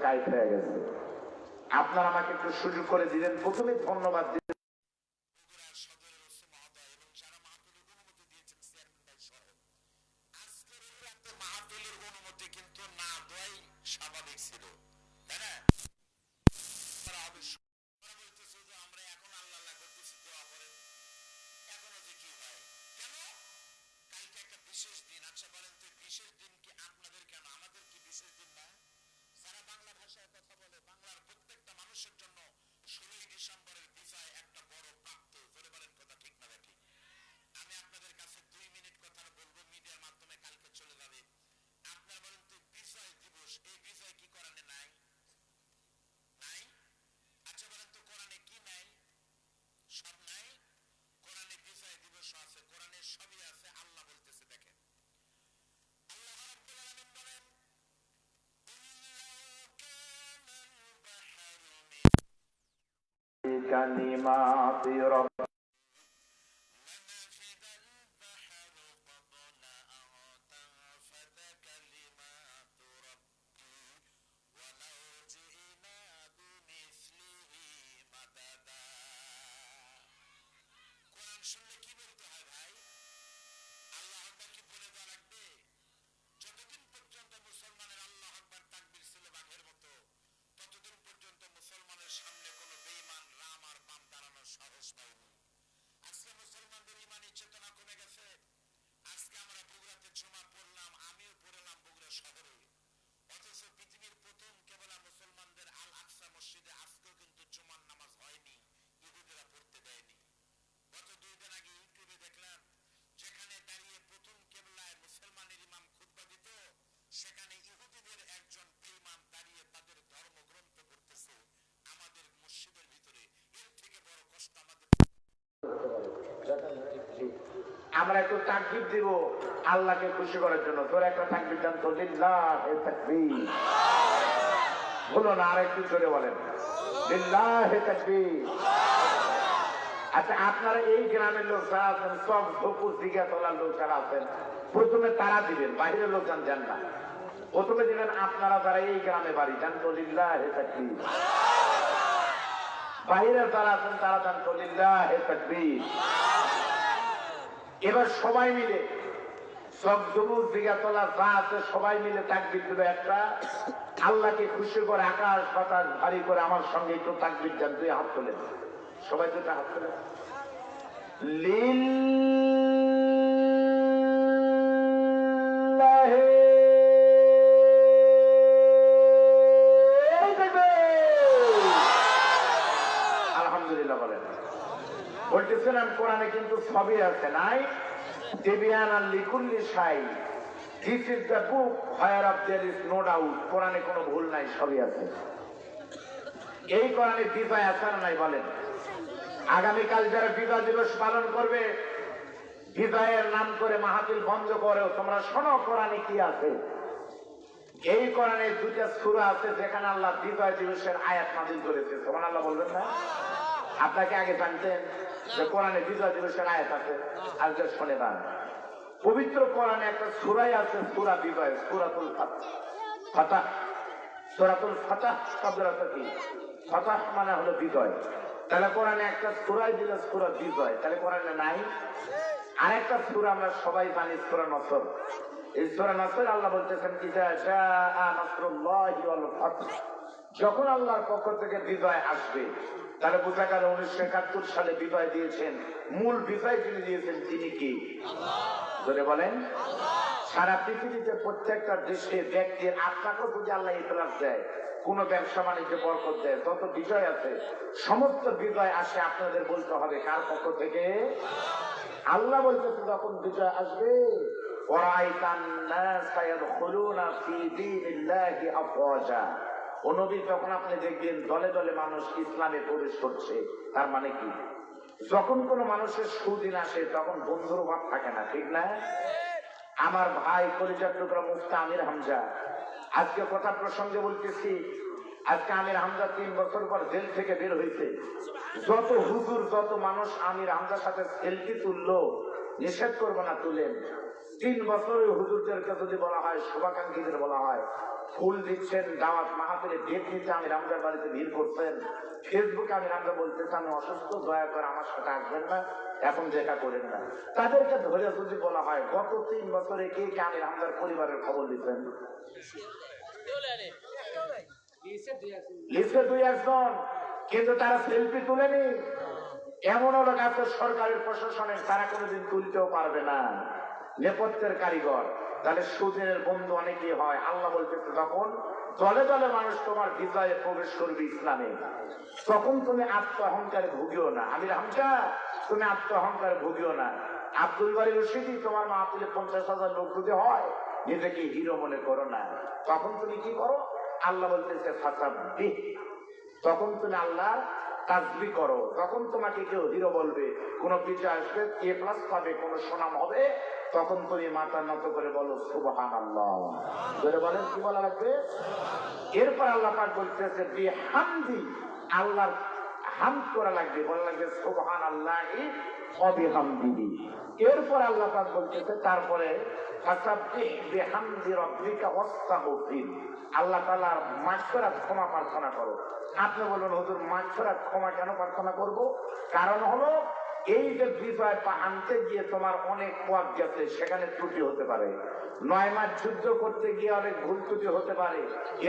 Tight হয়ে গেছে। আপনারা আমাকে একটু সুযোগ করে দিলেন, প্রথমে ধন্যবাদ দিলেন কিন্তু না দেওয়াই স্বাভাবিক ছিল, তাই না? আমরা এখন আল্লাহ করতেছি, দোয়া করেন, এখনো যে কি হয় কেন? কালকে একটা বিশেষ দিন। আচ্ছা বলেন তো, বিশেষ দিন কি আপনাদের কেন, আমাদের কি বিশেষ দিন না? যারা বাংলা ভাষায় কথা বলে, বাংলার প্রত্যেকটা মানুষের জন্য 16ই ডিসেম্বরের বিজয় একটা বড় প্রাপ্ত। ধরে বলেন কথা ঠিক না ঠিক? আমি আপনাদের কাছে 2 মিনিট কথা বলবো, মিডিয়ার মাধ্যমে কালকে চলে যাবে। আপনারা বলেন তো, বিজয় দিবস, এই বিজয় কি কোরআনে নাই? নাই? আচ্ছা বলেন তো, কোরআনে কি নাই? সব নাই। কোরআনে বিজয় দিবস আছে, কোরআনে সবই আছে। আল্লাহ বলতেছে, দেখেন, আল্লাহ রাব্বুল আলামিন বলেন, কালিমাতি রাব্বি শুনলে কি বলতে হয় ভাই? আল্লাহ আকবার কি বলে দেওয়া লাগবে? যতদিন পর্যন্ত মুসলমানের আল্লাহ আকবার তাকবীর ছিল বাঘের মতো, ততদিন পর্যন্ত মুসলমানের সামনে কোনো বেঈমান রাম আর বাম দাঁড়ানোর সাহস পায়নি। আজকে মুসলমানদের ইমানি চেতনা কমে গেছে। আজকে আমরা বগুড়াতে জুমা পড়লাম, আমিও পড়লাম বগুড়া শহরে, অথচ পৃথিবীর প্রথম কেবলা মুসলমানদের আল আকসা মসজিদে আজকেও কিন্তু জুমার নামাজ হয়নি, ইহুদিরা পড়তে দেয়নি। গত 2 দিন আগে ইউটিউবে দেখলাম, যেখানে দাঁড়িয়ে প্রথম কেবলায় মুসলমানের ইমাম খুতবা দিত, সেখানে ইহুদিদের একজন ইমাম দাঁড়িয়ে তাদের ধর্মগ্রন্থ পড়তেছে আমাদের মসজিদের ভিতরে। এর থেকে বড় কষ্ট আমাদের। আমরা একটু তাকবীর দিব আল্লাহকে খুশি করার জন্য। তোর একটা তাকবীর দেন তো, লিল্লাহি তাকবীর। বলো না, আর একটু জোরে বলেন, লিল্লাহি তাকবীর। আচ্ছা, আপনারা এই গ্রামের লোক যারা আছেন, সব ধপুর দিঘা তোলার লোক যারা আছেন, প্রথমে তারা দিবেন, বাইরের লোক যান না। প্রথমে দিবেন আপনারা যারা এই গ্রামে বাড়ি, যান তো লিল্লাহি তাকবীর। বাইরে যারা আছেন তারা যান তো লিল্লাহি তাকবীর। এবার সবাই মিলে সব ধপুর দিঘা তোলা যা আছে সবাই মিলে তাকবীর দিবে একটা, আল্লাহকে খুশি করে আকাশ বাতাস ভারী করে। আমার সঙ্গে একটু তাকবীর দেন, 2 হাত তোলেন, সবাই 2টা হাত তোলেন। লিল্লাহি আলহামদুলিল্লাহ বলেন। বলতেছিলাম কোরআনে কিন্তু সবই আছে, নাই? তিবিয়ানাল লিকুল্লি শাই, this is the book whereof there is no doubt. কোরআনে কোনো ভুল নাই, সবই আছে। এই কোরআনে বিজয় আছে না নাই বলেন? আগামীকাল যারা বিজয় দিবস পালন করবে, বিজয়ের নাম করে মাহফিল বন্ধ করেও তোমরা শোনো কোরআনে কি আছে। এই কোরআনে 2টা সূরা আছে যেখানে আল্লাহ বিজয় দিবসের আয়াত নাযিল করেছে। সুবহানাল্লাহ বলবেন না? আপনাকে আগে জানতেন যে কোরআনে বিজয় দিবসের আয়াত আছে? আর যে শুনে যান, পবিত্র কোরআনে একটা সূরাই আছে, সূরা বিজয়, সূরাতুল ফাতহ। সূরাতুল ফাতহ শব্দের অর্থ কি? ফাতহ মানে হলো বিজয়। তাহলে কোরআনে একটা সূরাই দিল সূরা বিজয়, তাহলে কোরআনে নাই? আরেকটা সূরা আমরা সবাই জানি, সূরা নসর। এই সূরা নসর আল্লাহ বলতেছেন কি, যা নাসরুল্লাহি ওয়াল ফাতহ, যখন আল্লাহর পক্ষ থেকে বিজয় আসবে। তাহলে বোঝা গেল 1971 সালে বিজয় দিয়েছেন, মূল বিজয় যিনি দিয়েছেন তিনি কি? ধরে বলেন। সারা পৃথিবীতে প্রত্যেকটা দেশে ব্যক্তির আত্মাকেও যদি আল্লাহ ইখলাস দেয়, কোন ব্যবসা বাণিজ্য বরকত দেয়, যত বিজয় আছে সমস্ত বিজয় আসে আপনাদের বলতে হবে কার পক্ষ থেকে? আল্লাহ বলতেছে যখন বিজয় আসবে, ওয়ারাইতান নাসা ইয়াদখুলুনা ফি দীনিল্লাহি আফওয়াজা, ও নবী যখন আপনি দেখবেন দলে দলে মানুষ ইসলামে প্রবেশ করছে, তার মানে কি? যখন কোনো মানুষের সুদিন আসে তখন বন্ধুর অভাব থাকে না, ঠিক না? আমার ভাই কলিজার টুকরা মুফতি আমির হামজা, আজকে কথা প্রসঙ্গে বলতেছি, আজকে আমির হামজা 3 বছর পর জেল থেকে বের হয়েছে। যত হুজুর যত মানুষ আমির হামজার সাথে সেলফি তুললো, নিষেধ করবো না তুলেন, 3 বছরে হুজুরদেরকে যদি বলা হয়, শুভাকাঙ্ক্ষীদের বলা হয়, ফুল দিচ্ছেন, দাওয়াত মাহফিলে ডেট নিতে আমি রামজার বাড়িতে ভিড় করছেন, ফেসবুকে আমি রামজা বলতেছি আমি অসুস্থ, দয়া করে আমার সাথে আসবেন না, এখন দেখা করেন না, তাদেরকে ধরে যদি বলা হয় গত 3 বছরে কে কে আমি রামজার পরিবারের খবর দিচ্ছেন, লিস্টে 2-1 কিন্তু তারা সেলফি তুলেনি। এমনও লোক আছে সরকারের প্রশাসনের, তারা কোনোদিন তুলতেও পারবে না, নেপথ্যের কারিগর। তাহলে সুদের বন্ধু অনেকেই হয়। আল্লাহ বলতেছে তখন দলে দলে মানুষ তোমার বিজয়ে প্রবেশ করবে ইসলামে, তখন তুমি আত্ম অহংকারে ভুগিও না। আমি রামজা, তুমি আত্ম অহংকারে ভুগিও না। আব্দুল বারী রশিদি তোমার মাহফিলে 50,000 লোক যদি হয়, নিজেকে হিরো মনে করো না। তখন তুমি কি করো? আল্লাহ বলতেছে ফাসাব্বিহ, তখন তুমি আল্লাহ তাসবিহ করো। তখন তোমাকে কেউ হিরো বলবে, কোন বিজয় আসবে, A+ পাবে, কোন সুনাম হবে, তখন তুমি মাথা নত করে বলো সুবহানাল্লাহ। ধরে বলেন কি বলা লাগবে? এরপর আল্লাহ পাক বলতেছে বিহামদি, আল্লাহর হামদ করা লাগবে, বলা লাগবে সুবহানাল্লাহি ওয়া বিহামদিহি। এরপর আল্লাহ পাক বলতেছে তারপরে ফাসাব্বিহ বিহামদি রাব্বিকা ওয়াস্তাগফির, আল্লাহ তাআলার মাগফিরাত ক্ষমা প্রার্থনা করো। আপনি বলবেন হুজুর মাগফিরাত ক্ষমা কেন প্রার্থনা করব? কারণ হলো এই যে বিজয় আনতে গিয়ে তোমার অনেক পথ গেছে, সেখানে ত্রুটি হতে পারে। 9 মাস যুদ্ধ করতে গিয়ে অনেক ভুল ত্রুটি হতে পারে,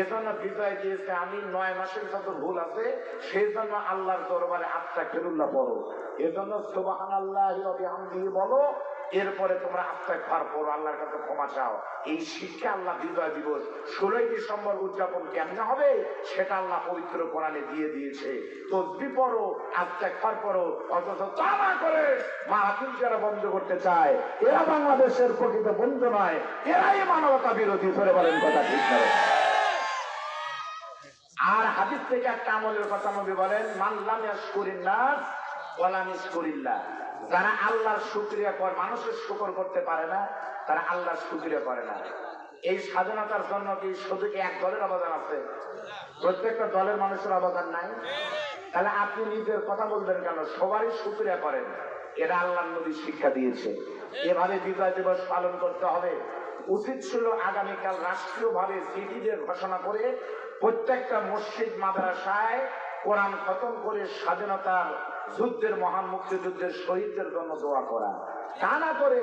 এজন্য বিজয় দিয়েছে। আমি 9 মাসের যত ভুল আছে সেই জন্য আল্লাহর দরবারে আস্তাগফিরুল্লাহ পড়ো, এজন্য সুবহানাল্লাহি ওয়া বিহামদিহি বলো। এরপরে তোমরা ইস্তিগফার করো, আল্লাহর কাছে ক্ষমা চাও। এই শিক্ষা আল্লাহ বিজয় দিবস 16ই ডিসেম্বর উদযাপন কেমনে হবে সেটা আল্লাহ পবিত্র কোরআনে দিয়ে দিয়েছে। তাসবিহ পড়ো, ইস্তিগফার করো। অথচ তা না করে মাহফিল যারা বন্ধ করতে চায়, এরা বাংলাদেশের প্রকৃত বন্ধু নয়, এরাই মানবতা বিরোধী। ধরে বলেন কথা ঠিক নয়? আর হাদিস থেকে একটা আমলের কথা নবী বলেন, মান লাম ইয়াশকুরিন নাস ওয়া লাম ইয়াশকুরিল্লাহ, যারা আল্লাহর শুকরিয়া করে, মানুষের শুকর করতে পারে না, তারা আল্লাহর শুকরিয়া করে না। এই স্বাধীনতার জন্য কি শুধু এক দলের অবদান আছে? প্রত্যেকটা দলের মানুষের অবদান নাই? তাহলে আপনি নিজের কথা বলবেন কেন? সবারই শুকরিয়া করেন, এরা আল্লাহর নবী শিক্ষা দিয়েছে। এভাবে বিজয় দিবস পালন করতে হবে। উচিত ছিল আগামীকাল রাষ্ট্রীয়ভাবে সিটিদের ঘোষণা করে প্রত্যেকটা মসজিদ মাদ্রাসায় কোরআন খতম করে স্বাধীনতার যুদ্ধের, মহান মুক্তিযুদ্ধের শহীদদের জন্য দোয়া করা। তা না করে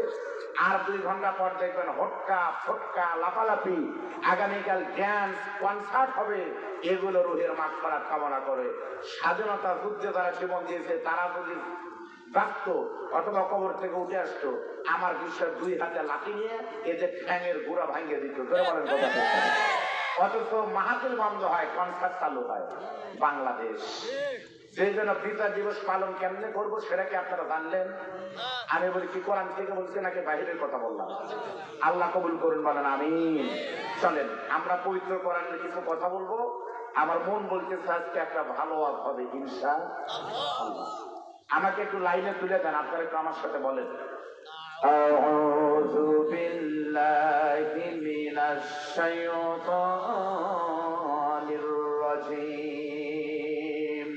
আর 2 ঘন্টা পর দেখবেন হটকা ফটকা লাফালাফি, আগামীকাল ড্যান্স কনসার্ট হবে, এগুলো রুহের মাগফিরাত কামনা করে। স্বাধীনতা যুদ্ধে যারা জীবন দিয়েছে তারা যদি বাঁচত অথবা কবর থেকে উঠে আসতো, আমার বিশ্বাস 2 হাতে লাঠি নিয়ে এদের ঠ্যাঙের গুড়া ভাঙিয়ে দিত। বলেন কথা ঠিক? অথচ মাহফিল বন্ধ হয়, কনসার্ট চালু হয় বাংলাদেশ। সেই জন্য বিজয় দিবস পালন কেমনে করবো সেটা কি আপনারা জানলেন? আমি বলি কি কোরআন থেকে বলছি নাকি বাহিরের কথা বললাম? আল্লাহ কবুল করুন, বলেন আমিন। চলেন আমরা পবিত্র কোরআনের কিছু কথা বলবো। আমার মন বলতেছে আজকে একটা ভালো ওয়াজ হবে ইনশাআল্লাহ। আমাকে একটু লাইনে তুলে দেন, আপনারা একটু আমার সাথে বলেন। আউযু বিল্লাহি মিনাশ শাইতানির রাজীম।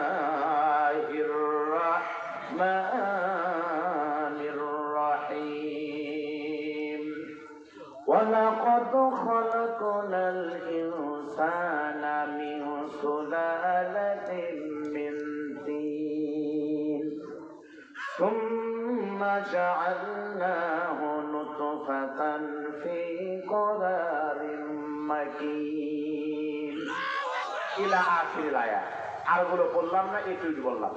বিসমিল্লাহির রাহমানির রাহিম। ওয়ালাকাদ খালাকনাল ইনসানা মিন সুলালাতিন মিন তিন সুম্মা জাআলনাহু নুতফাতান ফি করারিন মাকিন ইলা আখিরিল আয়াত। আরগুলো বললাম না, একটু বললাম।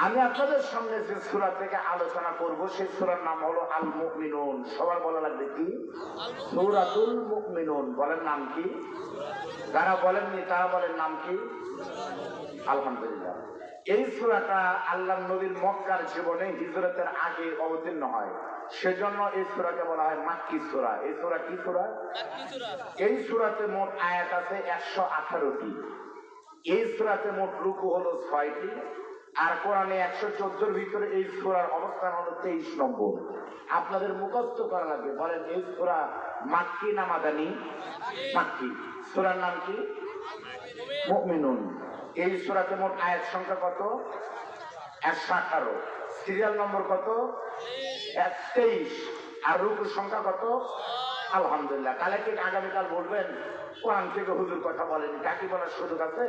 আমি আপনাদের সামনে যে সূরা থেকে আলোচনা করব সেই সূরার নাম হলো আল মুমিনুন। সবার বলা লাগবে কি? সূরাতুল মুমিনুন। বলেন নাম কি? যারা বলেননি তারা বলেন নাম কি? আলহামদুলিল্লাহ। এই সূরাটা আল্লাহর নবীর মক্কার জীবনে হিজরতের আগে অবতীর্ণ হয়, সেজন্য এই সূরাকে বলা হয় মাক্কি সূরা। এই সূরা কি সূরা? এই সূরাতে মোট আয়াত আছে 118টি। এই সূরাতে মোট রুকু হলো 6টি। আর কোরআনে 114-র ভিতরে এই সূরার অবস্থান হলো 23 নম্বর। আপনাদের মুখস্থ করা লাগবে। বলেন এই সূরা মাক্কি না মাদানী? মাক্কি। সূরার নাম কি? মুমিনুন। এই সূরাতে মোট আয়াত সংখ্যা কত? 118। সিরিয়াল নম্বর কত? 23। আর রুকুর সংখ্যা কত? আলহামদুলিল্লাহ। তাহলে কি আগামীকাল বলবেন কোরআন থেকে হুজুর কথা বলেনি, কাকি বলার সুযোগ আছে?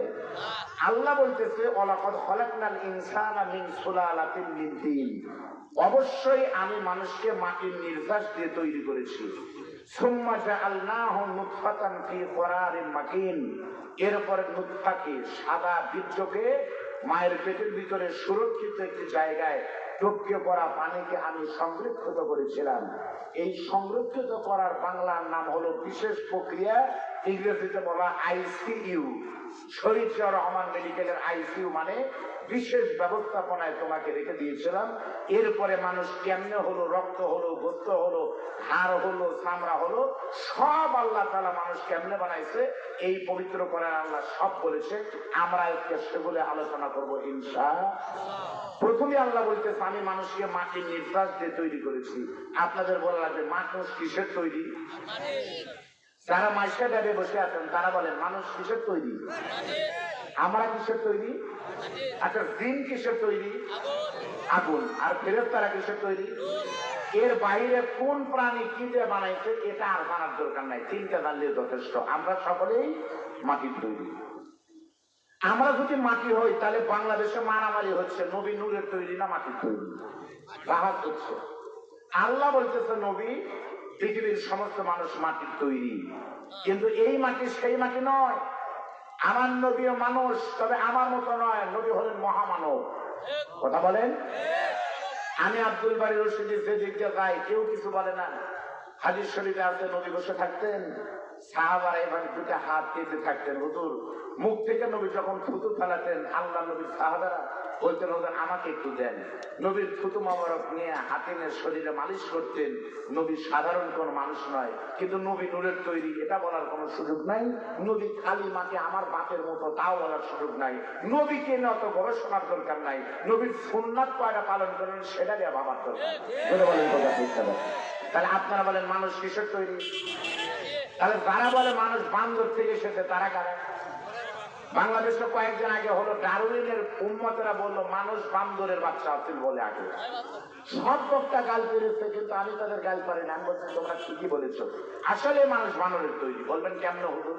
আল্লাহ বলতেছে ওয়ালাকাদ খালাকনাল ইনসানা মিন সুলালাতিন মিন তিন, অবশ্যই আমি মানুষকে মাটির নির্যাস দিয়ে তৈরি করেছি। সুম্মা জাআলনাহু নুতফাতান ফি করারিন মাকিন, এরপরে নুতফাকে সাদা বীর্যকে মায়ের পেটের ভিতরে সুরক্ষিত একটি জায়গায় টপকে পড়া পানিকে আমি সংরক্ষিত করেছিলাম। এই সংরক্ষিত করার বাংলার নাম হলো বিশেষ প্রক্রিয়া, ইংরেজিতে বলা আইসিইউ। শহীদ জিয়াউর রহমান মেডিকেলের আইসিইউ মানে বিশেষ ব্যবস্থাপনায় তোমাকে রেখে দিয়েছিলাম। এরপরে মানুষ কেমনে হলো, রক্ত হলো, গোস্ত হলো, হাড় হলো, চামড়া হলো, সব আল্লাহ তাআলা মানুষ কেমনে বানাইছে এই পবিত্র করার আল্লাহ সব বলেছে। আমরা আজকে সেগুলো আলোচনা করবো ইনশাআল্লাহ। প্রথমে আল্লাহ বলতেছে আমি মানুষকে মাটির নির্যাস দিয়ে তৈরি করেছি। আপনাদের বলা লাগবে মানুষ কিসের তৈরি? যারা মাইশা ড্যাবে বসে আছেন তারা বলেন মানুষ কিসের তৈরি? আমরা কিসের তৈরি? আচ্ছা, জিন কিসের তৈরি? আগুন। আর ফেরেশতারা কিসের তৈরি? এর বাইরে কোন প্রাণী কি দিয়ে বানাইছে এটা আর জানার দরকার নাই, তিনটা জানলেই যথেষ্ট। আমরা সকলেই মাটির তৈরি। আমরা যদি মাটি হই তাহলে বাংলাদেশে মারামারি হচ্ছে নবী নূরের তৈরি না মাটির তৈরি, রাহাত হচ্ছে। আল্লাহ বলতেছে নবী পৃথিবীর সমস্ত মানুষ মাটির তৈরি, কিন্তু এই মাটি সেই মাটি নয়। আমার নবীও মানুষ, তবে আমার মতো নয়। নবী হলেন মহামানব। কথা বলেন। আমি আব্দুল বারী রশিদি যেদিকে যাই কেউ কিছু বলে না। হাদিস শরীফে আছে নবী বসে থাকতেন, সাহাবারা এভাবে দুটো হাত পেতে থাকতেন। হুজুর মুখ থেকে নবী যখন থুতু ফেলাতেন আল্লাহ নবীর সাহাবারা বলতেন হুজুর আমাকে একটু দেন। নবীর থুতু মোবারক নিয়ে হাতিমের শরীরে মালিশ করতেন। নবী সাধারণ কোন মানুষ নয়, কিন্তু নবী নূরের তৈরি এটা বলার কোনো সুযোগ নাই। নবী খালি মাকে আমার বাপের মতো তাও বলার সুযোগ নাই। নবীকে নিয়ে অত গবেষণার দরকার নাই। নবীর সুন্নাত কয়টা পালন করেন সেটা নিয়ে ভাবার দরকার। বলেন কথা ঠিক না? তাহলে আপনারা বলেন মানুষ কিসের তৈরি? তাহলে যারা বলে মানুষ বান্দর থেকে এসেছে তারা কারা? বাংলাদেশে কয়েকদিন আগে হলো ডারউইনের উম্মতেরা বললো মানুষ বান্দরের বাচ্চা আছিল বলে আগে সব বক্তা গাল পেরেছে, কিন্তু আমি তাদের গাল পারিনি। আমি বলছি তোমরা ঠিকই বলেছো, আসলে মানুষ বানরের তৈরি। বলবেন কেমন হলো?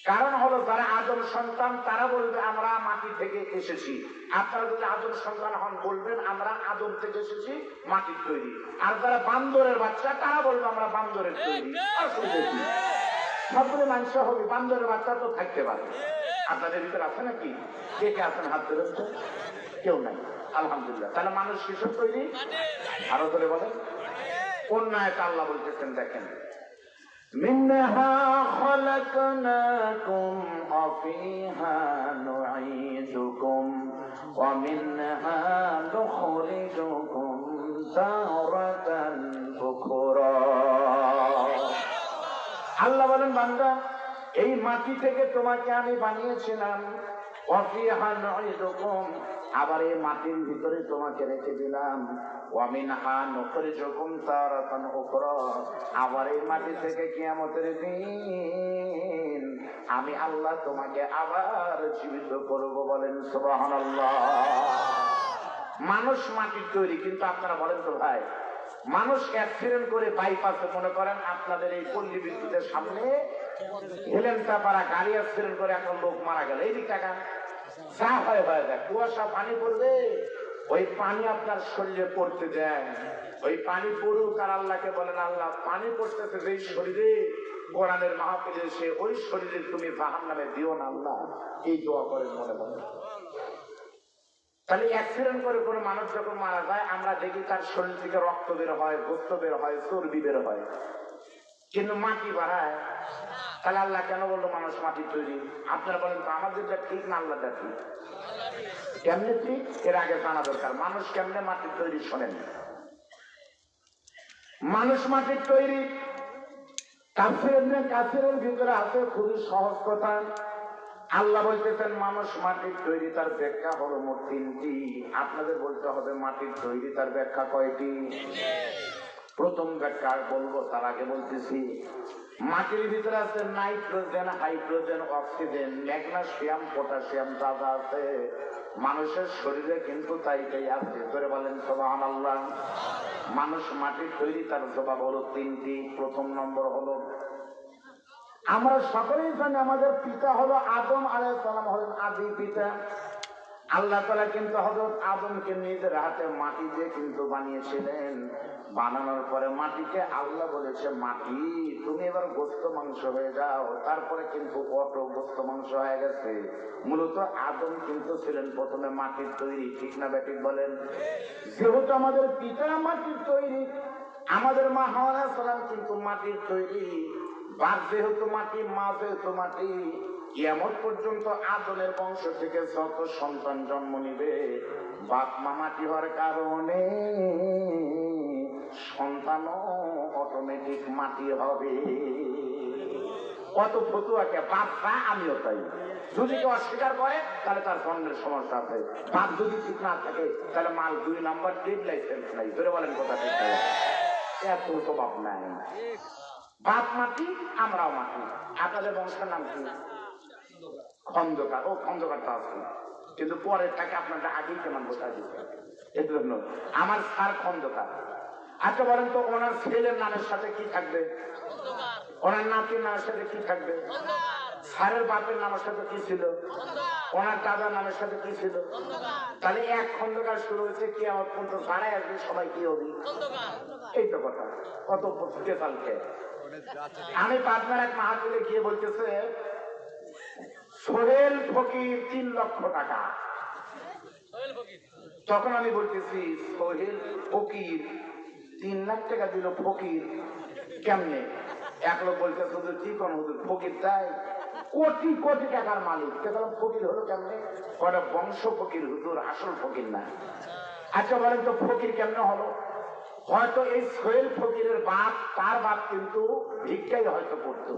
কারণ হলো যারা আদম সন্তান তারা বলবে আমরা মাটি থেকে এসেছি। আপনারা যদি আদম সন্তান হন বলবেন আমরা আদম থেকে এসেছি মাটির তৈরি। আর যারা বান্দরের বাচ্চা তারা বলবে আমরা বান্দরের তৈরি। সবগুলো মানুষ হবে, বান্দরের বাচ্চা তো থাকতে পারে। আপনাদের ভিতরে আছে নাকি? কে কে আছেন হাত ধরে? কেউ নাই, আলহামদুলিল্লাহ। তাহলে মানুষ কিসের তৈরি? আরো ধরে বলেন। অন্যায় আল্লাহ বলতেছেন দেখেন, মিনহা খালাকনাকুম ওয়া ফিহা নুঈদুকুম ওয়া মিনহা নুখরিজুকুম তারাতান উখরা। আল্লাহ বলেন বান্দা এই মাটি থেকে তোমাকে আমি বানিয়েছিলাম, ওয়া ফিহা নুঈদুকুম, আবার এই মাটির ভিতরে তোমাকে রেখে দিলাম, ওয়া মিনহা নুখরিজুকুম তারাতান উখরা, আবার এই মাটি থেকে কিয়ামতের দিন আমি আল্লাহ তোমাকে আবার জীবিত করব। বলেন সুবহানাল্লাহ। মানুষ মাটির তৈরি, কিন্তু আপনারা বলেন তো ভাই মানুষ অ্যাক্সিডেন্ট করে বাইপাসে মনে করেন আপনাদের এই পল্লী বিদ্যুতের সামনে হেলেনটা পাড়া গাড়ি অ্যাক্সিডেন্ট করে একটা লোক মারা গেল, এই দিক টাকা যা হয় হয়ে যায়, কুয়াশা পানি পড়বে, ওই পানি আপনার শরীরে পড়তে দেন, ওই পানি পড়ুক আর আল্লাহকে বলেন আল্লাহ পানি পড়তেছে যেই শরীরে কোরআনের মাহফিলে এসে ওই শরীরে তুমি জাহান্নামে দিও না আল্লাহ, এই দোয়া করেন মনে মনে। তাহলে অ্যাক্সিডেন্ট করে কোনো মানুষ যখন মারা যায় আমরা দেখি তার শরীর থেকে রক্ত বের হয়, গোস্ত বের হয়, চর্বি বের হয়, কিন্তু মাটি বাড়ায়। তাহলে আল্লাহ কেন বললো মানুষ মাটির তৈরি? আপনারা বলেন তো আমাদেরটা ঠিক না আল্লাহটা ঠিক? কেমনে ঠিক এর আগে জানা দরকার। মানুষ কেমনে মাটির তৈরি শোনেন। মানুষ মাটির তৈরি কাফেরের ভিতরে আছে খুবই সহজ কথা। আল্লাহ বলতেছেন মানুষ মাটির তৈরি, তার ব্যাখ্যা হলো মোট তিনটি। আপনাদের বলতে হবে মাটির তৈরি তার ব্যাখ্যা কয়টি? প্রথম ব্যাখ্যা বলবো তার আগে বলতেছি মাটির ভিতরে আছে nitrogen, hydrogen, oxygen, magnesium, potassium, যা যা আছে মানুষের শরীরে কিন্তু তাই তাই আছে। ধরে বলেন সুবহানাল্লাহ। মানুষ মাটির তৈরি, তার জবাব হলো তিনটি। প্রথম নম্বর হলো, আমরা সকলেই জানি আমাদের পিতা হলো আদম আলাইহিস সালাম, হলেন আদি পিতা। আল্লাহ তাআলা কিন্তু হযরত আদমকে নিজের হাতে মাটি দিয়ে কিন্তু বানিয়েছিলেন। বানানোর পরে মাটিকে আল্লাহ বলেছে, মাটি তুমি এবার গোস্ত মাংস হয়ে যাও। তারপরে কিন্তু কত গোস্ত মাংস হয়ে গেছে। মূলত আদম কিন্তু ছিলেন প্রথমে মাটির তৈরি, ঠিক না ব্যাটিক বলেন? যেহেতু আমাদের পিতা মাটির তৈরি, আমাদের মা হাওয়া আলাইহিস সালাম কিন্তু মাটির তৈরি, বাপ যেহেতু মাটি, মা যেহেতু মাটি, কিয়ামত পর্যন্ত আদমের বংশ থেকে যত সন্তান জন্ম নিবে, বাপ মা মাটি হওয়ার কারণে সন্তানও অটোমেটিক মাটি হবে। কত ফতুয়াকে বাপরা, আমিও তাই। যদি কেউ অস্বীকার করে তাহলে তার জন্মের সমস্যা আছে। বাপ যদি ঠিক না থাকে তাহলে মাল 2 নাম্বার ট্রেড লাইসেন্স নাই। ধরে বলেন কথা ঠিক না? এত তো বাপ নাই। বাপ মাটি, আমরাও মাটি। আপনাদের বংশের নাম কি? খন্দকার। ও খন্দকারটা আছে, কিন্তু পরের টাকা আপনারা আগেই কেমন বোঝা দিচ্ছে। এই জন্য আমার স্যার খন্দকার। আচ্ছা বলেন তো, ওনার ছেলের নামের সাথে কি থাকবে? ওনার নাতির নামের সাথে কি থাকবে? স্যারের বাপের নামের সাথে কি ছিল? ওনার দাদার নামের সাথে কি ছিল? তাহলে এক খন্দকার শুরু হয়েছে, কি আমার পর্যন্ত ভাড়ায় আসবে, সবাই কি হবে? এই তো কথা। কত কালকে আমি পাটনার এক মাহফিলে গিয়ে বলতেছে, সোহেল ফকির 3 লক্ষ টাকা। তখন আমি বলতেছি, সোহেল ফকির 3 লাখ টাকা দিল, ফকির কেমনে? এক লোক বলতে, শুধু কি কোন হুজুর, ফকির তাই কোটি কোটি টাকার মালিক, ফকির হলো কেমনে? কটা বংশ ফকির হুজুর, আসল ফকির না। আচ্ছা বলেন তো, ফকির কেমনে হলো? হয়তো এই সোহেল ফকিরের বাপ, তার বাপ কিন্তু ভিক্ষাই হয়তো করতো,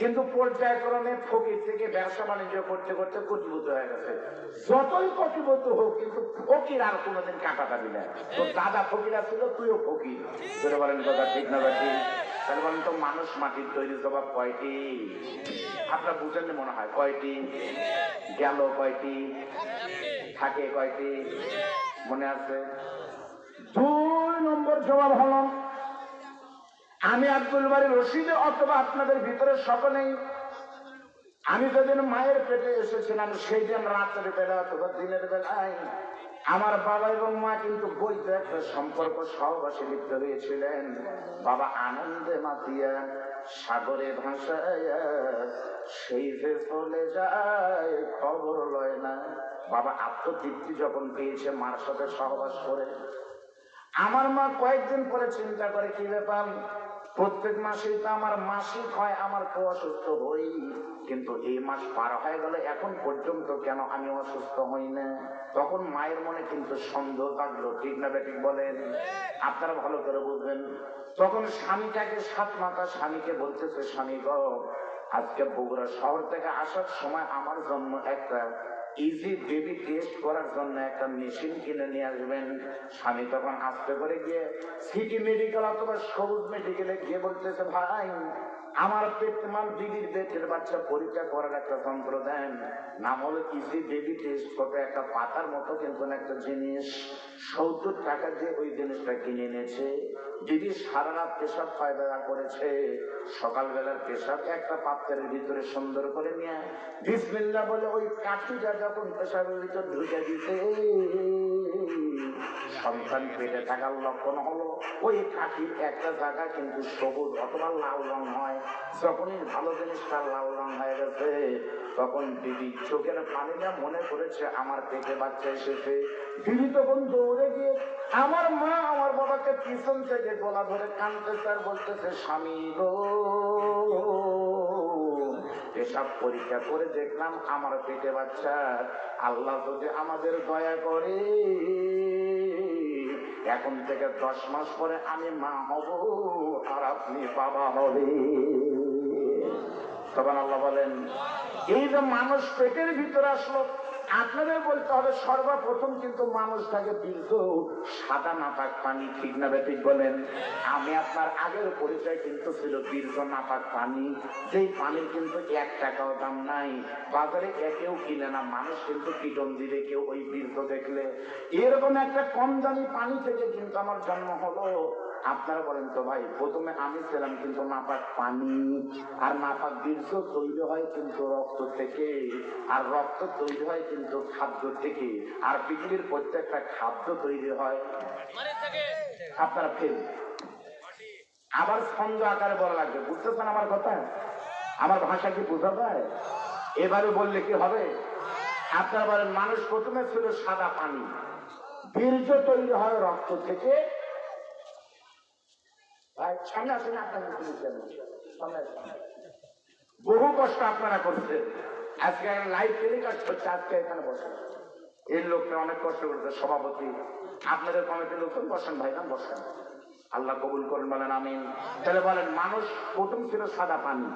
কিন্তু পর্যায়ক্রমে ফকির থেকে ব্যবসা বাণিজ্য করতে করতে কোটিপতি হয়ে গেছে। যতই কোটিপতি হোক, কিন্তু ফকির আর কোনোদিন কাটাকাটি না। তো দাদা ফকির ছিল, তুইও ফকির। ধরে বলেন কথা ঠিক না বাকি? তাহলে বলেন তো, মানুষ মাটির তৈরি, জবাব কয়টি? আপনার বুঝেন মনে হয় কয়টি? গেল কয়টি? থাকে কয়টি? মনে আছে? 2 নম্বর জবাব হলো, আমি আব্দুল বারী রশিদ অথবা আপনাদের ভিতরে সকলেই, আমি যেদিন মায়ের পেটে এসেছিলাম সেই দিন রাতের বেলা অথবা দিনের বেলায় আমার বাবা এবং মা কিন্তু বৈধ একটা সম্পর্ক সহবাসে লিপ্ত হয়েছিলেন। বাবা আনন্দে মাতিয়া সাগরে ভাসায়া সেই যে চলে যায় খবর লয় না। বাবা আত্মতৃপ্তি যখন পেয়েছে মার সাথে সহবাস করে, আমার মা কয়েকদিন পরে চিন্তা করে, কি ব্যাপার, প্রত্যেক মাসেই তো আমার মাসিক হয়, আমার তো অসুস্থ হই, কিন্তু এই মাস পার হয়ে গেল, এখন পর্যন্ত কেন আমি অসুস্থ হই না? তখন মায়ের মনে কিন্তু সন্দেহ থাকলো, ঠিক না বেঠিক বলেন? আপনারা ভালো করে বুঝবেন। তখন স্বামীটাকে, 7 মাথা স্বামীকে বলতেছে, স্বামী গো, আজকে বগুড়া শহর থেকে আসার সময় আমার জন্য একটা ইজি বেবি টেস্ট করার জন্য একটা মেশিন কিনে নিয়ে আসবেন। স্বামী তখন আস্তে করে গিয়ে সিটি মেডিকেল অথবা সবুজ মেডিকেলে গিয়ে বলতেছে, ভাই আমার পেটমান দিদির পেটের বাচ্চা পরীক্ষা করার একটা যন্ত্র দেন, নাম হলো ইজি বেবি টেস্ট। কত একটা পাতার মতো কিন্তু একটা জিনিস, 70 টাকা দিয়ে ওই জিনিসটা কিনে এনেছে। দিদি সারা রাত পেশাব পায়খানা করেছে, সকালবেলার পেশাব একটা পাত্রের ভিতরে সুন্দর করে নিয়ে বিসমিল্লাহ বলে ওই কাঠিটা যখন পেশাবের ভিতর ঢুকে দিতে, সন্তান পেটে থাকার লক্ষণ হলো ওই কাঠির একটা জায়গা কিন্তু সবুজ অথবা লাল রং হয়। যখনই ভালো জিনিসটা লাল রং হয়ে গেছে, তখন দিদি চোখের পানিটা মনে করেছে আমার পেটে বাচ্চা এসেছে। দিদি তখন দৌড়ে গিয়ে আমার মা আমার বাবাকে পিছন থেকে গলা ধরে কাঁদতেছে আর বলতেছে, স্বামী গো, এসব পরীক্ষা করে দেখলাম আমার পেটে বাচ্চা, আল্লাহ যদি আমাদের দয়া করে এখন থেকে 10 মাস পরে আমি মা হব আর আপনি বাবা হবে। তখন আল্লাহ বলেন, এই যে মানুষ পেটের ভিতরে আসলো, আপনাদের বলতে হবে সর্বপ্রথম কিন্তু মানুষটাকে বীর্য সাদা নাপাক পানি, ঠিক না ঠিক বলেন? আমি আপনার আগের পরিচয় কিন্তু ছিল বীর্য নাপাক পানি, যেই পানির কিন্তু 1 টাকাও দাম নাই, বাজারে কেউ কিনে না, মানুষ কিন্তু পিটন দিবে কেউ ওই বীর্য দেখলে। এরকম একটা কম দামি পানি থেকে কিন্তু আমার জন্ম হলো। আপনারা বলেন তো ভাই, প্রথমে আমি ছিলাম কিন্তু নাপাক পানি, আর নাপাক বীর্য তৈরি হয় কিন্তু রক্ত থেকে, আর রক্ত তৈরি হয় কিন্তু খাদ্য থেকে, আর পৃথিবীর প্রত্যেকটা খাদ্য তৈরি হয় আপনারা ফেল। আবার ছন্দ আকারে বলা লাগবে, বুঝতেছেন আমার কথা? আমার ভাষা কি বোঝা যায়? এভাবে বললে কি হবে? আপনারা বলেন মানুষ প্রথমে ছিল সাদা পানি, বীর্য তৈরি হয় রক্ত থেকে। সামনে আসেন, আপনাদের বহু কষ্ট আপনারা করছেন, আজকে লাইভ টেলিকাস্ট হচ্ছে, আজকে এখানে বসেন। এই লোকটা অনেক কষ্ট করেছে, সভাপতি আপনাদের কমিটির লোকজন, বসেন ভাই, না বসেন, আল্লাহ কবুল করেন, বলেন আমিন। তাহলে বলেন মানুষ প্রথম ছিল সাদা পানি,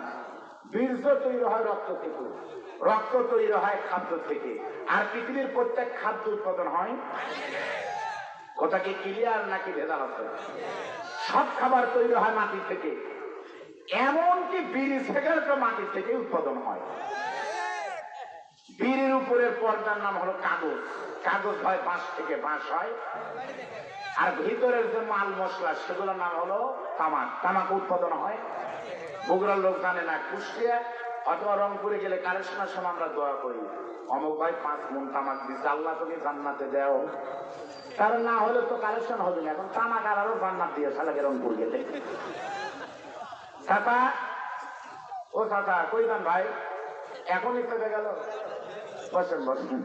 বীর্য তৈরি হয় রক্ত থেকে, রক্ত তৈরি হয় খাদ্য থেকে, আর পৃথিবীর প্রত্যেক খাদ্য উৎপাদন হয়। কথা কি ক্লিয়ার নাকি ভেজাল আছে? সব খাবার তৈরি হয় মাটি থেকে, এমনকি বিড়ি সিগারেটও মাটি থেকে উৎপাদন হয়। বিড়ির উপরের পর্দার নাম হলো কাগজ, কাগজ হয় বাঁশ থেকে, বাঁশ হয়। আর ভিতরের যে মাল মশলা সেগুলোর নাম হলো তামাক, তামাক উৎপাদন হয়। বগুড়ার লোক জানে না, কুষ্টিয়া অথবা রংপুরে গেলে কালেকশনের সময় আমরা দোয়া করি, অমুক ভাই 5 মণ তামাক দিচ্ছে, আল্লাহ তুমি জান্নাতে দেও। কারণ না হলে তো কালেকশন হবে না। এখন তামাক আরো জান্নাত দিয়ে শালাকে রংপুর গেলে। চাচা, ও চাচা কই যান ভাই? এখনই থেকে গেল। বসেন বসেন।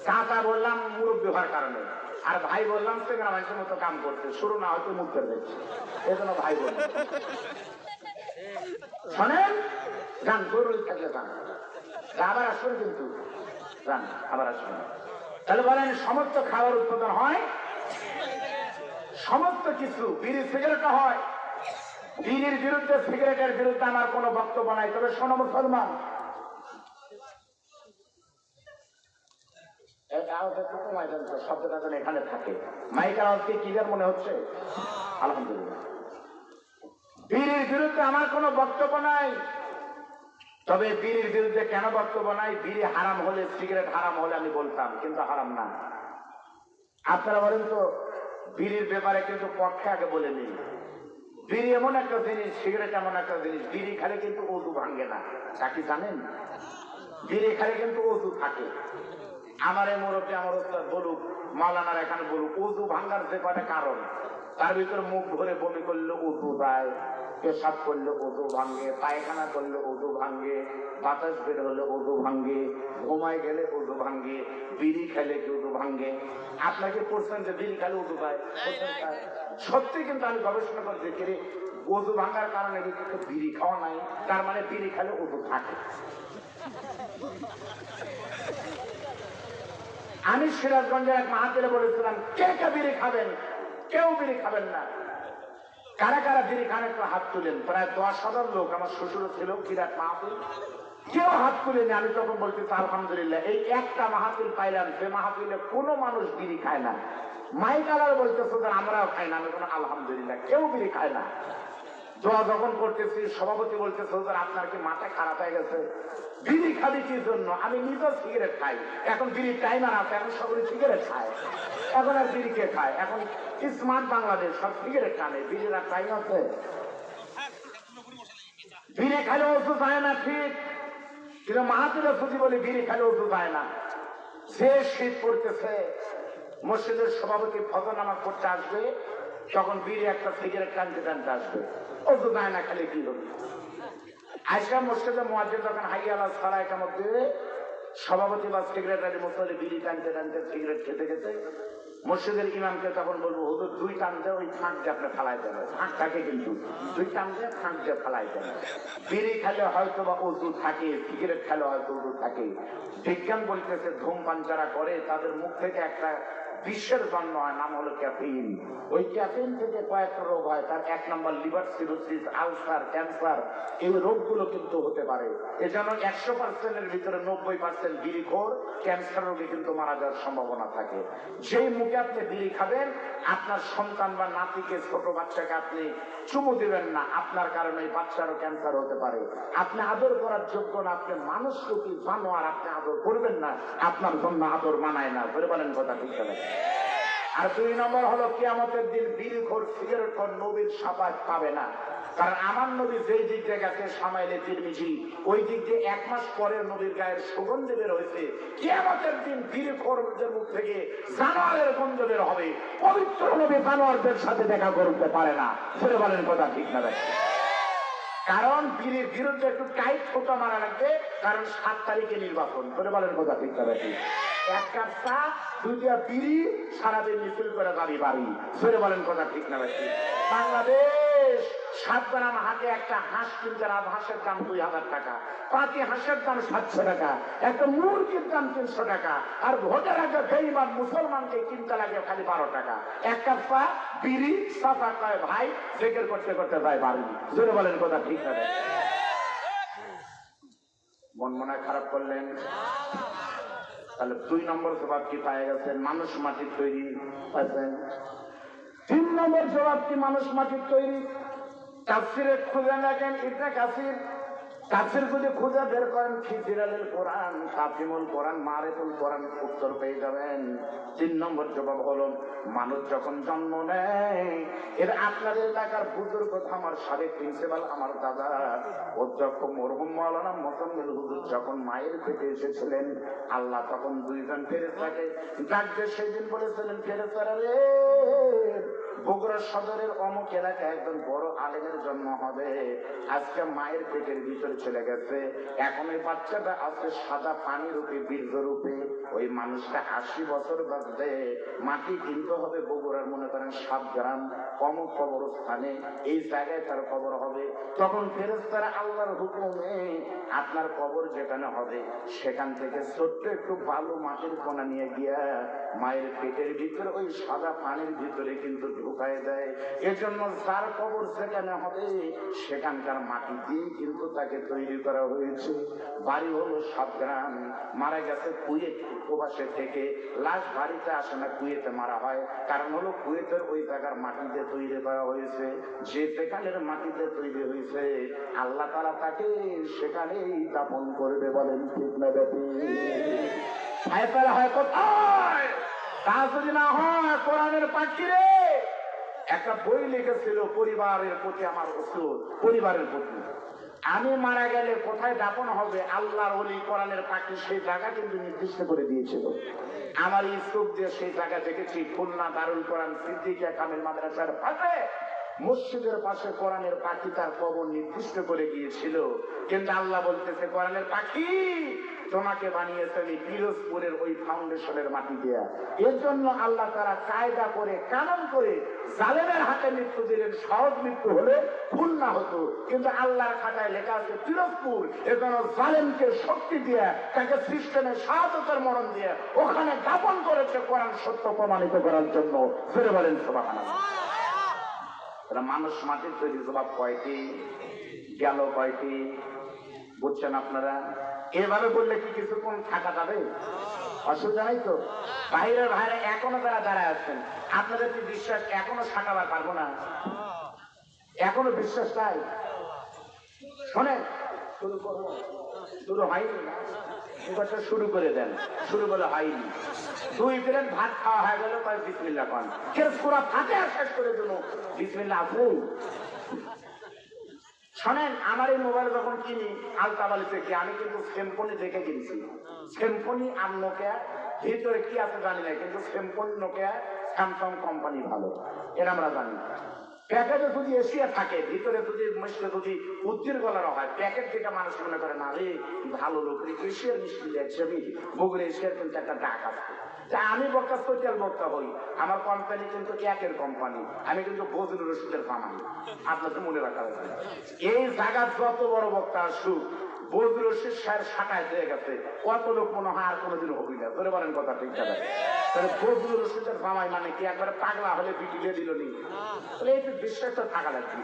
চাচা বললাম মুরব্বী হওয়ার কারণে, আর ভাই বললাম চেংড়া মানুষের মতো কাম করতে, শুরু না হয়তো মুখ করে দিচ্ছে, এই জন্য ভাই বললাম। শোনেন, যান জরুরি থাকলে যান, আবার আসবেন কিন্তু, যান আবার আসবেন। তাহলে বলেন সমস্ত খাবার উৎপাদন হয়, সমস্ত কিছু। বিড়ি সিগারেটও হয়। বিড়ির বিরুদ্ধে, সিগারেটের বিরুদ্ধে আমার কোনো বক্তব্য নাই, তবে শোনো মুসলমান, শব্দটা যেন এখানে থাকে। মাইক আওয়াজকে ক্লিয়ার মনে হচ্ছে? আলহামদুলিল্লাহ। বিড়ির বিরুদ্ধে আমার কোনো বক্তব্য নাই, তবে বিড়ির বিরুদ্ধে কেন বক্তব্য নাই? বিড়ি হারাম হলে, সিগারেট হারাম হলে আমি বলতাম, কিন্তু হারাম না। আপনারা বলেন তো, বিড়ির ব্যাপারে কিন্তু পক্ষে আগে বলে নিই। বিড়ি এমন একটা জিনিস, সিগারেট এমন একটা জিনিস, বিড়ি খালে কিন্তু ওযু ভাঙে না, তা কি জানেন? বিড়ি খালে কিন্তু ওযু থাকে। আমার এই মুরব্বী, আমার ওস্তাদ বলুক, মাওলানার এখানে বলুক, ওযু ভাঙার যে কয়টা কারণ, তার ভিতরে মুখ ভরে বমি করলে ওযু যায়, পেশাব করলে ওযু ভাঙে, পায়খানা করলে ওযু ভাঙে, বাতাস বের হলে ওযু ভাঙে, ঘুমায় গেলে ওযু ভাঙে, বিড়ি খেলে ওযু ভাঙে। আপনাকে পড়ছেন যে বিড়ি খেলে ওযু পায়? সত্যি কিন্তু আমি গবেষণা করে দেখি, ওযু ভাঙার কারণে বিড়ি খাওয়া নাই, তার মানে বিড়ি খেলে ওযু থাকে। আমি সিরাজগঞ্জের এক মাহাতিরে বলেছিলাম, কে কে বিড়ি খাবেন? কেউ বিড়ি খাবেন না। কারা কারা বিড়ি খান একটু হাত তুলেন। প্রায় 10,000 লোক, আমার শ্বশুর ছিল, বিরাট মাহফিল, কেউ হাত তুলেনি। আমি তখন বলতেছি আলহামদুলিল্লাহ, এই একটা মাহফিল পাইলাম, যে মাহফিলে কোনো মানুষ বিড়ি খায় না। মাইকালার বলতেছে আমরাও খাই না, আমি কোনো আলহামদুলিল্লাহ, কেউ বিড়ি খায় না। দোয়া যখন করতেছি, সভাপতি বলতেছে আপনার কি মাথা খারাপ হয়ে গেছে? বিড়ি খাবি কি জন্য? আমি নিজেও সিগারেট খাই, এখন বিড়ির টাইমার আছে, এখন সবাই সিগারেট খায়, এখন আর বিড়ি কে খায়? এখন স্মার্ট বাংলাদেশ, সব সিগারেট খানে, বিড়ির আর টাইম আছে? বিড়ি খালে ওষুধ যায় না, ঠিক, কিন্তু মাহাতিরা সুজি বলে বিড়ি খালে ওষুধ যায় না। যে শীত পড়তেছে, মসজিদের সভাপতি ফজর নামাজ পড়তে আসবে, তখন বিড়ি একটা সিগারেট টানতে টানতে আসবে, ওষুধ যায় না, খালি কি হবে? আজকাল মসজিদে মুয়াজ্জিন যখন হাইয়া আলাস সালাহ একামত দিবে, সভাপতি বা সেক্রেটারি মুসল্লি বিড়ি টানতে টানতে, সিগারেট খেতে খেতে মসজিদের ইমামকে তখন বলবো, হুজুর 2 টান দিয়ে ওই ফাঁক দিয়ে আপনি ফালাই দেন, ফাঁক থাকে কিন্তু 2 টান দিয়ে ফাঁক দিয়ে ফালাই দেন। বিড়ি খেলে হয়তো বা ওযু থাকে, সিগারেট খেলে হয়তো ওযু থাকে। বিজ্ঞান বলতেছে ধূমপান যারা করে তাদের মুখ থেকে একটা বিশ্বের জন্য হয়, নাম হলো ক্যাফিন। ওই ক্যাফিন থেকে কয়েকটা রোগ হয়, তার 1 নম্বর লিভার সিরোসিস, আলসার, ক্যান্সার, এই রোগগুলো কিন্তু হতে পারে। এজন্য 100%-এর ভিতরে 90% বিড়িখোর ক্যান্সার রোগে কিন্তু মারা যাওয়ার সম্ভাবনা থাকে। যেই মুখে আপনি বিড়ি খাবেন, আপনার সন্তান বা নাতিকে, ছোট বাচ্চাকে আপনি চুমু দিবেন না, আপনার কারণে এই বাচ্চারও ক্যান্সার হতে পারে। আপনি আদর করার যোগ্য না, আপনি মানুষ রূপী জানোয়ার, আপনি আদর করবেন না, আপনার জন্য আদর মানায় না। ধরে বলেন কথা ঠিক করে। আর 2 নম্বর হলো কিয়ামতের দিন বিড়িখোর, সিগারেটখোর নবীর সাফায়াত পাবে না। কারণ আমার নবী যেই দিক দিয়ে গেছে সামাইলে তিরমিজি, ওই দিক দিয়ে 1 মাস পরে নবীর গায়ের সুগন্ধি বের হয়েছে। কিয়ামতের দিন বিড়িখোরদের মুখ থেকে জানোয়ারের গন্ধ বের হবে। পবিত্র নবী জানোয়ারদের সাথে দেখা করতে পারে না। ধরে বলেন কথা ঠিক না? কারণ বিড়ির বিরুদ্ধে একটু টাইট ফোটা মারা লাগবে, কারণ 7 তারিখে নির্বাচন। ধরে বলেন কথা ঠিক না? 1 কাপ চা, 2টা বিড়ি, সারাদিন মিছিল করে যাবি বাড়ি। ধরে বলেন কথা ঠিক না? বাংলাদেশ 7 গ্রাম হাটে একটা হাঁস কিনতে, হাঁসের দাম 2000 টাকা, পাতি হাঁসের দাম 700 টাকা, একটা মুরগির দাম 300 টাকা, আর ভোটের আগে বেঈমান মুসলমানকে কিনতে লাগে খালি 12 টাকা। 1 কাপ চা, বিড়ি, সাফা কয় ভাই, জিকির করতে করতে যায় বাড়ি। জোরে বলেন কথা ঠিক না? মন মনে খারাপ করলেন? তাহলে 2 নম্বর জবাব কি পায়ে গেছেন? মানুষ মাটির তৈরি পাইছেন। 3 নম্বর জবাব কি? মানুষ মাটির তৈরি। তাফসিরে খুঁজে দেখেন, ইবনে কাসির যদি খুঁজে বের করেন, খিজিরালের কোরআন, তাফিমুল কোরআন, মারিফুল কোরআন, উত্তর পেয়ে যাবেন। 3 নম্বর জবাব হলো মানুষ যখন জন্ম নেয়, এর আপনার এলাকার বুজুর্গ, আমার সাবেক প্রিন্সিপাল, আমার দাদা অধ্যক্ষ মরহুম মাওলানা মোজাম্মেল হুজুর যখন মায়ের পেটে এসেছিলেন, আল্লাহ তখন 2 জন ফেরেশতাকে ডাক দিয়ে সেদিন বলেছিলেন, ফেরেশতারা রে, বগুড়া সদরের অমুক এলাকায় একজন বড় আলেমের জন্ম হবে। আজকে মায়ের পেটের ভিতরে চলে গেছে, এখন ওই বাচ্চাটা আছে সাদা পানি রূপে, বীর্য রূপে। ওই মানুষটা 80 বছর বাঁচবে। মাটি কিনতে হবে বগুড়ার, মনে করেন 7 গ্রাম, অমুক কবরস্থানে, এই জায়গায় তার কবর হবে। তখন ফেরেশতারা আল্লাহর হুকুমে আপনার কবর যেখানে হবে, সেখান থেকে ছোট্ট একটু বালু মাটির কোনা নিয়ে গিয়া মায়ের পেটের ভিতরে ওই সাদা পানির ভিতরে কিন্তু ঢুকায় দেয়। এজন্য যার কবর যেখানে হবে, সেখানকার মাটি দিয়ে কিন্তু তাকে তৈরি করা হয়েছে। বাড়ি হলো 7 গ্রাম, মারা গেছে কুয়েত প্রবাসে থেকে, লাশ বাড়িতে আসে না, কুয়েতে মারা হয়। কারণ হলো কুয়েতের ওই জায়গার মাটিতে তৈরি করা হয়েছে। যে যেখানের মাটিতে তৈরি হয়েছে, আল্লাহ তাআলা তাকে সেখানেই দাফন করবে। বলেন ঠিক না বেটি? ফায়সালা হয় কোথায়? তা যদি না হয় কোরআনের পাখিরে একটা বই লিখেছিল, পরিবারের প্রতি আমার ওসিয়ত, পরিবারের প্রতি। আমি মারা গেলে কোথায় দাফন হবে, আল্লাহর ওলি কোরআনের পাখি সেই জায়গা কিন্তু নির্দিষ্ট করে দিয়েছিল। আমার ইউসুফ দিয়ে সেই জায়গা দেখেছি, খুলনা দারুল কোরআন সিদ্দিকিয়া কামিল মাদ্রাসার পাশে, মসজিদের পাশে কোরআনের পাখি তার কবর নির্দিষ্ট করে গিয়েছিল। কিন্তু আল্লাহ বলতেছে, কোরআনের পাখি তোমাকে বানিয়েছে আমি পিরোজপুরের ওই ফাউন্ডেশনের মাটি দেয়া। এর জন্য আল্লাহ তারা কায়দা করে, কানুন করে জালেমের হাতে মৃত্যু দিলেন। সহজ মৃত্যু হলে ভুল না হতো, কিন্তু আল্লাহর খাতায় লেখা আছে পিরোজপুর। এর জন্য জালেমকে শক্তি দিয়ে, তাকে সিস্টেমে শাহাদাতের মরণ দিয়ে ওখানে দাপন করেছে, কোরআন সত্য প্রমাণিত করার জন্য। ফিরে বলেন সুবহানাল্লাহ। মানুষ মাটির তৈরি। জবাব কয়টি? গেল কয়টি? বুঝছেন আপনারা? এভাবে বললে কি কিছুক্ষণ থাকা যাবে? অসুবিধা নাই তো? বাইরের ভাইরা এখনো যারা দাঁড়ায় আছেন, আপনাদের কি বিশ্বাস এখনো সাকাবার পারবো না? এখনো বিশ্বাস নাই? শোনেন, শুরু করবো, শুরু হয়নি, এবারটা শুরু করে দেন। শুরু করে হয়নি, 2 প্লেট ভাত খাওয়া হয়ে গেল, কয় বিসমিল্লাহ কন। কেউ পুরা ফাতে শেষ করে দিল, বিসমিল্লাহ আছে? শোনেন, আমার এই মোবাইল যখন কিনি আলতাবালি থেকে, আমি কিন্তু সিম্ফনি দেখে কিনছি। সিম্ফনি আর নোকিয়া, ভিতরে কি আছে জানি না, কিন্তু সিম্ফনি, নোকিয়া, স্যামসাং কোম্পানি ভালো, এর আমরা জানি। প্যাকেটে যদি এশিয়া থাকে, ভিতরে যদি মিষ্টি যদি উজ্জির গলার হয়, প্যাকেট থেকে মানুষ মনে করে না রে ভালো লোক, এশিয়ার মিষ্টি দেখছে, বগুড়া এশিয়ার কিন্তু একটা ডাক আছে। তা আমি বক্তা সোশ্যাল বক্তা হই, আমার কোম্পানি কিন্তু একের কোম্পানি, আমি কিন্তু বজরুল রশিদের কামাই, আপনাকে মনে রাখা হবে। এই জায়গার যত বড় বক্তা আসুক, বজরুল রশিদ সাহেব শাখায় হয়ে গেছে, কত লোক মনে হয় আর কোনোদিন হবি না। ধরে বলেন কথা ঠিক আছে? তাহলে বজলুর রশিদের জামাই মানে কি একবারে পাগলা হলে বিটিয়ে দিল নি? তাহলে একটু বিশ্বাস তো থাকা লাগবে।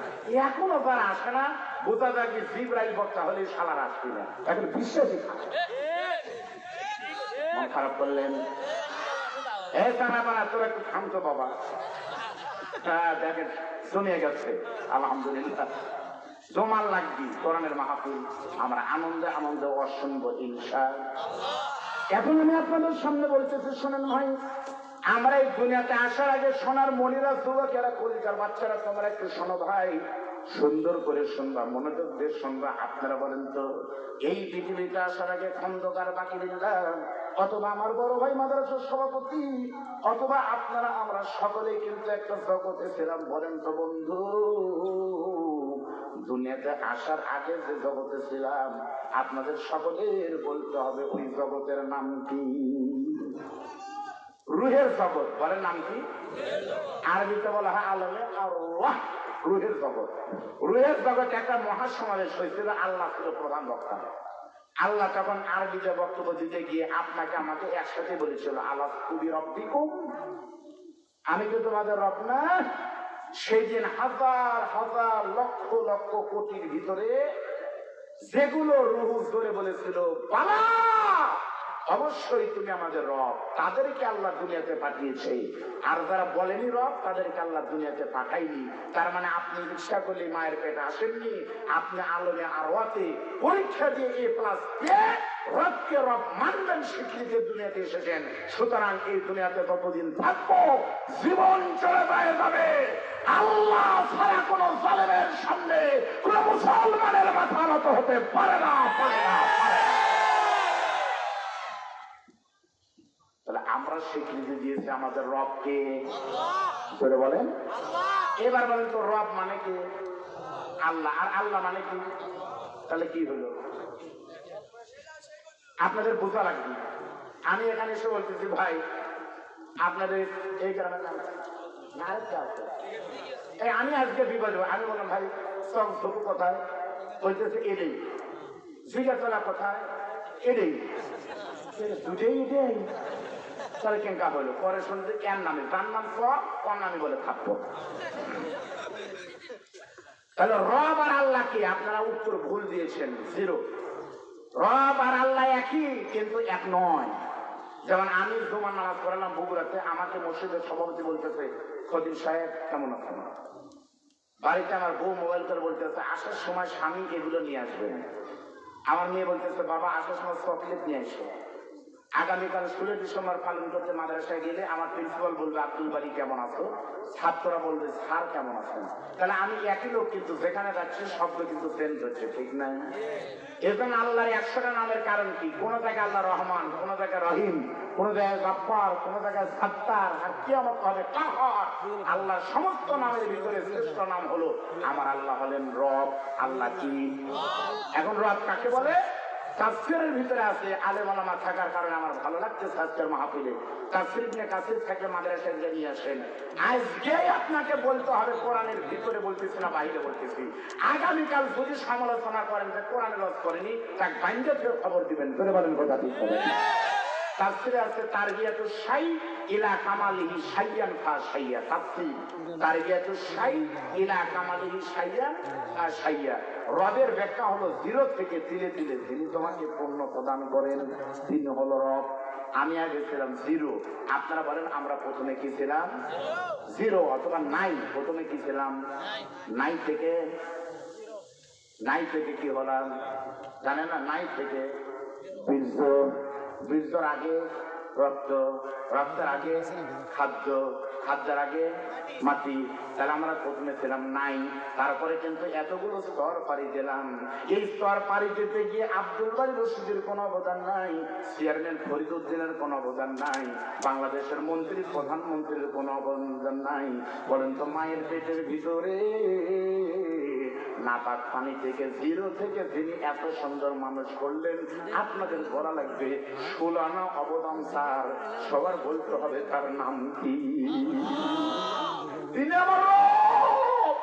এখনো যারা আসে না বোঝা যায় যে জিবরাইল বক্তা হলে শালার আসবে না, এখন বিশ্বাসই থাকে। মন খারাপ করলেন? এ জানা বানা তোরা একটু থামতো বাবা। হ্যাঁ দেখেন শুনিয়ে গেছে আলহামদুলিল্লাহ। জমাল লাগবি কোরআনের মাহফিল, আমরা আনন্দে আনন্দে শুনবো ইনশাআল্লাহ। এখন আমি আপনাদের সামনে বলতেছি শোনেন ভাই, আমরা এই দুনিয়াতে আসার আগে সোনার মনিরা যুবকেরা কলিজার বাচ্চারা তোমরা একটু শোনো ভাই, সুন্দর করে শুনবা, মনোযোগ দিয়ে শুনবা। আপনারা বলেন তো এই পৃথিবীতে আসার আগে খন্দকার বাকিরিল্লাহ অথবা আমার বড় ভাই মাদ্রাসার সভাপতি অথবা আপনারা আমরা সকলেই কিন্তু একটা জগতে ছিলাম। বলেন তো বন্ধু, দুনিয়াতে আসার আগে যে জগতে ছিলাম আপনাদের সকলের বলতে হবে ওই জগতের নাম কি? রুহের জগৎ। বলেন নাম কি? আরবিতে বলা হয় আলমে আরওয়াহ, রুহের জগৎ। রুহের জগতে একটা মহাসমাবেশ হয়েছিল, আল্লাহ ছিল প্রধান বক্তা। আল্লাহ তখন আরবিতে বক্তব্য দিতে গিয়ে আপনাকে আমাকে একসাথে বলেছিল আলাস্তু বিরব্বিকুম, আমি কি তোমাদের রব না? সেই দিন হাজার হাজার লক্ষ লক্ষ কোটির ভিতরে যেগুলো রুহ ধরে বলেছিল বালা অবশ্যই তুমি আমাদের রব, তাদেরকে আল্লাহ দুনিয়াতে পাঠিয়েছে। আর যারা বলেনি রব তাদেরকে আল্লাহ দুনিয়াতে পাঠায়নি। তার মানে আপনি ইচ্ছা করলে মায়ের পেটে আসেননি, আপনি আলমে আরওয়াতে পরীক্ষা দিয়ে A+ পেয়ে রবকে রব মানবেন স্বীকৃতি দুনিয়াতে এসেছেন। সুতরাং এই দুনিয়াতে ততদিন থাকবো জীবন চলে যাবে, আল্লাহ ছাড়া কোন জালেমের সামনে কোন মুসলমানের মাথা নত হতে পারে না, পারে না, পারে না। তাহলে আমরা স্বীকৃতি দিয়েছি আমাদের রবকে, বলে বলেন। এবার বলেন তো রব মানে কি? আল্লাহ। আর আল্লাহ মানে কি? তাহলে কি হলো আপনাদের বোঝা লাগবে। আমি এখানে এসে বলতেছি ভাই আপনাদের এই কারণে আমি আজকে বিপদ, আমি বললাম ভাই চক কোথায়? বলতেছে এটাই। জিজ্ঞাসা কোথায়? এটাই। দুটেই এটাই। তাহলে কেঙ্কা হইলো? পরে শুনতে এর নামে, তার নাম কর নামে বলে থাকবো। তাহলে রব আর আল্লাহ কি? আপনারা উত্তর ভুল দিয়েছেন, জিরো। রব আর আল্লাহ একই কিন্তু এক নয়। যেমন আমি জুমার নামাজ পড়ালাম বগুড়াতে, আমাকে মসজিদের সভাপতি বলতেছে খদির সাহেব কেমন আছেন? বাড়িতে আমার বউ মোবাইল করে বলতেছে আসার সময় স্বামী এগুলো নিয়ে আসবেন। আমার মেয়ে বলতেছে বাবা আসার সময় চকলেট নিয়ে আসবে। আগামীকাল 16 ডিসেম্বর পালন করতে মাদ্রাসায় গেলে আমার প্রিন্সিপাল বলবে আব্দুল বাড়ি কেমন আছো, ছাত্ররা বলবে স্যার কেমন আছেন। তাহলে আমি একই লোক কিন্তু যেখানে যাচ্ছি শব্দ কিন্তু চেঞ্জ হচ্ছে, ঠিক নাই? এজন্য আল্লাহর 100টা নামের কারণ কি? কোন জায়গায় আল্লাহ রহমান, কোন জায়গায় রহিম, কোন জায়গায় গাফফার, কোন জায়গায় সাত্তার, আর কিয়ামত হবে কাহার। আল্লাহর সমস্ত নামের ভিতরে শ্রেষ্ঠ নাম হলো আমার আল্লাহ হলেন রব। আল্লাহ কি? এখন রব কাকে বলে? তাফসীরের ভিতরে আছে আলেম ওলামা থাকার কারণে আমার ভালো লাগছে তাফসীর মাহফিলে। তাফসীর নিয়ে কাছে থেকে মাদ্রাসায় নিয়ে আসেন। আজকে আপনাকে বলতে হবে কোরআনের ভিতরে বলতেছি না বাইরে বলতেছি। আগামীকাল যদি সমালোচনা করেন যে কোরআনে লস করেনি তাকে বাইন্দে থেকে খবর দিবেন, ধরে বলেন কথা ঠিক হবে। তাফসীরে আছে তারবিয়াতুশ শাই ইলা কামালিহি শাইয়ান ফা শাইয়া। তাফসীর তারবিয়াতুশ শাই ইলা কামালিহি শাইয়ান ফা শাইয়া। রবের ব্যাখ্যা হলো জিরো থেকে ধীরে ধীরে যিনি তোমাকে পূর্ণ প্রদান করেন তিনি হলো রব। আমি আগে ছিলাম জিরো, আপনারা বলেন আমরা প্রথমে কি ছিলাম? জিরো অথবা নাই। প্রথমে কি ছিলাম? নাই থেকে কি হলাম জানেন না? নাই থেকে বীর্য, বীর্যর আগে রক্ত, রক্তের আগে খাদ্য, খাদ্যের আগে মাটি। তাহলে আমরা প্রথমে ছিলাম নাই, তারপরে কিন্তু এতগুলো স্তর পাড়ি দিলাম। এই স্তর পাড়ি দিতে গিয়ে আব্দুল বারী রশিদের কোনো অবদান নাই, চেয়ারম্যান ফরিদ উদ্দিনের কোনো অবদান নাই, বাংলাদেশের মন্ত্রী প্রধানমন্ত্রীর কোনো অবদান নাই। বলেন তো মায়ের পেটের ভিতরে নাপাক পানি থেকে জিরো থেকে যিনি এত সুন্দর মানুষ করলেন, আপনাদের বলা লাগবে 16 আনা অবদান স্যার। সবার বলতে হবে তার নাম কি? তিনি আমার রব,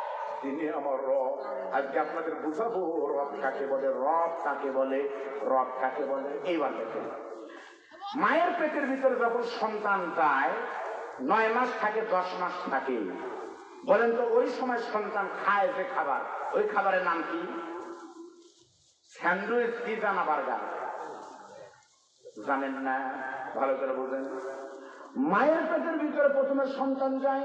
তিনি আমার রব। আজকে আপনাদের বুঝাবো রব কাকে বলে, রব কাকে বলে, রব কাকে বলে। এইবার দেখেন মায়ের পেটের ভিতরে যখন সন্তান যায় 9 মাস থাকে 10 মাস থাকে, বলেন তো ওই সময় সন্তান খায় যে খাবার, ওই খাবারের নাম কি? স্যান্ডউইচ, পিজা না বার্গার? জানেন না? ভালো করে বুঝেন। মায়ের পেটের ভিতরে প্রথমে সন্তান যায়,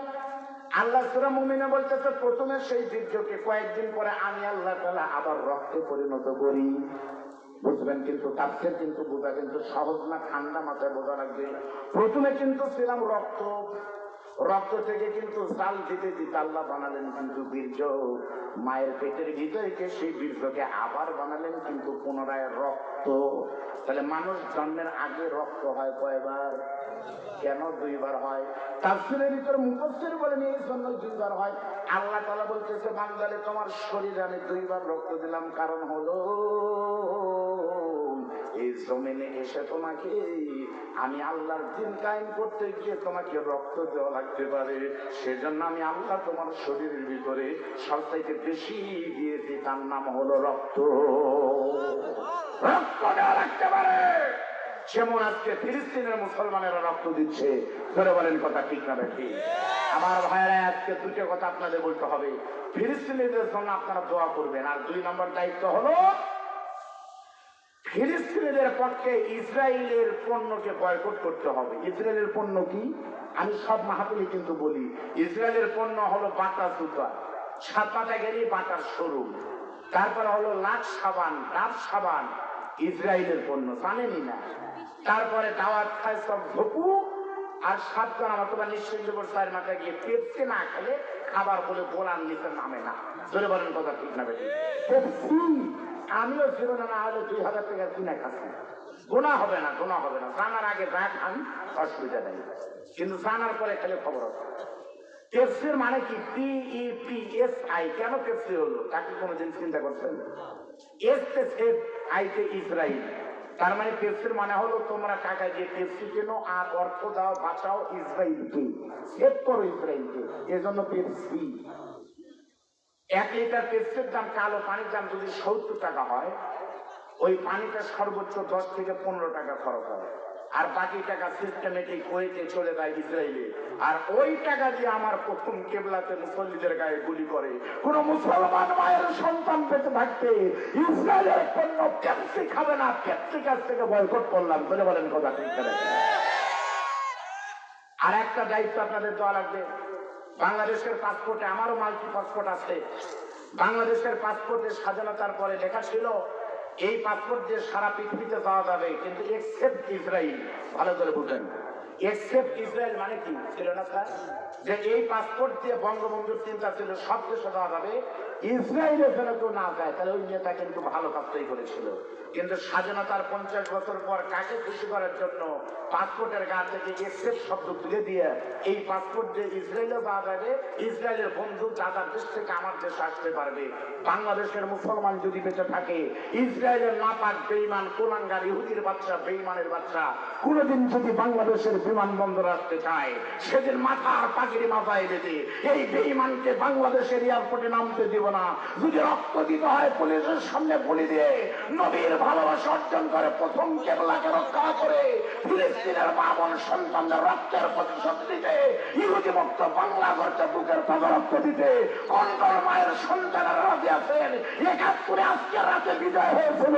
আল্লাহ সূরা মুমিনে বলতেছে প্রথমে সেই বীর্যকে কয়েকদিন পরে আমি আল্লাহ তাআলা আবার রক্তে পরিণত করি। বুঝবেন? কিন্তু তাফসীর কিন্তু বোঝা কিন্তু সহজ না, ঠান্ডা মাথায় বোঝা লাগবে। প্রথমে কিন্তু ছিলাম রক্ত, রক্ত থেকে কিন্তু চাল দিতে দিতে আল্লাহ বানালেন কিন্তু বীর্য। মায়ের পেটের ভিতরে সেই বীর্যকে আবার বানালেন কিন্তু পুনরায় রক্ত। তাহলে মানুষ জন্মের আগে রক্ত হয় কয়বার? কেন 2 বার হয়? তাফসীরের ভিতরে মুফাসসির বলেন এই জন্য 2 বার হয়। আল্লাহ তাআলা বলতেছে বান্দারে তোমার শরীরে আমি 2 বার রক্ত দিলাম, কারণ হলো এই জমিনে এসে তোমাকে আমি আল্লাহর দিন কায়েম করতে গিয়ে তোমাকে রক্ত দেওয়া লাগতে পারে, সেজন্য আমি আল্লাহ তোমার শরীরের ভিতরে সবচাইতে বেশি দিয়েছি, তার নাম হলো রক্ত। রক্ত দেওয়া লাগতে পারে, যেমন আজকে ফিলিস্তিনের মুসলমানেরা রক্ত দিচ্ছে। ধরে বলেন কথা ঠিক না বেশি? আমার ভাইয়েরা, আজকে 2টা কথা আপনাদের বলতে হবে। ফিলিস্তিনিদের জন্য আপনারা দোয়া করবেন, আর 2 নম্বর দায়িত্ব হলো ফিলিস্তিনিদের পক্ষে ইসরায়েলের পণ্যকে বয়কট করতে হবে। ইসরায়েলের পণ্য কি? আমি সব মাহফিলে কিন্তু বলি ইসরায়েলের পণ্য হলো বাটা সুতা, 7 পাতা গেলে বাটার শোরুম, তারপরে হলো লাক্স সাবান, ডাব সাবান, ইসরায়েলের পণ্য, জানেনই না। তারপরে দাওয়াত খায় সব ধপু, আর 7 জন আমার তোমার নিশ্চয়ই 4 মাথায় গিয়ে পেপসি না খেলে খাবার বলে গোলার নিচে নামে না। ধরে বলেন কথা ঠিক না বেশি? পেপসি আমিও জীবনে না হলে 2000 টাকা কিনে খাচ্ছি, গোনা হবে না, গোনা হবে না। জানার আগে যা খান অসুবিধা নেই, কিন্তু জানার পরে খেলে খবর হবে। পেপসির মানে কি? PEPSI। কেন পেপসি হলো? তাকে কোনোদিন চিন্তা করছেন? এস তে সেফ, আই তে ইসরায়েল। তার মানে পেপসির মানে হলো তোমরা টাকা দিয়ে পেপসি কেনো আর অর্থ দাও, বাঁচাও ইসরায়েলকে, সেভ করো ইসরায়েলকে, এজন্য পেপসি। 1 লিটার পেপসির দাম, কালো পানির দাম যদি 70 টাকা হয়, ওই পানিটা সর্বোচ্চ 10 থেকে 15 টাকা খরচ হয়, আর বাকি টাকা সিস্টেমেটিক ওয়েতে চলে যায় ইসরায়েলে। আর ওই টাকা দিয়ে আমার প্রথম কেবলাতে মুসল্লিদের গায়ে গুলি করে কোন মুসলমান মায়ের সন্তান পেতে থাকতে ইসরায়েলের পণ্য পেপসি খাবে না। পেপসি কাছ থেকে বয়কট করলাম। বলে বলেন কথা ঠিক করে? আর একটা দায়িত্ব আপনাদের দেওয়া লাগবে। বাংলাদেশের পাসপোর্টে, আমারও মাল্টি পাসপোর্ট আছে, বাংলাদেশের পাসপোর্টে স্বাধীনতার পরে লেখা ছিল এই পাসপোর্ট দিয়ে সারা পৃথিবীতে যাওয়া যাবে, কিন্তু এক্সেপ্ট ইসরায়েল। ভালো করে বুঝেন, এক্সেপ্ট ইসরায়েল মানে কি ছিল না স্যার? যে এই পাসপোর্ট দিয়ে বঙ্গবন্ধুর চিন্তা ছিল সব দেশে যাওয়া যাবে, ইসরায়েলে যেন কেউ না যায়। তাহলে ওই নেতা কিন্তু ভালো কাজটাই করেছিল। কিন্তু স্বাধীনতার 50 বছর পর কাকে খুশি করার জন্য পাসপোর্টের গা থেকে এক্সেপ্ট শব্দ তুলে দিয়ে এই পাসপোর্ট দিয়ে ইসরায়েলে যাওয়া যাবে, ইসরায়েলের বন্ধু যাদের দেশ থেকে আমার দেশে আসতে পারবে। বাংলাদেশের মুসলমান যদি বেঁচে থাকে, ইসরায়েলের নাপাক বেঈমান কুলাঙ্গার ইহুদির বাচ্চা, বেঈমানের বাচ্চা কোনোদিন যদি বাংলাদেশের বিমানবন্দর আসতে চায়, সেদিন মাথার পাগড়ি মাথায় বেঁধে এই বেঈমানকে বাংলাদেশের এয়ারপোর্টে নামতে দিব না। যদি রক্ত দিতে হয় পুলিশের সামনে বলি দিয়ে নবীর ভালোবাসা অর্জন করে প্রথম কেবলাকে রক্ষা করে ফিলিস্তিনের মা বোন সন্তানদের রক্তের প্রতিশোধ দিতে, ইহুদি মুক্ত বাংলা করতে বুকের তাজা রক্ত দিতে কোন কোন মায়ের সন্তানেরা রাজি আছেন? 71 আজকের রাতে বিজয় হয়েছিল,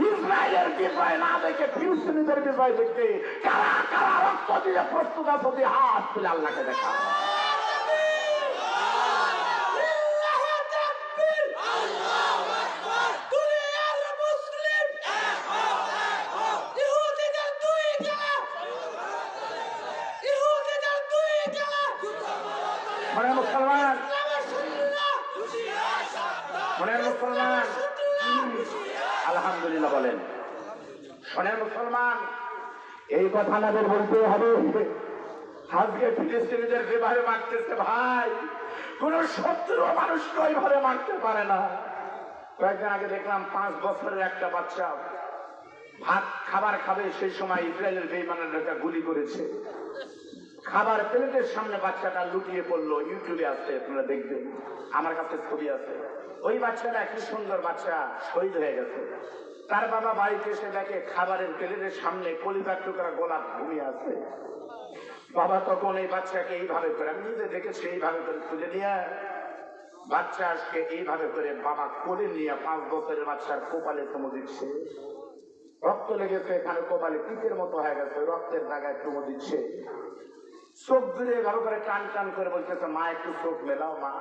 ইসরায়েলের বিজয় না দেখে ফিলিস্তিনিদের বিজয় দেখতে কারা কারা রক্ত দিয়ে প্রস্তুত আছে? হাত তুলে আল্লাহকে দেখা। মুসলমান, মুসলমান, আলহামদুলিল্লাহ বলেন। শোনেন মুসলমান, এই কথা আমাদের বলতে হবে। আজকে ফিলিস্তিনিদের যেভাবে মারতেছে ভাই, কোন শত্রু মানুষকে ওইভাবে মারতে পারে না। কয়েকদিন আগে দেখলাম 5 বছরের একটা বাচ্চা ভাত খাবার খাবে, সেই সময় ইসরায়েলের বেঈমানের একটা গুলি করেছে। খাবার প্লেটের সামনে বাচ্চাটা লুটিয়ে পড়লো, ইউটিউবে আছে, আপনারা দেখবেন, আমার কাছে ছবি আছে। ওই বাচ্চাটা কি সুন্দর বাচ্চা, শহীদ হয়ে গেছে। তার বাবা বাড়িতে এসে দেখে খাবারের প্লেটের সামনে কলিজার টুকরা গোলাপ ঘুমিয়ে আছে। বাবা তখন এই বাচ্চাকে এইভাবে করে, আমি নিজে দেখেছি, এইভাবে করে তুলে নিয়ে বাচ্চা আজকে এইভাবে করে বাবা কোলে নিয়ে 5 বছরের বাচ্চার কপালে চুমু দিচ্ছে। রক্ত লেগেছে এখানে, কপালে টিকের মতো হয়ে গেছে, রক্তের জায়গায় চুমু দিচ্ছে। চোখ জুড়ে ভালো করে টান টান করে বলতেছে, মা একটু চোখ মেলাও মা।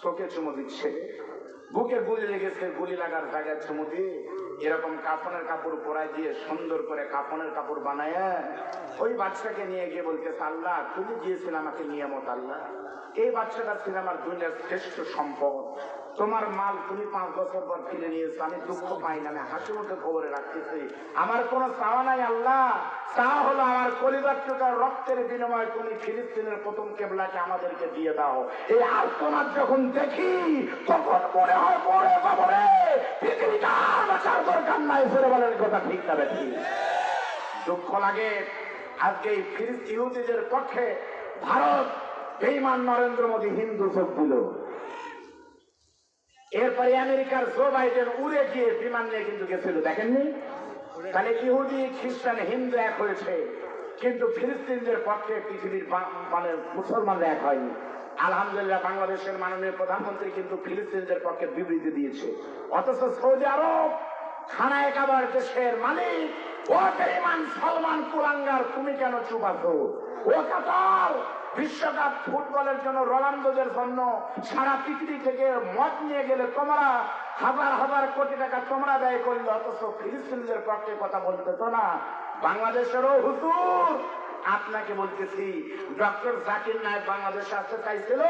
চোখে চুমু দিচ্ছে। বুকে গুলি লেগেছে, গুলি লাগার জায়গায় চুমু দিয়ে এরকম কাফনের কাপড় পরাই দিয়ে সুন্দর করে কাফনের কাপড় বানায় ওই বাচ্চাকে নিয়ে গিয়ে বলতেছে, আল্লাহ তুমি দিয়েছিলে আমাকে নিয়ামত, আল্লাহ এই বাচ্চাটা ছিল আমার দুনিয়ার শ্রেষ্ঠ সম্পদ, তোমার মাল তুমি 5 বছর পর ফিরে নিয়েছো, আমি দুঃখ পাই না, আমি হাসি মুখে খবরে রাখতেছি, আমার কোনো চাওয়া নাই আল্লাহ, চাওয়া হলো আমার কলিজার টুকরা রক্তের বিনিময়ে তুমি ফিলিস্তিনের প্রথম কেবলাকে আমাদেরকে দিয়ে দাও। এই আর্তনাদ যখন দেখি তখন মনে হয় মরে যাবো রে, পৃথিবীটা বাঁচার দরকার নাই। ফিরে বলেন কথা ঠিক না বেশি? দুঃখ লাগে আজকে এই ইহুদিদের পক্ষে ভারত বেঈমান নরেন্দ্র মোদী হিন্দু চোখ দিল। এরপরে আমেরিকার জো বাইডেন উড়ে গিয়ে বিমান নিয়ে কিন্তু গেছিল, দেখেননি? তাহলে ইহুদি খ্রিস্টান হিন্দু এক হয়েছে, কিন্তু ফিলিস্তিনদের পক্ষে পৃথিবীর মানে মুসলমানরা এক হয়নি। আলহামদুলিল্লাহ বাংলাদেশের মাননীয় প্রধানমন্ত্রী কিন্তু ফিলিস্তিনদের পক্ষে বিবৃতি দিয়েছে, অথচ সৌদি আরব খানায় কাবার দেশের মালিক ও বেঈমান সালমান কুলাঙ্গার তুমি কেন চুপ আছো? ও কাতার বিশ্বকাপ ফুটবলের জন্য রোনালদোদের জন্য সারা পৃথিবী থেকে মত নিয়ে গেলে তোমরা হাজার হাজার কোটি টাকা তোমরা ব্যয় করলে, অথচ ফিলিস্তিনদের পক্ষে কথা বলতেছো না। বাংলাদেশেরও হুজুর আপনাকে বলতেছি, ডক্টর জাকির নায়েক বাংলাদেশে আসতে চাইছিল,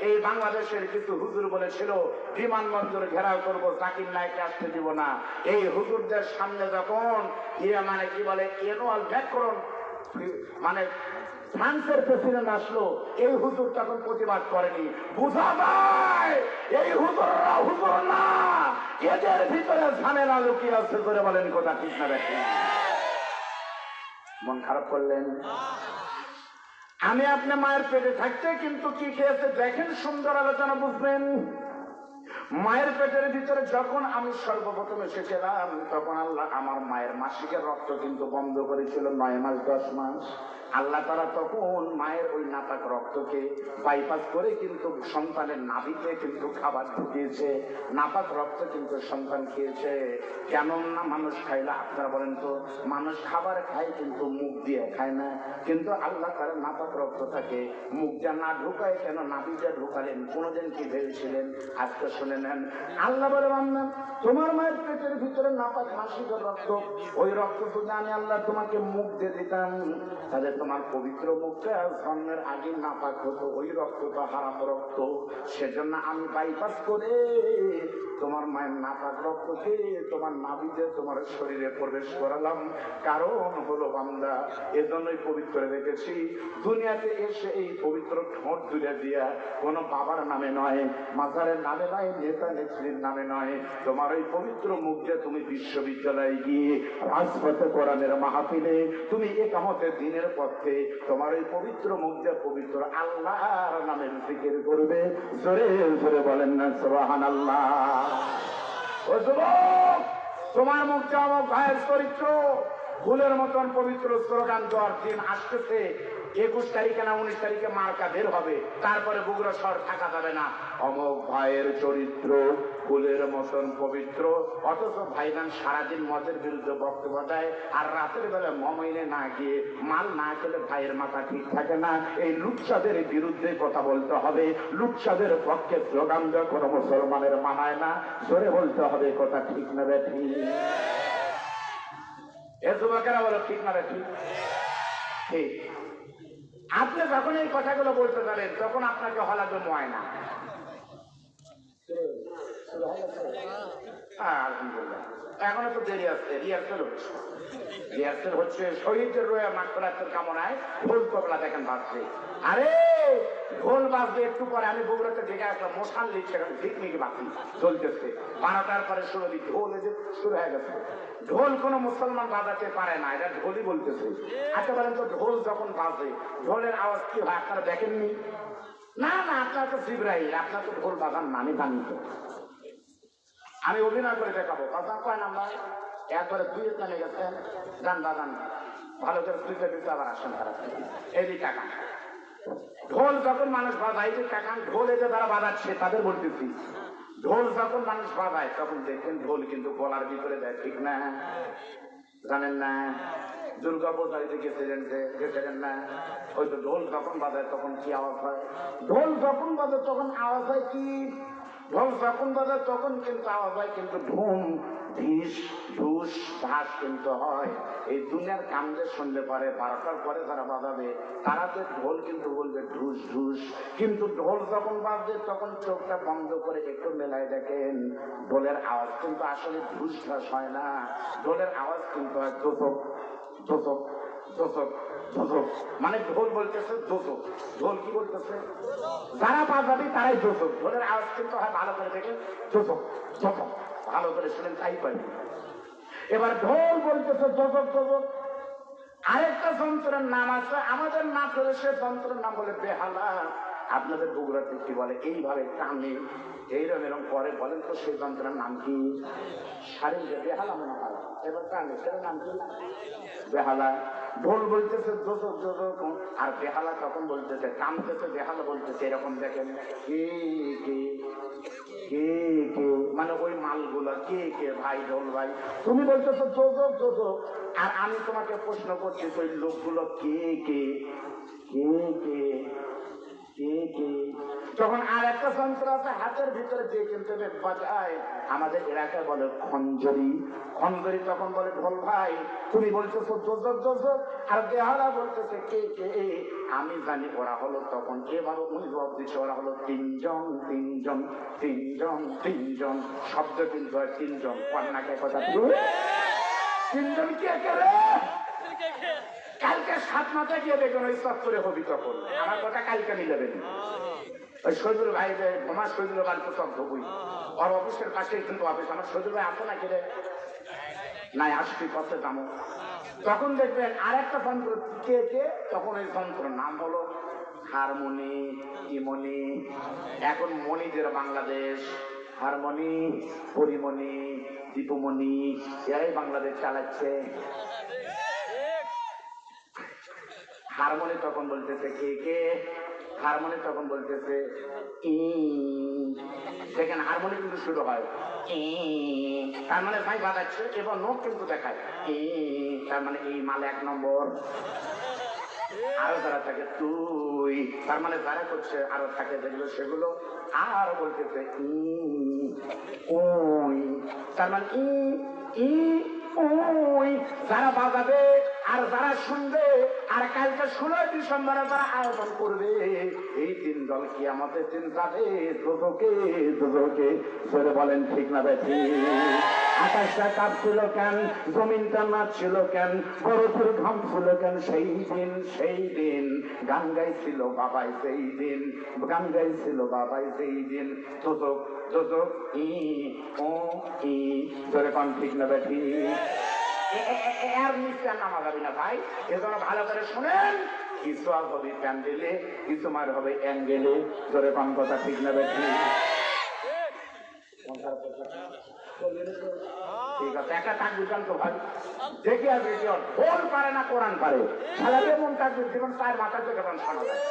এই বাংলাদেশের কিছু হুজুর বলেছিল বিমানবন্দর ঘেরাও করব, জাকির নায়েককে আসতে দিব না। এই হুজুরদের সামনে যখন মানে কি বলে এনুয়াল ব্যাকরণ মানে ফ্রান্সের প্রেসিডেন্ট আসলো, এই হুজুর তখন প্রতিবাদ করেনি। বোঝা যায় এই হুজুররা হুজুর না, এদের ভিতরে ঝামেলা লুকিয়ে আছে। করে বলেন কথা ঠিক না দেখেন? মন খারাপ করলেন? আমি আপনি মায়ের পেটে থাকতে কিন্তু কি খেয়েছে দেখেন, সুন্দর আলোচনা বুঝবেন। মায়ের পেটের ভিতরে যখন আমি সর্বপ্রথম এসেছিলাম তখন আল্লাহ আমার মায়ের মাসিকের রক্ত কিন্তু বন্ধ করেছিল 9 মাস 10 মাস। আল্লাহ তারা তখন মায়ের ওই নাপাক রক্তকে বাইপাস করে কিন্তু সন্তানের নাভিতে কিন্তু খাবার ঢুকিয়েছে, নাপাক রক্ত কিন্তু সন্তান খেয়েছে। কেমন না মানুষ খাইলে আপনারা বলেন তো? মানুষ খাবার খায় কিন্তু মুখ দিয়ে খায় না, কিন্তু আল্লাহ তারা নাপাক রক্তটাকে মুখ দিয়ে না ঢুকায় কেন নাভিতে ঢুকালেন? কোনোদিন কি ভেবেছিলেন? আজকে শুনে নেন, আল্লাহ বলে বান্দা তোমার মায়ের পেটের ভিতরে নাপাক মাসিকের রক্ত, ওই রক্ত যদি আমি আল্লাহ তোমাকে মুখ দিয়ে দিতাম তাহলে তোমার পবিত্র মুখটা জন্মের আগে নাপাক হতো, ওই রক্ত তো হারাম রক্ত। সেজন্য আমি বাইপাস করে তোমার মায়ের নাপাক রক্তকে তোমার নাভিতে তোমার শরীরে প্রবেশ করালাম। কারণ হলো বান্দা এজন্যই পবিত্র রেখেছি, দুনিয়াতে এসে এই পবিত্র ঠোঁট দুলে দিয়া কোনো বাবার নামে নয়, মাজারের নামে নয়, নেতা নেত্রীর নামে নয়, তোমার ওই পবিত্র মুখ দিয়ে তুমি বিশ্ববিদ্যালয়ে গিয়ে রাজপথে কোরআনের মাহফিলে তুমি একামতের দিনের পথে তোমার ওই পবিত্র মুখ দিয়ে পবিত্র আল্লাহর নামের জিকির করবে। জোরে জোরে বলেন না সুবহানাল্লাহ। ও যুবক, তোমার মুখ দিয়ে আমার ভাইয়ের চরিত্র ফুলের মতন পবিত্র স্লোগান দেওয়ার দিন আসতেছে। 21 তারিখে না 19 তারিখে মার্কা বের হবে, তারপরে বগুড়া শহর থাকা যাবে না। অমোক ভাইয়ের চরিত্র ফুলের মতন পবিত্র, অথচ ভাইজান সারাদিন মদের বিরুদ্ধে বক্তব্য দেয়, আর রাতের বেলা মমিনে না গিয়ে মাল না খেলে ভাইয়ের মাথা ঠিক থাকে না। এই লুচ্চাদের বিরুদ্ধে কথা বলতে হবে, লুচ্চাদের পক্ষে স্লোগান দেওয়া কোনো মুসলমানের মানায় না। জোরে বলতে হবে কথা ঠিক না বেঠি? এ যুবকেরা বলো ঠিক না বেঠি? ঠিক। আপনি যখন এই কথাগুলো বলতে পারেন তখন আপনাকে হলাদো ময়না। আলহামদুলিল্লাহ, এখনো তো দেরি আছে, রিহার্সেল হচ্ছে শহীদের রোয়া মাকফিরাতের কামনায় ঢোল তবলা দেখেন বাজছে। আরে ঢোল বাজবে একটু পরে, আমি বগুড়াতে দেখে আসলাম মশাল লিখছে ঝিকমিক বাতি জ্বলতেছে, 12টার পরে শুরু ঢোল এসে শুরু হয়ে গেছে। ঢোল কোনো মুসলমান বাজাতে পারে না, এটা ঢোলই বলতেছে। আচ্ছা বলেন তো, ঢোল যখন বাজে ঢোলের আওয়াজ কি হয় আপনারা দেখেননি? না না, আপনার তো জিবরাইল, আপনার তো ঢোল বাজান না, আমি জানি তো। আমি অভিনয় করে দেখাবো, কথা কয় নাম্বার একবারে দুই নেমে গেছেন, যান বাগান ভালো করে তুইতে দিতে আবার আসেন তারা এই টাকা। ঢোল যখন মানুষ বাজায় যে টাকা ঢোলে যে তারা বাজাচ্ছে তাদের বলতেছি, ঢোল যখন মানুষ বাজায় তখন দেখবেন ঢোল কিন্তু গলার ভিতরে দেয়, ঠিক না? জানেন না? দুর্গা পূজায় গেছিলেন না? ওই তো ঢোল যখন বাজায় তখন কি আওয়াজ হয়? ঢোল যখন বাজায় তখন আওয়াজ হয় কি? ঢোল যখন বাজায় তখন কিন্তু আওয়াজ হয় কিন্তু ধুম ধিস ধুস ধাস কিন্তু হয়। এই দুনিয়ার কান্দে শুনলে পারে 12টার পরে যারা বাজাবে তারা তো ঢোল কিন্তু বলবে ঢুস ঢুস, কিন্তু ঢোল যখন বাজবে তখন চোখটা বন্ধ করে একটু মেলায় দেখেন ঢোলের আওয়াজ কিন্তু আসলে ঢুস ঢাস হয় না, ঢোলের আওয়াজ কিন্তু হয় দোচক দোচক দোচক দোচক, মানে ঢোল বলতেছে দোচক। ঢোল কি বলতেছে? যারা বাজাবে তারাই দোচক, ঢোলের আওয়াজ কিন্তু হয় ভালো করে দেখেন দোচক দোচক, ভালো করে শুনেন তাই পাইবে। এবার ঢোল বলতেছে দোচক দোচক। আরেকটা যন্ত্রের নাম আছে আমাদের না করে, সে যন্ত্রের নাম বলে বেহালা। আপনাদের বগুড়াতে কি বলে? এইভাবে টানে এইরকম এরকম করে, বলেন তো সেই যন্ত্রের নাম কি? শারীর বেহালা মনে হয়, এবার টানে সেটার নাম কি? বেহালা। ঢোল বলতেছে দোচক দোচক, আর বেহালা তখন বলতেছে টানতেছে, বেহালা বলতেছে এরকম দেখেন কে কে কে কে, মানে ওই মালগুলো কে কে ভাই ঢোল ভাই, তুমি বলতেছো দোচক দোচক আর আমি তোমাকে প্রশ্ন করছি ওই লোকগুলো কে কে কে কে কে কে। তখন আর একটা যন্ত্র আছে হাতের ভিতরে যে কিন্তু বাজায়, আমাদের এলাকায় বলে খঞ্জরি। খঞ্জরি তখন বলে ঢোল ভাই তুমি বলতেছো দোচক দোচক, আর বেহালা বলতেছে কে কে, আমি জানি ওরা হলো তখন এবারও উনি জবাব দিচ্ছে ওরা হলো তিনজন তিনজন তিনজন তিনজন, শব্দ কিন্তু হয় তিনজন, কন্যাকে কথা তিনজন কে কে রে? কালকে 7 মাথায় গিয়ে দেখবেন ওই চত্বরে হবি তখন, আমার কথা কালকে মিলাবেন। ওই সজুর ভাই আমার সজুর বাড়ি তো সব হবই, ওর অফিসের পাশে কিন্তু অফিস, আমার সজুর ভাই আসো না কেড়ে নাই আসবি পথে যাবো, তখন দেখবেন আর একটা যন্ত্র কে কে, তখন ওই যন্ত্রের নাম হলো হারমোনি ইমনি। এখন মণিদের বাংলাদেশ, হারমোনি পরিমণি দীপুমণি এরাই বাংলাদেশ চালাচ্ছে। হারমোনি তখন বলতেছে কে কে, হারমোনি তখন বলতেছে দেখেন হারমোনি কিন্তু শুরু হয় তার মানে ভাই বাজাচ্ছে, এবার নোট কিন্তু দেখায় তার মানে এই মাল 1 নম্বর, আরো যারা থাকে তুই, তার মানে যারা করছে আরো থাকে যেগুলো সেগুলো, আর বলতেছে ওই, তার মানে ই ওই, যারা বাজাবে আর যারা শুনবে, আর কালকে 16 ডিসেম্বরে যারা আয়োজন করবে এই 3 দল কি আমাদের দিন যাবে দোজকে দোজকে, ধরে বলেন ঠিক না বেঠি? আকাশটা কাঁপছিল কেন, জমিনটা নাচছিল কেন, বরফের ঘাম ছিল কেন সেই দিন গান গাইছিল বাবাই, সেই দিন গান গাইছিল বাবাই, সেই দিন দোজক দোজক ও ধরে কোন ঠিক না বেঠি? এর নিচে নামা যাবে না ভাই, এজন্য ভালো করে শুনেন, কিছু আর হবে প্যান্ডেলে, কিছু মার হবে অ্যাঙ্গেলে, ধরে কোন কথা ঠিক না বেঠি? ঠিক আছে, একটা থাকবে তো ভাই দেখে আসবে, ঢোল পারে না কোরআন পারে, সারা মন থাকবে জীবন তার মাথার থেকে শোনা যায়।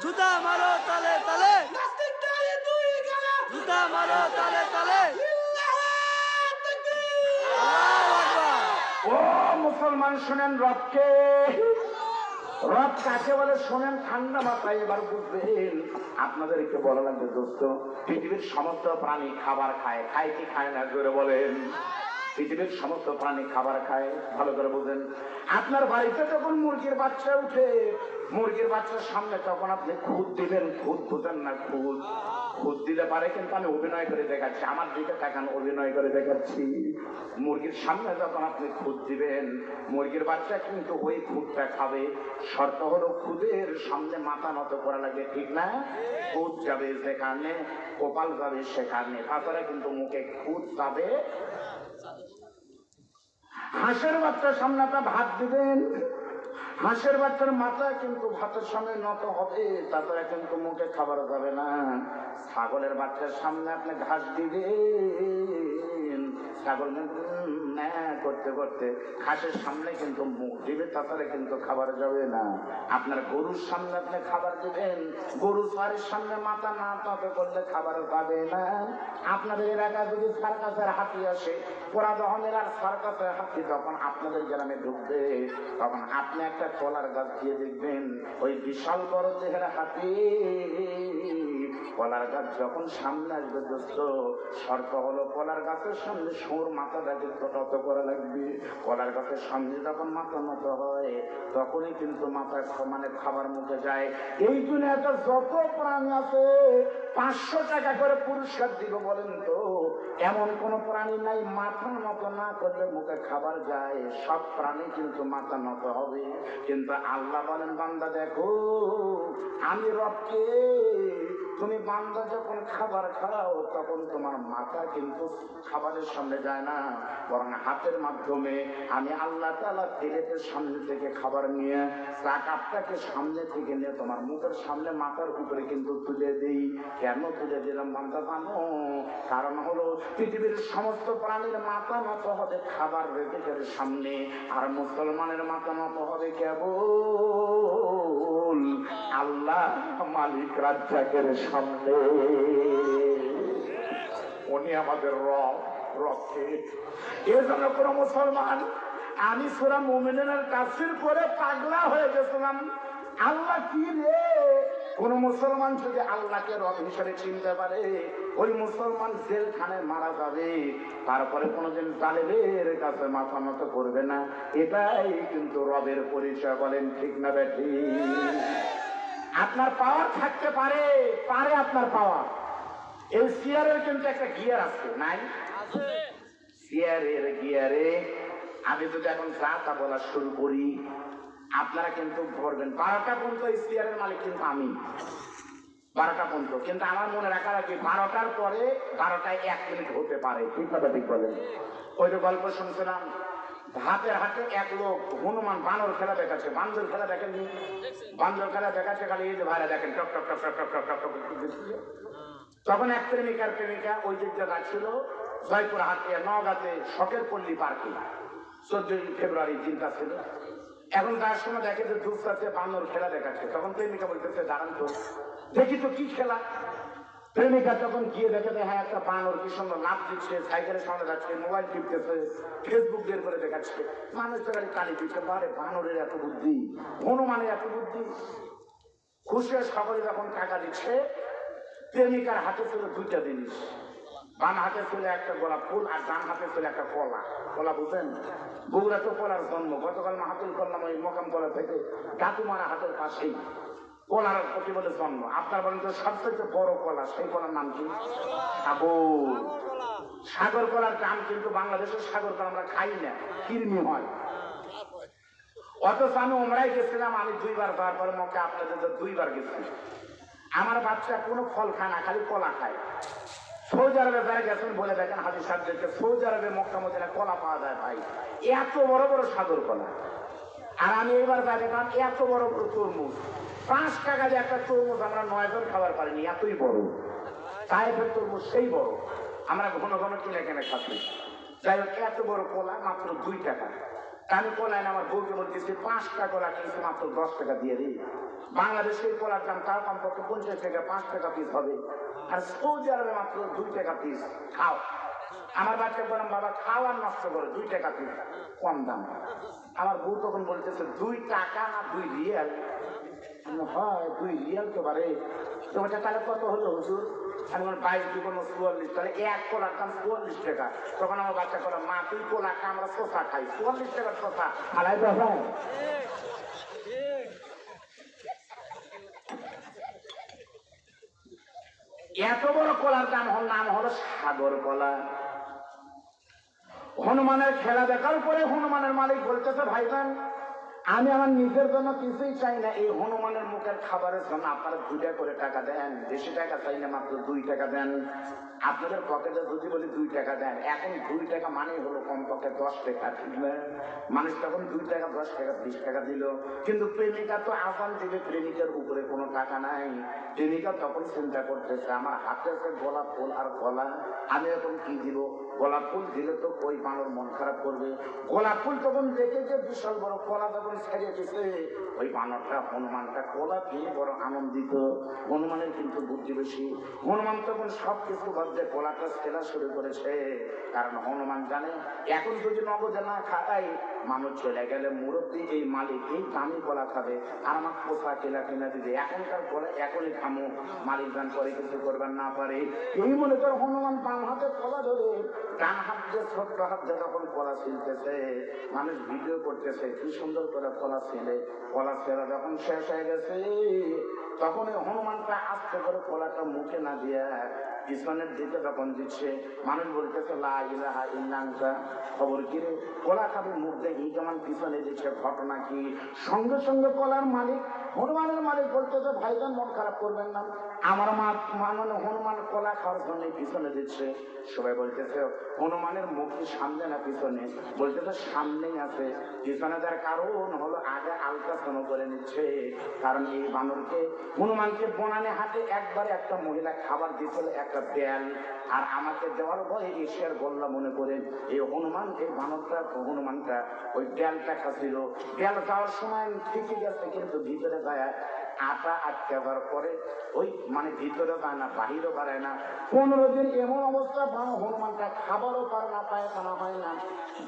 জুতা মারো তালে তালে, জুতা মারো তালে তালে। ও মুসলমান শুনেন রবকে, রব কাকে বলে শোনেন ঠান্ডা মাথায় এবার বুঝবেন। আপনাদেরকে বলা লাগবে দোস্ত, পৃথিবীর সমস্ত প্রাণী খাবার খায়, খায় কি খায় না জোরে বলেন? পৃথিবীর সমস্ত প্রাণী খাবার খায়, ভালো করে বুঝেন। আপনার বাড়িতে যখন মুরগির বাচ্চা উঠে, মুরগির বাচ্চার সামনে তখন আপনি খুদ দিবেন, খুদ বুঝেন না? খুদ খুদ দিলে পারে, কিন্তু আমি অভিনয় করে দেখাচ্ছি, আমার দিকে তাকান, অভিনয় করে দেখাচ্ছি। মুরগির সামনে যখন আপনি খুদ দিবেন, মুরগির বাচ্চা কিন্তু ওই খুদটা খাবে। শর্ত হলো খুদের সামনে মাথা নত করা লাগবে, ঠিক না? খুদ যাবে যেখানে, কপাল যাবে সেখানে, তাছাড়া কিন্তু মুখে খুদ যাবে। হাঁসের বাচ্চার সামনে আপনি ভাত দিবেন, হাঁসের বাচ্চার মাথা কিন্তু ভাতের সামনে নত হবে, তাছাড়া কিন্তু মুখে খাবার যাবে না। ছাগলের বাচ্চার সামনে আপনি ঘাস দিবেন, ছাগল কিন্তু করতে করতে ঘাসের সামনে কিন্তু মুখ দিবে, তাছাড়া কিন্তু খাবার যাবে না। আপনার গরুর সামনে আপনি খাবার দিবেন, গরু সারের সামনে মাথা না নত করলে খাবার যাবে না। আপনাদের এলাকায় যদি সার্কাসের হাতি আসে, পোড়া দহনের আর সার্কাসের হাতি যখন আপনাদের গ্রামে ঢুকবে, তখন আপনি একটা কলার গাছ দিয়ে দেখবেন ওই বিশাল বড় দেহের হাতি কলার গাছ যখন সামনে আসবে, দোস্ত শর্ত হলো কলার গাছের সামনে সোর মাথাটাকে নত করা লাগবে। কলার গাছের সামনে যখন মাথা নত হয়, তখনই কিন্তু মাথা মানে খাবার মুখে যায়। এই দুনিয়াতে যত প্রাণী আছে 500 টাকা করে পুরস্কার দিব, বলেন তো এমন কোন প্রাণী নাই মাথা নত না করলে মুখে খাবার যায়? সব প্রাণী কিন্তু মাথা নত হবে। কিন্তু আল্লাহ বলেন, বান্দা দেখো আমি রবকে, তুমি বান্দা যখন খাবার খাও তখন তোমার মাথা কিন্তু খাবারের সামনে যায় না, বরং হাতের মাধ্যমে আমি আল্লাহ তাআলা প্লেটের সামনে থেকে খাবার নিয়ে চা কাপটাকে সামনে থেকে নিয়ে তোমার মুখের সামনে মাথার উপরে কিন্তু তুলে দিই। কেন তুলে দিলাম বান্দা জানো? কারণ হলো পৃথিবীর সমস্ত প্রাণীর মাথা নত হবে খাবার রেখে সামনে, আর মুসলমানের মাথা নত হবে কেবল আল্লাহ মালিক রাজ্জাকের সামনে। উনি আমাদের রবকে। এর জন্য কোন মুসলমান, আমি সূরা মুমিনের তাফসীর করে পাগলা হয়ে গেছিলাম। আল্লাহ কি রে? কোন মুসলমান যদি আল্লাহকে রব হিসেবে চিনতে পারে, ওই মুসলমান জেলখানায় মারা যাবে, তারপরে কোনোদিন জালেমের কাছে মাথা নত করবে না। এটাই কিন্তু রবের পরিচয়, বলেন ঠিক না বেঠি? আপনার পাওয়ার থাকতে পারে আপনার পাওয়ার। এই চেয়ারের কিন্তু একটা গিয়ার আছে, নাই? চেয়ারের গিয়ারে আমি যদি এখন যা তা বলা শুরু করি, আপনারা কিন্তু ধরবেন 12টা পর্যন্ত এই চেয়ারের মালিক কিন্তু আমি, 12টা পর্যন্ত। কিন্তু আমার মনে রাখা রাখি 12টার পরে 12টায় 1 মিনিট হতে পারে, ঠিক কথা ঠিক বলেন। ওই যে গল্প শুনছিলাম, হাতের হাতে এক লোক হনুমান বানর খেলা দেখাচ্ছে। বান্দর খেলা দেখেননি? বান্দর খেলা দেখাচ্ছে, খালি এই যে ভাইরা দেখেন টক টক টক টক টক টক টক টক। তখন এক প্রেমিকা ওই দিক দিয়ে যাচ্ছিল জয়পুরহাট নওগাঁতে শখের পল্লী পার্কে, 14 ফেব্রুয়ারি দিনটা ছিল। এখন তার সময় দেখে যে দুঃসাথে বানর খেলা দেখাচ্ছে। তখন প্রেমিকা বলতেছে, দাঁড়ান তো দেখি তো কি খেলা। প্রেমিকা তখন গিয়ে দেখে, হ্যাঁ একটা বানর কি সুন্দর লাফ দিচ্ছে, সাইকেলের সামনে যাচ্ছে, মোবাইল টিপতেছে, ফেসবুক বের করে দেখাচ্ছে। মানুষ তো খালি কালি দিচ্ছে, বারে বানরের এত বুদ্ধি, হনুমানের এত বুদ্ধি। খুশি হয়ে সকলে যখন টাকা দিচ্ছে, প্রেমিকার হাতে ছিল 2টা জিনিস। বাম হাতে ছিল একটা গোলাপ ফুল, আর ডান হাতে ছিল একটা কলা। কলা বুঝেন? বগুড়া তো কলার জন্ম। গতকাল মাহাতুল করলাম ওই মোকাম কলা থেকে, ডাকুমারা হাতের পাশেই কলার প্রতি বলে জন্ম। আপনার বলেন তো সবথেকে বড় কলা, সেই কলার নাম কি? সাগর কলার দাম কিন্তু বাংলাদেশের সাগর কলা আমরা খাই না, কৃমি হয়। অথচ আমি ওমরাই গেছিলাম, আমি 2বার যাওয়ার পরে মক্কা আপনাদের 2বার গেছি। আমার বাচ্চা কোনো ফল খায় না, খালি কলা খায়। সৌদি আরবে যারা গেছেন বলে দেখেন হাজির সাহেবদেরকে, সৌদি আরবে মক্কা মদিনায় কলা পাওয়া যায় ভাই, এত বড় বড় সাগর কলা। আর আমি এবার যা দেখলাম এত বড় বড় তরমুজ, 5 টাকা দিয়ে একটা তরমুজ আমরা 9 জন খাবার পারিনি, এতই বড়। তাইফের তরমুজ সেই বড়, আমরা ঘন ঘন কিনে খাচ্ছি। যাই হোক, এত বড় কলা মাত্র 2 টাকা। আমি কলাই না, আমার বউকে বলতেছি 5টা কলা কিনছি মাত্র 10 টাকা দিয়ে দিই। বাংলাদেশের কলার দাম তার কমপক্ষে 50 টাকা, 5 টাকা পিস হবে। আর সৌদি আরবে মাত্র 2 টাকা পিস। খাও। আমার বাচ্চা বললাম, বাবা খাও আর নষ্ট করো, 2 টাকা পিস, কম দাম। আমার বউ তখন বলতেছে 2 টাকা না 2 রিয়াল? হয় 2 রিয়াল তো পারে। তো ওটা তাহলে কত হলো হুজুর? আমি বললাম 22 2 44, তাহলে এক কলার দাম 44 টাকা। তখন আমার বাচ্চা বললাম, মা তুই কলা খা, আমরা শসা খাই, 44 টাকার শসা আলাই তো হয়। এত বড় কলার দাম নাম হলো সাগর কলা। হনুমানের খেলা দেখার পরে হনুমানের মালিক বলতেছে, ভাইজান আমি আমার নিজের জন্য কিছুই চাই না, এই হনুমানের মুখের খাবারের জন্য আপনারা 2 টাকা করে টাকা দেন, বেশি টাকা চাই না, মাত্র 2 টাকা দেন। আপনাদের পকেটে যদি বলি 2 টাকা দেন, এখন 2 টাকা মানে হলো কমপক্ষে 10 টাকা, ঠিক না? মানুষ তখন 2 টাকা 10 টাকা 20 টাকা দিল, কিন্তু প্রেমিকা তো আজান দিবে, প্রেমিকার উপরে কোনো টাকা নাই। প্রেমিকা তখন চিন্তা করতেছে আমার হাতে আছে গোলাপ ফুল আর কলা, আমি এখন কি দিব? গোলাপ ফুল দিলে তো ওই বানর মন খারাপ করবে। গোলাপ ফুল তখন দেখে যে বিশাল বড় কলা তখন ছেড়ে দিছে, ওই বানরটা হনুমানটা কলা পেয়ে বড় আনন্দিত। হনুমানের কিন্তু বুদ্ধি বেশি। হনুমান তখন সবকিছু বাদে কলাটা ছেলা শুরু করেছে, কারণ হনুমান জানে এখন যদি নগদে না খাই মানুষ চলে গেলে মুরব্বী এই মালিক এই দামি কলা খাবে আর আমার পোষা কেলা কিনা দিবে, এখনকার কলা এখনই খামো, মালিক গান করে কিছু করবেন না পারে। এই মনে করে হনুমান বাম হাতে কলা ধরে ডান হাত দিয়ে ছোট্ট হাত দিয়ে তখন কলা ছিলতেছে, মানুষ ভিডিও করতেছে কি সুন্দর করে কলা ছিলে। কলা ছেড়া যখন শেষ হয়ে গেছে তখন এই হনুমানটা আস্তে করে কলাটা মুখে না দিয়া পিছনের দিকে যখন দিচ্ছে, মানুষ বলতেছে লা ইলাহা ইল্লাল্লাহ, খবর কি রে কলা খাবে মুখ দিয়ে কেমন পিছনে দিচ্ছে, ঘটনা কি? সঙ্গে সঙ্গে কলার মালিক হনুমানের মালিক বলতেছে ভাইজান মন খারাপ করবেন না, আমার মানে হনুমান কলা খাওয়ার জন্য পিছনে দিচ্ছে। সবাই বলতেছে হনুমানের মুখ কি সামনে না পিছনে? বলতেছে সামনেই আছে। পিছনে তার কারণ হলো আগে আলট্রাসাউন্ড করে নিচ্ছে, কারণ এই বানরকে হনুমানকে বনানে হাতে একবারে একটা মহিলা খাবার দিয়েছিল, একটা বেল, আর আমাকে দেওয়ার ভয়ে এশিয়ার গোল্লা মনে করে এই হনুমান এই বানরটা হনুমানটা ওই বেলটা খাচ্ছিল। বেল যাওয়ার সময় ঠিকই গেছে, কিন্তু ভিতরে যায় আটা আটকে যাওয়ার পরে ওই মানে ভিতরে যায় না, বাহিরও বাড়ায় না। 15 দিন এমন অবস্থা হনুমানটা খাবারও পারে না, পায়খানা হয় না।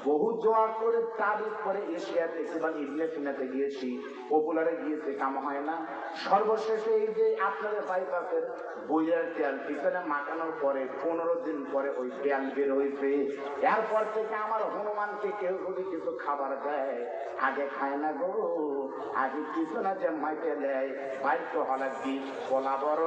বহু জোয়া করে তারিফ করে এশিয়াতে কিংবা ইবনে সিনাতে গিয়েছি, পপুলারে গিয়েছে, কাম হয় না। সর্বশেষে এই যে আপনাদের বাইপাসের বইয়ের তেল পিছনে মাখানোর পরে 15 দিন পরে ওই তেল বের হয়েছে। এরপর থেকে আমার হনুমানকে কেউ যদি কিছু খাবার দেয় আগে খায় না গো, আগে পিছনে যে মাইতে দেয় বাইক হলার দিন বলা বড়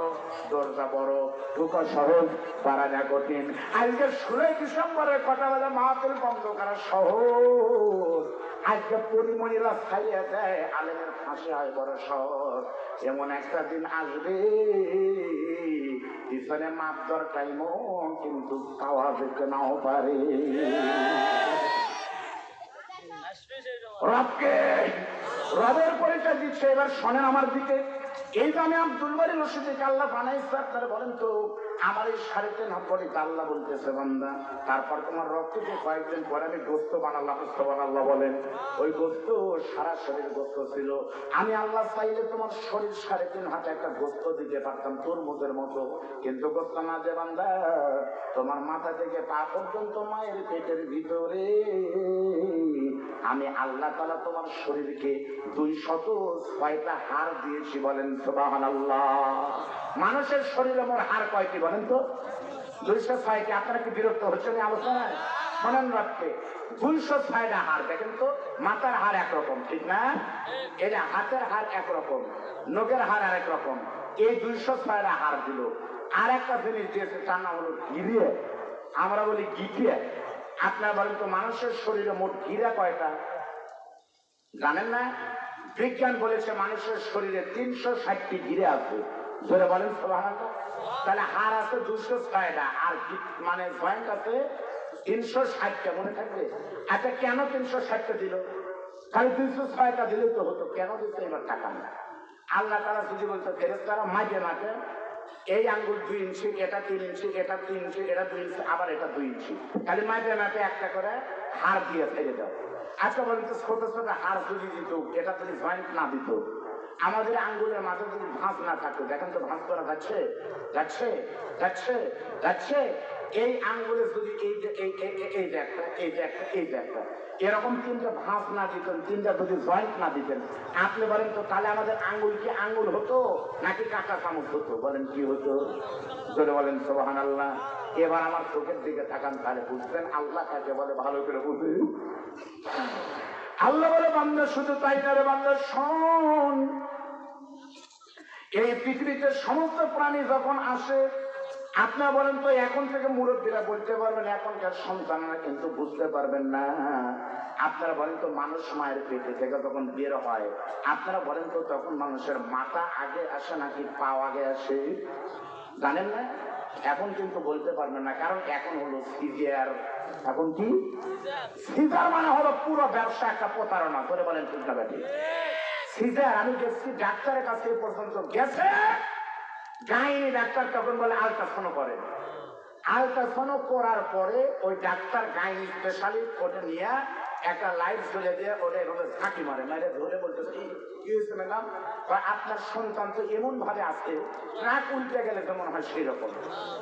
দরজা বড় ঢুকা সহজ বাড়ানো কঠিন। আজকে 16 ডিসেম্বরের কটা বাজে মাহফিল বন্ধ করা সহজ, আজকে পরিমণিরা ছাইয়া দেয় আলেমের ফাঁসি হয় বড় সহজ। এমন একটা দিন আসবে পিছনে মাপ দর টাইমও কিন্তু পাওয়া যেতে নাও পারে। রবকে রবের পরিচয় দিচ্ছে। এবার শোনেন আমার দিকে, এই যে আমি আব্দুল বারী রশিদকে আল্লাহ বানাইছে, আপনারা বলেন তো আমার এই 3.5 হাত আল্লাহ বলতেছে বান্দা, তারপর তোমার রক্তকে কয়েকদিন পরে আমি গোস্ত বানাল্লাহ, সুবহানাল্লাহ বলেন। ওই গোস্ত সারা শরীর গোস্ত ছিল। আমি আল্লাহ চাইলে তোমার শরীর 3.5 হাতে একটা গোস্ত দিতে পারতাম তরমুজের মতো, কিন্তু গোস্ত না যে বান্দা, তোমার মাথা থেকে পা পর্যন্ত মায়ের পেটের ভিতরে আমি আল্লাহ তাআলা তোমার শরীরকে 206টা হাড় দিয়েছি, বলেন সুবহানাল্লাহ। মানুষের শরীরে মোট হাড় কয়টি বলেন তো? 206টি। আপনারা কি বিরক্ত হচ্ছেন এই আলোচনায়? শোনেন রাখতে, 206টা হাড়। দেখেন তো মাথার হাড় একরকম, ঠিক না? এই হাতের হাড় একরকম, নখের হাড় আরেক রকম। এই 206টা হাড় দিল। আর একটা জিনিস দিয়েছে, তার নাম হলো গিরিয়ে। আমরা বলি গিটিয়ে। আপনারা বলেন তো মানুষের শরীরে মোট গিরা কয়টা জানেন না? বিজ্ঞান বলেছে মানুষের শরীরে 360টি গিরে আছে। ধরে বলেন সুবহানাল্লাহ। তাহলে হাড় আছে 206টা, আর মানে জয়েন্ট আছে 360টা। মনে থাকবে? আচ্ছা কেন 360টা দিল? খালি 206টা দিলে তো হতো, কেন দিচ্ছে এবার টাকা না? আল্লাহ তাআলা যদি বলতো ফেরেশতারা মাঝে মাঝে এই আঙ্গুল 2 ইঞ্চি, এটা 3 ইঞ্চি, এটা 3 ইঞ্চি, এটা 2 ইঞ্চি, আবার এটা 2 ইঞ্চি, খালি মাঝে মাঝে একটা করে হাড় দিয়ে ফেলে দাও। আচ্ছা বলেন তো ছোট ছোট হাড় যদি দিত, এটা যদি জয়েন্ট না দিত, আমাদের আঙ্গুলের মাঝে যদি ভাঁজ না থাকতো, দেখেন তো ভাঁজ করা যাচ্ছে যাচ্ছে যাচ্ছে যাচ্ছে। এই আঙ্গুলে যদি এই যে এই যে একটা, এই যে একটা, এই যে একটা, এরকম 3টে ভাঁজ না দিতেন, 3টা যদি জয়েন্ট না দিতেন, আপনি বলেন তো তাহলে আমাদের আঙ্গুল কি আঙ্গুল হতো নাকি কাঁটা চামচ হতো? বলেন কি হতো? যদি বলেন সুবহানাল্লাহ। এবার আমার চোখের দিকে তাকান, তাহলে বুঝবেন আল্লাহ কাকে বলে, ভালো করে বুঝে। আল্লাহ বলে বান্দা শুধু তাই না রে বান্দা, শোন, এই পৃথিবীতে সমস্ত প্রাণী যখন আসে আপনারা বলেন তো, এখন থেকে মুরব্বীরা বলতে পারবেন, এখনকার সন্তানরা কিন্তু বুঝতে পারবেন না। আপনারা বলেন তো, মানুষ মায়ের পেটে থেকে যখন বের হয়, আপনারা বলেন তো তখন মানুষের মাথা আগে আসে নাকি পাও আগে আসে? জানেন না? এখন কিন্তু বলতে পারবেন না, কারণ এখন হলো সিজার। এখন কি সিজার মানে হলো পুরো ব্যবসা একটা প্রতারণা করে, বলেন ঠিক না বেটি? সিজার আমি গেছি ডাক্তারের কাছে, এ পর্যন্ত গেছে গাইনি ডাক্তার, তখন বলে আলট্রাসাউন্ড করেন। আলট্রাসাউন্ড করার পরে ওই ডাক্তার গাইনি স্পেশালিস্ট ওটা নিয়ে একটা লাইট জ্বলে দিয়ে ওটা এভাবে ঝাঁকি মারে, মারে ধরে বলতেছে কি হয়েছে ম্যাডাম? আপনার সন্তান তো এমন ভাবে আছে, ট্রাক উল্টে গেলে যেমন হয় সেই রকম।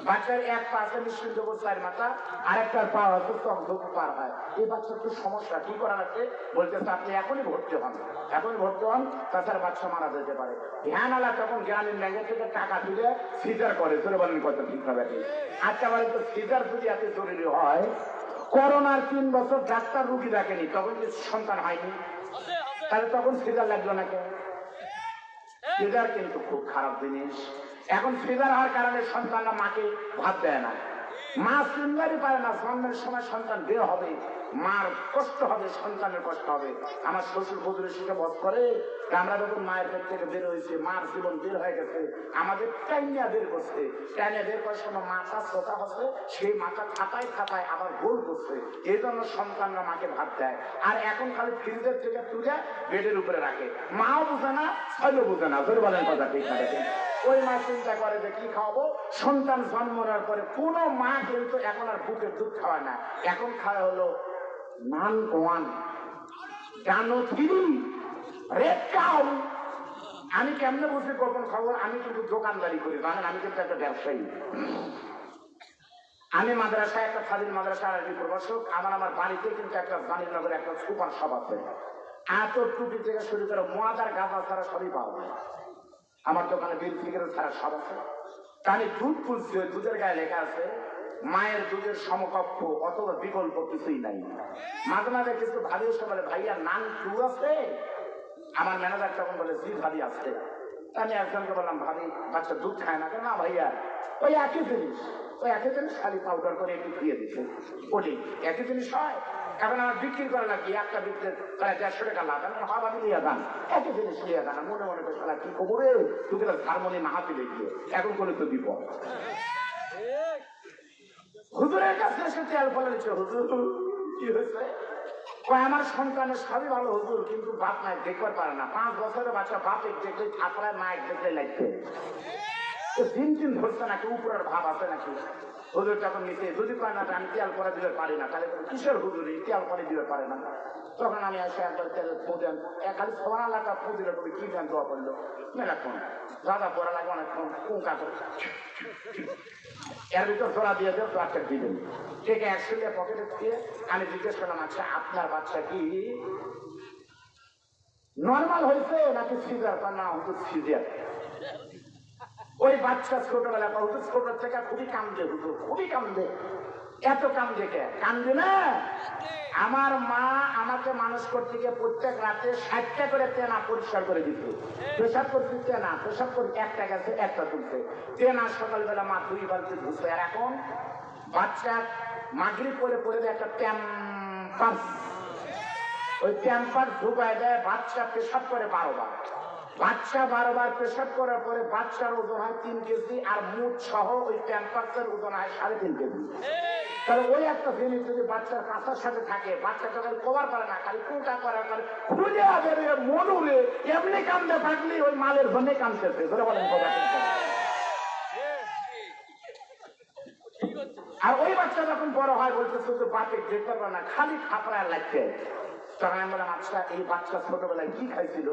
বাচ্চার এক পা আছে নিশ্চিন্ত চার মাথা, আরেকটার পা আছে চক পার হয়। এই বাচ্চার কি সমস্যা, কি করা লাগবে? বলতেছে আপনি এখনই ভর্তি হন, এখনই ভর্তি হন, তাছাড়া বাচ্চা মারা যেতে পারে। ধ্যান আলা তখন গ্রামীণ ব্যাংকের থেকে টাকা দিলে সিজার করে, ধরে বলেন কত ঠিক হবে। আচ্ছা বলেন তো, সিজার যদি এত জরুরি হয়, করোনার 3 বছর ডাক্তার রুগী রাখেনি, তখন কি সন্তান হয়নি? তাহলে তখন সিজার লাগলো না কেন? সিজার কিন্তু খুব খারাপ জিনিস। এখন সিজার হওয়ার কারণে সন্তানরা মাকে ভাত দেয় না, মা চিনবারই পারে না। জন্মের সময় সন্তান বের হবে, মার কষ্ট হবে, সন্তানের কষ্ট হবে। আমার শ্বশুর হুজুরের সাথে বস করে, আমরা যখন মায়ের পেট থেকে বের হয়েছে, মার জীবন বের হয়ে গেছে, আমাদের টাইনিয়া বের করছে। টাইনিয়া বের করার সময় মাথা ছোটা হচ্ছে, সেই মাথা খাতায় খাতায় আবার গোল করছে। এই জন্য সন্তানরা মাকে ভাত দেয়। আর এখন খালি ফ্রিজের থেকে তুলে বেডের উপরে রাখে, মাও বুঝে না, ছেলেও বুঝে না। ধরে বলেন কথা ঠিক না? ওই মা চিন্তা করে যে কি খাওয়াবো। সন্তান জন্ম নেওয়ার পরে কোন মা কিন্তু এখন আর বুকের দুধ খাওয়ায় না, এখন খাওয়া হলো নান ওয়ান ডানো থ্রি রেড কাউ। আমি কেমনে বুঝি কখন খবর? আমি কিন্তু দোকানদারি করি, জানেন, আমি কিন্তু একটা ব্যবসায়ী। আমি মাদ্রাসায়, একটা স্বাধীন মাদ্রাসা আরবি প্রভাষক। আমার বাড়িতে কিন্তু একটা জানিনগরে একটা সুপার শপ আছে। আতর টুপি থেকে শুরু করে মোয়াদার গাঁজা ছাড়া সবই পাওয়া যায় আমার দোকানে। বিল সিগারেট ছাড়া সব আছে। আমি দুধ পুষছি, ওই দুধের গায়ে লেখা আছে মায়ের দুধের সমকক্ষ অথবা বিকল্প কিছুই নাই। মাঝে মাঝে কিছু ভাবি এসে বলে, ভাইয়া নান টু আছে? আমার ম্যানেজার তখন বলে, জি ভাবি আছে। আমি একজনকে বললাম, ভাবি বাচ্চা দুধ খায় না কেন? না ভাইয়া, ওই একই জিনিস, ওই একই জিনিস খালি পাউডার করে একটু দিয়ে দিচ্ছে, ওটি একই জিনিস হয়। এখন আমার বিক্রি করা লাগবে, একটা বিক্রি প্রায় 150 টাকা লাভ। আমি হব, আমি লিয়া গান একই জিনিস লিয়া গান। মনে মনে পেশালা কি খবরে তুই হারমোনি মাহাতিলে গিয়ে এখন করে তো দিব। হুজুরের কাছে এসে তেল ফলে দিচ্ছে, হুজুর কি হয়েছে? আমার সন্তানের সবই ভালো হুজুর, কিন্তু বাপ মায়ের দেখতে পারে না। 5 বছরের বাচ্চা বাপ দেখলে থাপড়ায়, মায়ের দেখলে লাগছে। দিন ধরছে নাকি, উপরের ভাব আছে নাকি? হুজুর যখন নিতে যদি পারে না, আমি তেল করে দিতে পারি না, তাহলে কিসের হুজুর তেল করে দিতে পারে না? তখন আমি এসে একবার তেল পুঁদেন, খালি 16 লাখ পু দিলে তুমি কি দেন? দোয়া করলো মেলাক্ষণ দাদা পড়া লাগে অনেকক্ষণ কুঁকা করে, এর ভিতর জোড়া দিয়ে দেও, বাচ্চা দিবেন ঠিক একসাথে পকেটে দিয়ে। আমি জিজ্ঞেস করলাম, আচ্ছা আপনার বাচ্চা কি নর্মাল হয়েছে নাকি সিজার? না হুজুর সিজার। ওই বাচ্চা ছোটবেলা হুজুর ছোট থেকে খুবই কান্দে, হুজুর খুবই কান্দে। এত কান্দে কে? কান্দে না, আমার মা আমাকে মানুষ করতে গিয়ে প্রত্যেক রাতে 60টা করে তেনা পরিষ্কার করে দিত। পেশাব করতে তেনা, পেশাব করে একটা গেছে একটা তুলতে, তেনা সকালবেলা মা 2 বালতি ধুচ্ছে। আর এখন বাচ্চা মাগরিব করে পরে একটা প্যাম্পার্স, ওই প্যাম্পার্স ঢুকায় দেয়, বাচ্চা পেশাব করে 12 বার। বাচ্চা 12 বার পেশাব করার পরে বাচ্চার ওজন হয় 3 কেজি, আর মুখ সহ ওই প্যাম্পার্সের ওজন হয় 3.5 কেজি। তাহলে ওই একটা জিনিস যদি বাচ্চার কাঁচার সাথে থাকে, বাচ্চাটা তাহলে কভার করে না, খালি কোটা করার পরে খুঁজে বেরিয়ে মনুরে এমনি কান্দে থাকলে ওই মালের জন্যে কান্দতেছে। ধরে বলেন কথা। আর ওই বাচ্চা যখন বড় হয় বলতেছে তো বাপে দেখতে পারবে না, খালি খাপড়ায় লাগছে। তখন আমি বললাম, আচ্ছা এই বাচ্চা ছোটবেলায় কি খাইছিল?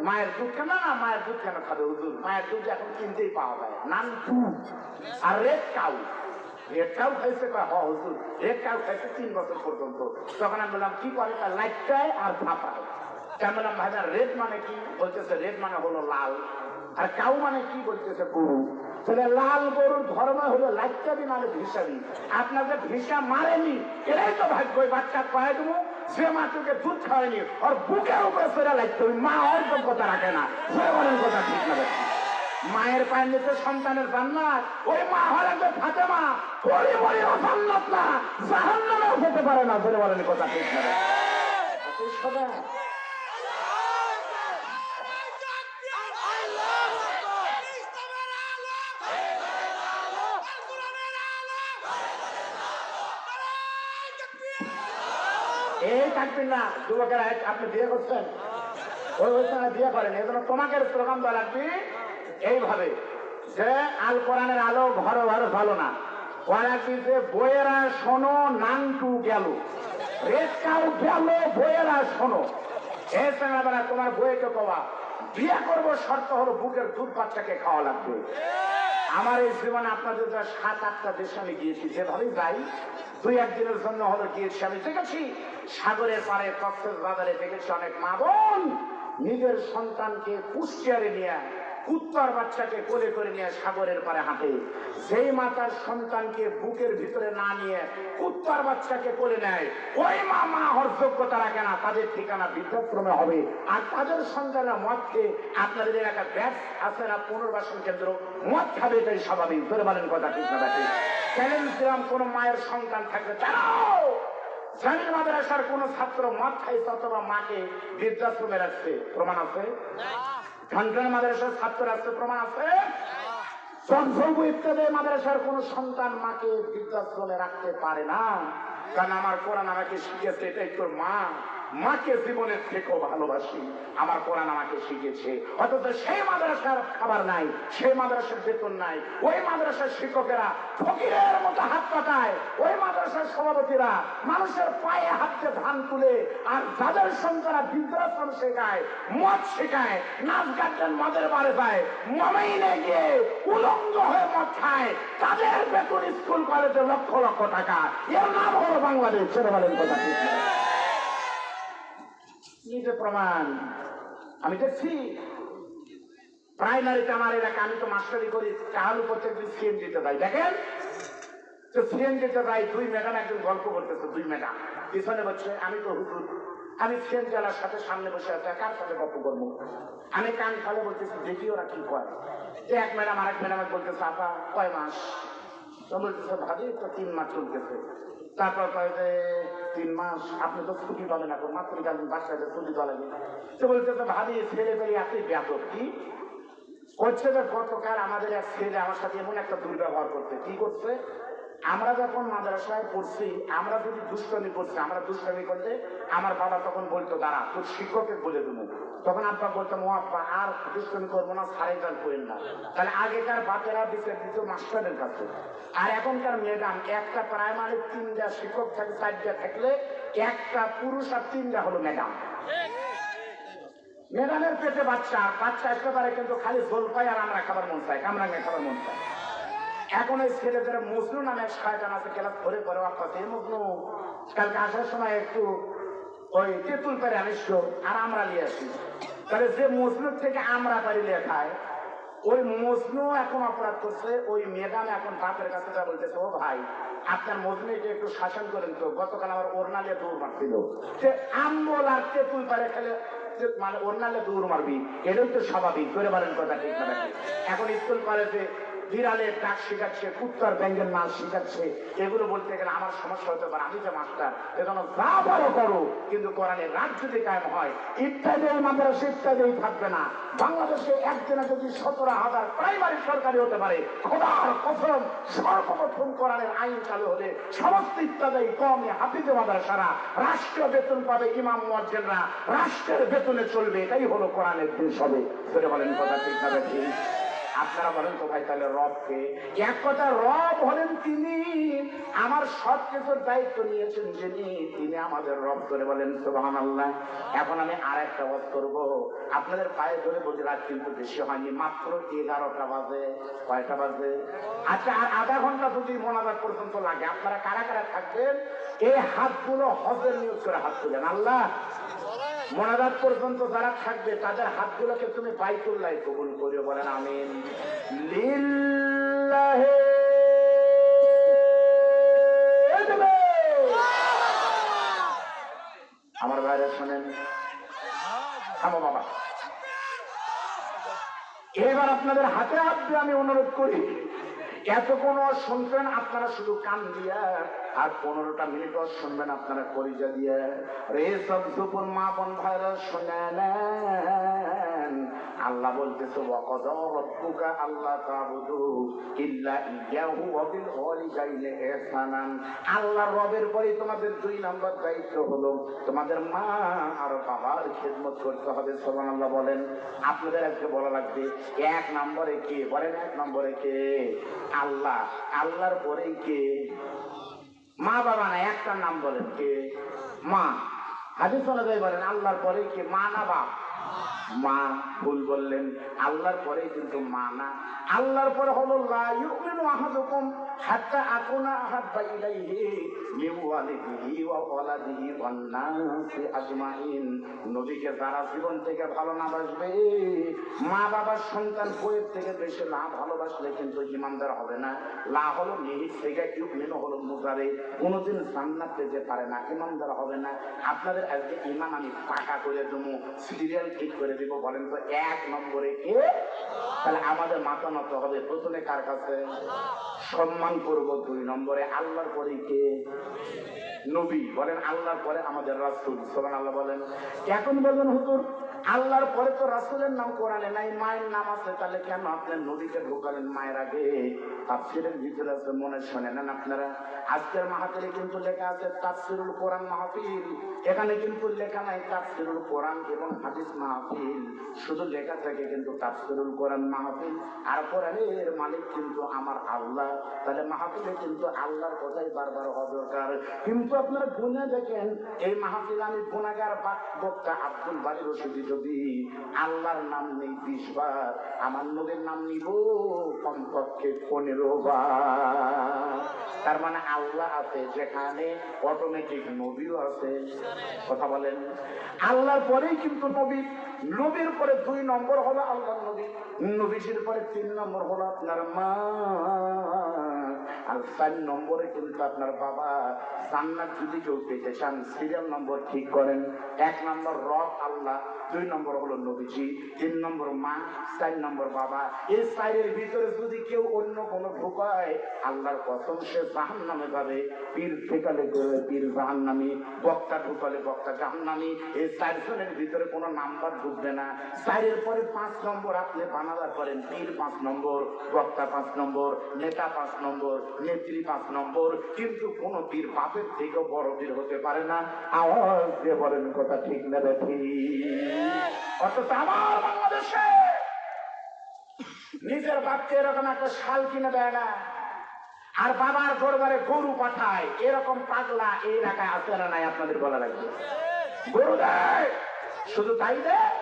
মায়ের দুধ কেন? না মায়ের দুধ কেন খাবে হুজুর? মায়ের দুধ এখন কিনতেই পাওয়া যায়, নান টু আর রেড কাউ। রেড কাউ খাইছে? হুজুর রেড কাউ খাইছে 3 বছর পর্যন্ত। তখন আমি বললাম, কি করে? লাইটটায় আর ভাপায়। আমি বললাম, ভাই রেড মানে কি? বলতেছে রেড মানে হলো লাল, আর কাউ মানে কি? বলতেছে গরু। তাহলে লাল গরুর ধর্ম হলো লাইটটাবি মানে ভিসাবি। আপনাদের ভিসা মারেনি, এটাই তো ভাগ্য। ওই বাচ্চা কয়ে দেবো, সে মাকে দুধ খাওয়ায়নি, ওর বুকের উপরে সেটা লাগতো, মা ওর যোগ্যতা রাখে না। সে বলেন কথা ঠিক না? মায়ের পায়ের নিচে সন্তানের জান্নাত, ওই মা হলেন যে ফাতেমা, পরিবারেও জান্নাত না, জাহান্নামেও যেতে পারে না। ধরে বলেন কথা ঠিক না? এই থাকবেন না যুবকেরা, আপনি বিয়ে করছেন, ওই সময় বিয়ে করেন, এই জন্য তোমাকে স্লোগান দেওয়া লাগবে এইভাবে যে আল কোরআনের আলো ঘরে ঘরে ভালো না, ওরা যে বইয়েরা শোনো নাংটু গেল, রেখাও গেল, বইয়েরা শোনো। এই সময় তোমার বইকে কবা বিয়ে করবো, শর্ত হলো বুকের দুধ বাচ্চাকে খাওয়া লাগবে। আমার এই জীবনে আপনাদের 7-8টা দেশে আমি গিয়েছি, যেভাবেই যাই 2-1 দিনের জন্য হলো গিয়েছি। আমি দেখেছি সাগরের পাড়ে কক্সবাজারে দেখেছি অনেক মা বোন নিজের সন্তানকে পুষ্টিয়ারে নিয়ে, কুত্তার বাচ্চাকে কোলে করে নিয়ে সাগরের পাড়ে হাঁটে। যেই মাতার সন্তানকে বুকের ভিতরে না নিয়ে কুত্তার বাচ্চাকে কোলে নেয়, ওই মা হওয়ার যোগ্যতা রাখে না, তাদের ঠিকানা বৃদ্ধাশ্রমে হবে। আর তাদের সন্তানরা মদ খেয়ে, আপনাদের এলাকার ব্যাস আছে না পুনর্বাসন কেন্দ্র, মদ খাবে, এটাই স্বাভাবিক। ধরে বলেন কথা ঠিক না? চ্যালেঞ্জ দিলাম, কোন মায়ের সন্তান থাকবে তারাও জামিল মাদ্রাসার কোন ছাত্র মদ খাইছে অথবা মাকে বৃদ্ধাশ্রমে রাখছে, প্রমাণ আছে? ঘন্টার মাদ্রাসার ছাত্র রাখছে, প্রমাণ আছে? ইত্যাদি মাদ্রাসার কোন সন্তান মাকে বৃদ্ধাশ্রমে রাখতে পারে না, কারণ আমার কোরআন আমাকে শিখেছে এটাই তোর মা, মাকে জীবনের থেকেও ভালোবাসি, আমার কোরআন আমাকে শিখেছে। অথচ সেই মাদ্রাসার খাবার নাই, সেই মাদ্রাসার বেতন নাই, ওই মাদ্রাসার শিক্ষকেরা ফকিরের মতো হাত পাতায়, ওই মাদ্রাসার সভাপতিরা মানুষের পায়ে হাত দিয়ে ধান তুলে, আর যাদের সন্তানরা বৃদ্ধাশ্রম শেখায়, মদ শেখায়, নাচ গান মদের বারে যায়, মমাইনে গিয়ে উলঙ্গ হয়ে মদ খায়, তাদের বেতন স্কুল কলেজে লক্ষ লক্ষ টাকা। এর নাম হলো বাংলাদেশ। ছেড়ে বলেন কথা ঠিক না? নিজে প্রমাণ আমি দেখছি। প্রাইমারিতে আমার এলাকা, আমি তো মাস্টারি করি, কাহালু প্রত্যেকদিন সিএম দিতে যাই। দেখেন তো সিএম দিতে যাই, 2 ম্যাডাম একজন গল্প করতেছে, 2 ম্যাডাম পিছনে বসছে, আমি তো হুজুর, আমি সিএম জেলার সাথে সামনে বসে আছে, কার সাথে গল্প করবো? আমি কান খালে বলতেছি দেখি ওরা কি করে। এক ম্যাডাম আরেক ম্যাডামে বলতেছে আপা কয় মাস? তো বলতেছে ভাবি তো 3 মাস চলতেছে। তারপর কয় যে 3 মাস, আপনি তো ছুটি পাবেন এখন, মাতৃকালীন বাচ্চাদের ছুটি দেওয়া লাগে। তো বলতেছে ভাবি ছেলে পেলে আপনি ব্যাপক কি করছে? যে গতকাল আমাদের এক ছেলে আমার সাথে এমন একটা দুর্ব্যবহার করছে। কি করছে? আমরা যখন মাদ্রাসায় পড়ছি, আমরা যদি দুষ্কর্মী করছি, আমরা দুষ্কর্মী করলে আমার বাবা তখন বলতো দাঁড়া তোর শিক্ষকের বলে দেবো, তখন আব্বা বলতো ও আব্বা আর দুষ্কর্মী করবো না, সাড়ে গান করেন না। তাহলে আগেকার বাচ্চারা বিচার দিত মাস্টারের কাছে, আর এখনকার ম্যাডাম একটা প্রাইমারি 3টা শিক্ষক থাকে, 4টা থাকলে একটা পুরুষ আর 3টা হলো ম্যাডাম। ম্যাডামের পেটে বাচ্চা আসতে পারে, কিন্তু খালি ঝোল পায় আর আমরা খাবার মন চাই, কামরাঙ্গে খাবার মন চাই। এখন ওই ছেলেদের মজনু নামে এক শয়তান আছে, ক্লাস ধরে পরে আপনাকে মজনু কালকে আসার সময় একটু ওই তেঁতুল পেরে আনিস আর আমরা নিয়ে আসি। তাহলে যে মজনুর থেকে আমরা পারি লেখায়, ওই মজনু এখন অপরাধ করছে, ওই ম্যাডাম এখন বাপের কাছে যা বলতেছে ও ভাই আপনার মজনুকে একটু শাসন করেন তো, গতকাল আমার ওরনালে দৌড় মারছিল, সে আম্বল আর তেঁতুল পেরে খেলে মানে ওরনালে দৌড় মারবি, এটাই তো স্বাভাবিক। করে বলেন কথা ঠিক না? এখন স্কুল কলেজে বিড়ালের ডাক শিখাচ্ছে, কুত্তার ব্যাঙ্গের নাচ শিখাচ্ছে, এগুলো বলতে গেলে আমার সমস্যা হতে পারে, আমি যে মাস্টার, এজন্য যা বড় করো কিন্তু কোরআনের রাত যদি কায়েম হয়, ইত্যাদি মাদ্রাসা ইত্যাদি থাকবে না। বাংলাদেশে একদিনে যদি 17,000 প্রাইমারি সরকারি হতে পারে, খোদার কসম সর্বপ্রথম কোরআনের আইন চালু হলে সমস্ত ইত্যাদি কমে হাফিজে মাদ্রাসারা রাষ্ট্রীয় বেতন পাবে, ইমাম মুয়াজ্জিনরা রাষ্ট্রের বেতনে চলবে, এটাই হলো কোরআনের দেশ হবে। ধরে বলেন কথা ঠিক না? ঠিক। আপনারা বলেন তো ভাই তাহলে রবকে? এক কথা, রব হলেন তিনি, আমার সব কিছুর দায়িত্ব নিয়েছেন যিনি, তিনি আমাদের রব। করে বলেন সুবহানাল্লাহ। এখন আমি আর একটা ওয়াজ করব, আপনাদের পায়ে ধরে বলছি রাত কিন্তু বেশি হয়নি, মাত্র 11টা বাজে। কয়টা বাজে? আচ্ছা, আর আধা ঘন্টা যদি মোনাজাত পর্যন্ত লাগে, আপনারা কারা কারা থাকবেন? এই হাতগুলো হজের নিয়োগ করে হাত তুলেন। আল্লাহ মোনাজাত পর্যন্ত যারা থাকবে তাদের হাতগুলোকে তুমি বাইতুল্লাহ কবুল করিও। বলেন আমিন। লিল্লাহি আমার ভাইরা শোনেন, থামো বাবা, এবার আপনাদের হাতে হাত দিয়ে আমি অনুরোধ করি, এতক্ষণ শুনবেন আপনারা শুধু কান দিয়া, আর 15টা মিনিট শুনবেন আপনারা কলিজা দিয়ে। রে সব সুপুর মা বোন ভাইরা শুনে নেন, আল্লাহ বলতেছে ওয়াকাদা রাব্বুকা আল্লা তা'বুদু ইল্লা ইয়াহু ওয়া বিল ওয়ালিদাইনি ইহসানান। আল্লাহর রবের পরে তোমাদের 2 নম্বর দায়িত্ব হলো তোমাদের মা আর বাবার খিদমত করতে হবে। সুবহানাল্লাহ বলেন। আপনাদের আজকে বলা লাগবে 1 নম্বরে কে বলেন, 1 নম্বরে কে? আল্লাহ। আল্লাহর পরে কে? মা বাবা না, একটা নাম বলেন, কে? মা। হাদিস অনুযায়ী বলেন আল্লাহর পরে কে? মা না বাপ? মা। ভুল বললেন, আল্লাহর পরে কিন্তু মা না। আল্লাহর পরে হলো লা ইউমিনু আহাদুকুম হাত্তা আকুনা আহাব্বা ইলাইহি মিন ওয়ালিদিহি ওয়া ওয়ালাদিহি ওয়ান নাসি আজমাইন। নবীকে যারা জীবন থেকে ভালো না বাসবে, মা বাবার সন্তান বইয়ের থেকে বেশি না ভালোবাসলে কিন্তু ইমানদার হবে না। লা হলো নিহিত থেকে, ইউমিনু হলো মুজারে, কোনোদিন জান্নাত পেতে পারে না, ইমানদার হবে না। আপনাদের আজকে ইমান আমি পাকা করে দেবো, সিরিয়াল ঠিক করে দিব। বলেন তো 1 নম্বরে কে? তাহলে আমাদের মাথা নত হবে প্রথমে কার কাছে? সম্মান করব। 2 নম্বরে আল্লাহর পরে কে? নবী। বলেন আল্লাহর পরে আমাদের রাসূল। সুবহানাল্লাহ বলেন। এখন বলেন হুজুর আল্লাহর পরে তো রাসূলের নাম কোরআনে নাই, মায়ের নাম আছে, তাহলে কেন আপনি নবীকে ঢোকালেন মায়ের আগে? তাফসীরের ভিতরে আছে, মনে শুনে নেন আপনারা। আজকের মাহফিলে কিন্তু লেখা আছে তাফসীরুল কোরআন মাহফিল, এখানে কিন্তু লেখা নাই তাফসীরুল কোরআন এবং হাদিস মাহফিল, শুধু লেখা থাকে কিন্তু তাফসীরুল কোরআন মাহফিল। আর কোরআনের মালিক কিন্তু আমার আল্লাহ, তাহলে মাহফিলে কিন্তু আল্লাহর কথাই বারবার হওয়া দরকার। কিন্তু আপনারা গুনে দেখেন, এই মাহফিলে আমি গুনাহগার বক্তা আব্দুল বারী রশিদী যদি আল্লাহর নাম নেই 20 বার, আমার নবীর নাম নিব কমপক্ষে 15 বার। তার মানে আল্লাহ আছে যেখানে, অটোমেটিক নবীও আছে। কথা বলেন। আল্লাহর পরেই কিন্তু নবী, নবীর পরে 2 নম্বর হলো আল্লাহর নবী, নবীর পরে 3 নম্বর হলো আপনার মা, আর 4 নম্বরে কিন্তু আপনার বাবা। জান্নাত যদি কেউ পেতে চান সিরিয়াল নম্বর ঠিক করেন। 1 নম্বর রব আল্লাহ, 2 নম্বর হলো নবীজি, 3 নম্বর মা, 4 নম্বর বাবা। এই 4-এর ভিতরে যদি কেউ অন্য কোনো ঢোকায়, আল্লাহর কসম সে জাহান্নামে যাবে। পীর ঠেকালে পীর জাহান্নামী, বক্তা ঢোকালে বক্তা জাহান্নামী। এই 4 জনের ভিতরে কোনো নাম্বার ঢুকবে না। 4-এর পরে 5 নম্বর আপনি বানাবার করেন, পীর 5 নম্বর, বক্তা 5 নম্বর, নেতা 5 নম্বর, নেত্রী 5 নম্বর। কিন্তু কোন পীর বাপের থেকেও বড় পীর হতে পারে না। আওয়াজ দিয়ে বলেন কথা ঠিক না বেঠি? অথচ আমার বাংলাদেশে নিজের বাপকে এরকম একটা শাল কিনে দেয় না, আর বাবার দরবারে গরু পাঠায়, এরকম পাগলা এই এলাকায় আছে না নাই? আপনাদের বলা লাগবে। গরু দেয়, শুধু তাই দেয়।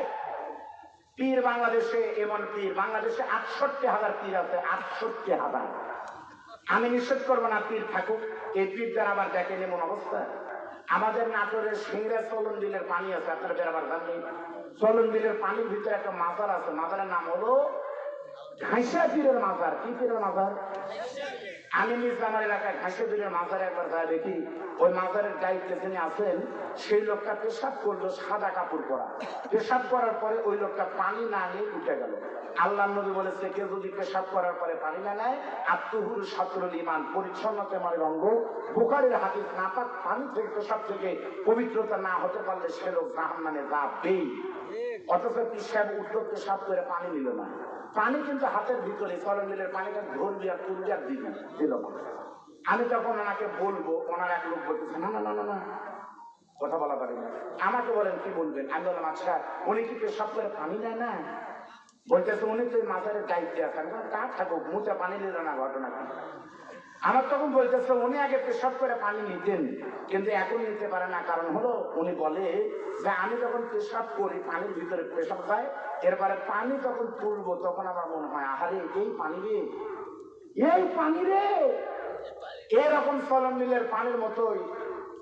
পীর বাংলাদেশে, এমন পীর বাংলাদেশে 68,000 পীর আছে, 68,000। আমি নিষেধ করবো না পীর থাকুক, এই পীরদের আবার দেখেন এমন অবস্থা। আমাদের নাটোরের সিংড়া চলন বিলের পানি আছে, আপনারা বেড়াবার জানেন। চলন বিলের পানির ভিতরে একটা মাজার আছে, মাজারের নাম হলো ঘাইসা পীরের মাজার। কি পীরের মাজার? আমি নিজ আমার এলাকায় ঘাইসা পীরের মাজারে একবার যায় দেখি, ওই মাজারের দায়িত্বে যিনি আছেন সেই লোকটা পেশাব করলো সাদা কাপড় পরা। পেশাব করার পরে ওই লোকটা পানি না নিয়ে উঠে গেল। আল্লাহ নবী বলেছে কেউ যদি পেশাব করার পরে পানি না নেয়, আত্মহুর সাতরুল ঈমান, পরিচ্ছন্নতা মানে অঙ্গ। বুখারীর হাদিস, নাপাক পানি থেকে পেশাব থেকে পবিত্রতা না হতে পারলে সে লোক জাহান্নামে যাবেই। অথচ পেশাব উঠলো, পেশাব করে পানি নিল না। পানি কিন্তু হাতের ভিতরে, চলন মিলের পানিটা ধরবি আর তুলবি আর দিবি, দিল না। আমি তখন ওনাকে বলবো, ওনার এক লোক বলতেছে না না না না না, কথা বলা পারি না। আমাকে বলেন কি বলবেন? আমি বললাম আচ্ছা উনি কি পেশাব করে পানি নেয় না? বলতেছে উনি তো মাজারের দায়িত্বে আছেন। তা থাকুক, মুখে পানি নিল না, ঘটনা কি? আমার তখন বলতেছে উনি আগে পেশাব করে পানি নিতেন, কিন্তু এখন নিতে পারে না। কারণ হলো উনি বলে যে আমি যখন পেশাব করি পানির ভিতরে পেশাব যায়, এরপরে পানি যখন তুলবো তখন আমার মনে হয় আহারে এই পানি রে, এই পানি রে। এরকম চলন মিলের পানির মতোই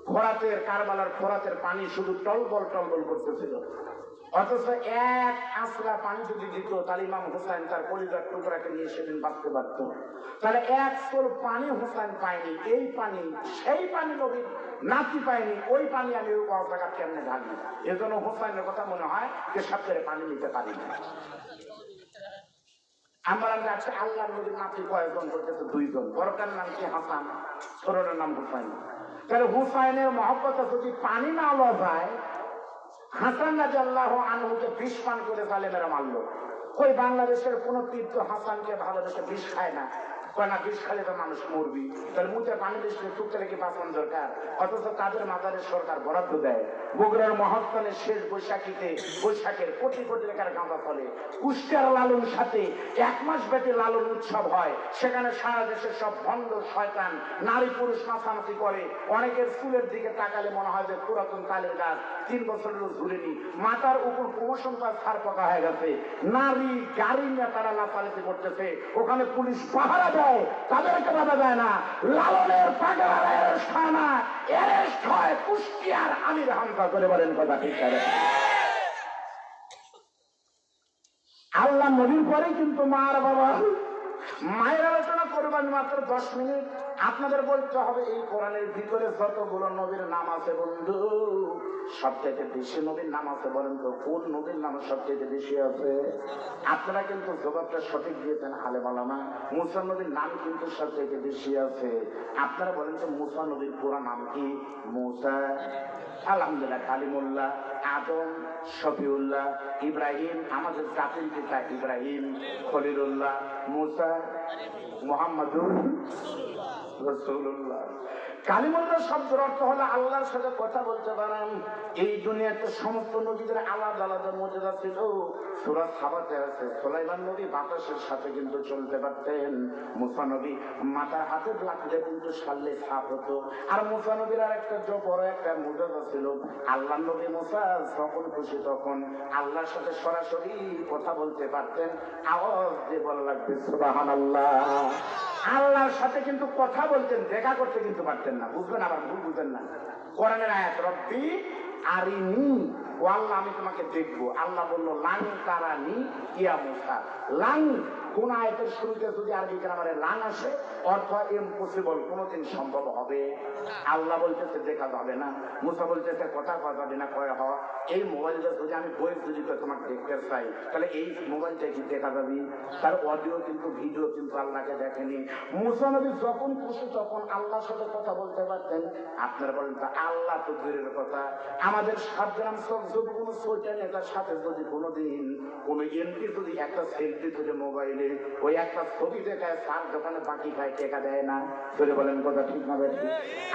ফোরাতের, কারবালার ফোরাতের পানি শুধু টলবল টলবল করতেছিল। অথচ 1 আঁচড়া পানি যদি দিত, তাহলে ইমাম হুসাইন তার কলিজার টুকরাকে নিয়ে সেদিন বাঁচতে পারত। তাহলে 1 চোর পানি হুসাইন পায়নি, এই পানি, সেই পানি নবীর নাতি পায়নি, ওই পানি আমি ওই জায়গা কেমনে ঢালি। এজন্য হুসাইনের কথা মনে হয় যে সাথে পানি নিতে পারি না। আমার কাছে আল্লাহ নবীর নাতি কয়েকজন করতেছে 2 জন, বড়টার নাম কি হাসান, ছোটটার নাম হুসাইন। তাহলে হুসাইনের মহব্বতে যদি পানি না লওয়া যায়, হাসান রাদিয়াল্লাহু আনহুকে বিষ পান করে জালেমেরা মারলো। ওই বাংলাদেশের কোন তীর্থ হাসানকে ভালোবেসে বিষ খায় না, কয় না বিষ খালে তো মানুষ মরবি, তাহলে মুখে পানি দিচ্ছে চুপতে রেখে বাঁচানো দরকার। অথচ তাদের মাজারের সরকার বরাদ্দ দেয়। বগুড়ার মহস্থানের শেষ বৈশাখীতে বৈশাখের কোটি কোটি টাকার গাঁদা ফলে কুষ্টিয়ার লালন সাথে 1 মাস ব্যাপী লালন উৎসব হয়। সেখানে সারা দেশের সব ভণ্ড শয়তান নারী পুরুষ নাচানাচি করে। অনেকের চুলের দিকে তাকালে মনে হয় যে পুরাতন তালের গাছ 3 বছরেরও ঝুলেনি, মাথার উপর প্রমোশন পাস ছাড় পাকা হয়ে গেছে। নারী গাড়ি নিয়ে তারা লাফালাফি করতেছে, ওখানে পুলিশ পাহারা দেয়, তাদেরকে বাধা দেয় না। লালনের পাগলার অ্যারেস্ট হয় না, অ্যারেস্ট হয় কুষ্টিয়ার আমির হামজা করে। বলেন কথা ঠিক আছে? আল্লাহ নবীর পরে কিন্তু মা আর বাবা। মায়ের আলোচনা করবেন মাত্র 10 মিনিট। আপনাদের বলতে হবে এই কোরআনের ভিতরে যতগুলো নবীর নাম আছে বন্ধু, সবচেয়ে বেশি নবীর নাম আছে বলেন তো কোন নবীর নাম সবচেয়ে বেশি আছে? আপনারা কিন্তু জবাবটা সঠিক দিয়েছেন আলেম ওলামা। মুসা নবীর নাম কিন্তু সবচেয়ে বেশি আছে। আপনারা বলেন তো মুসা নবীর পুরো নাম কি? মুসা, আলহামদুলিল্লাহ, কালিমুল্লাহ, আদম, শফিউল্লাহ, ইব্রাহিম, আমাদের জাতির পিতা ইব্রাহিম, খলিলুল্লাহ, মুসা, মুহাম্মাদুর রাসূলুল্লাহ। কালিমুল্লাহ শব্দের অর্থ হলো আল্লাহর সাথে কথা বলতে পারেন। এই দুনিয়াতে সমস্ত নবীদের আলাদা আলাদা মর্যাদা ছিল। সূরা সাবাতে আছে সুলাইমান নবী বাতাসের সাথে কিন্তু চলতে পারতেন। মুসা নবী মাথার হাতে লাগলে কিন্তু সারলে সাপ হতো। আর মুসা নবীর আর একটা বড় একটা মর্যাদা ছিল, আল্লাহ নবী মুসা যখন খুশি তখন আল্লাহর সাথে সরাসরি কথা বলতে পারতেন। আওয়াজ দিয়ে বলা লাগবে সুবহানাল্লাহ। আল্লাহর সাথে কিন্তু কথা বলতেন, দেখা করতে কিন্তু পারতেন না। বুঝবেন, আবার ভুল বুঝবেন না। কোরআনের আয়াত রব্বি আরিনি, ও আল্লাহ আমি তোমাকে দেখবো। আল্লাহ বললো লাং তারানি ইয়া মুসা। লাং কোন আয়াতের শুরুতে যদি আরবি গ্রামারে লাং আসে, অর্থ ইম্পসিবল, কোনোদিন সম্ভব হবে। আল্লাহ বলতেছে দেখা যাবে না, মুসা বলতেছে কথা কওয়া যাবে না। কয় হ, এই মোবাইলটা যদি আমি বই যদি তোমাকে দেখতে চাই, তাহলে এই মোবাইলটা কি দেখা যাবে? তার অডিও কিন্তু ভিডিও কিন্তু আল্লাহকে দেখেনি। মুসা নবী যখন খুশি তখন আল্লাহর সাথে কথা বলতে পারতেন। আপনারা বলেন তো আল্লাহ তো দূরের কথা, আমাদের 7 গ্রাম চোখ যদি কোনো সোশ্যাল নেতার সাথে যদি কোনোদিন কোনো এমপি যদি একটা সেলফি তুলে মোবাইলে ওই একটা ছবি দেখায়, তার দোকানে বাকি খায়, টাকা দেয় না। ধরে বলেন কথা ঠিক না বেশি?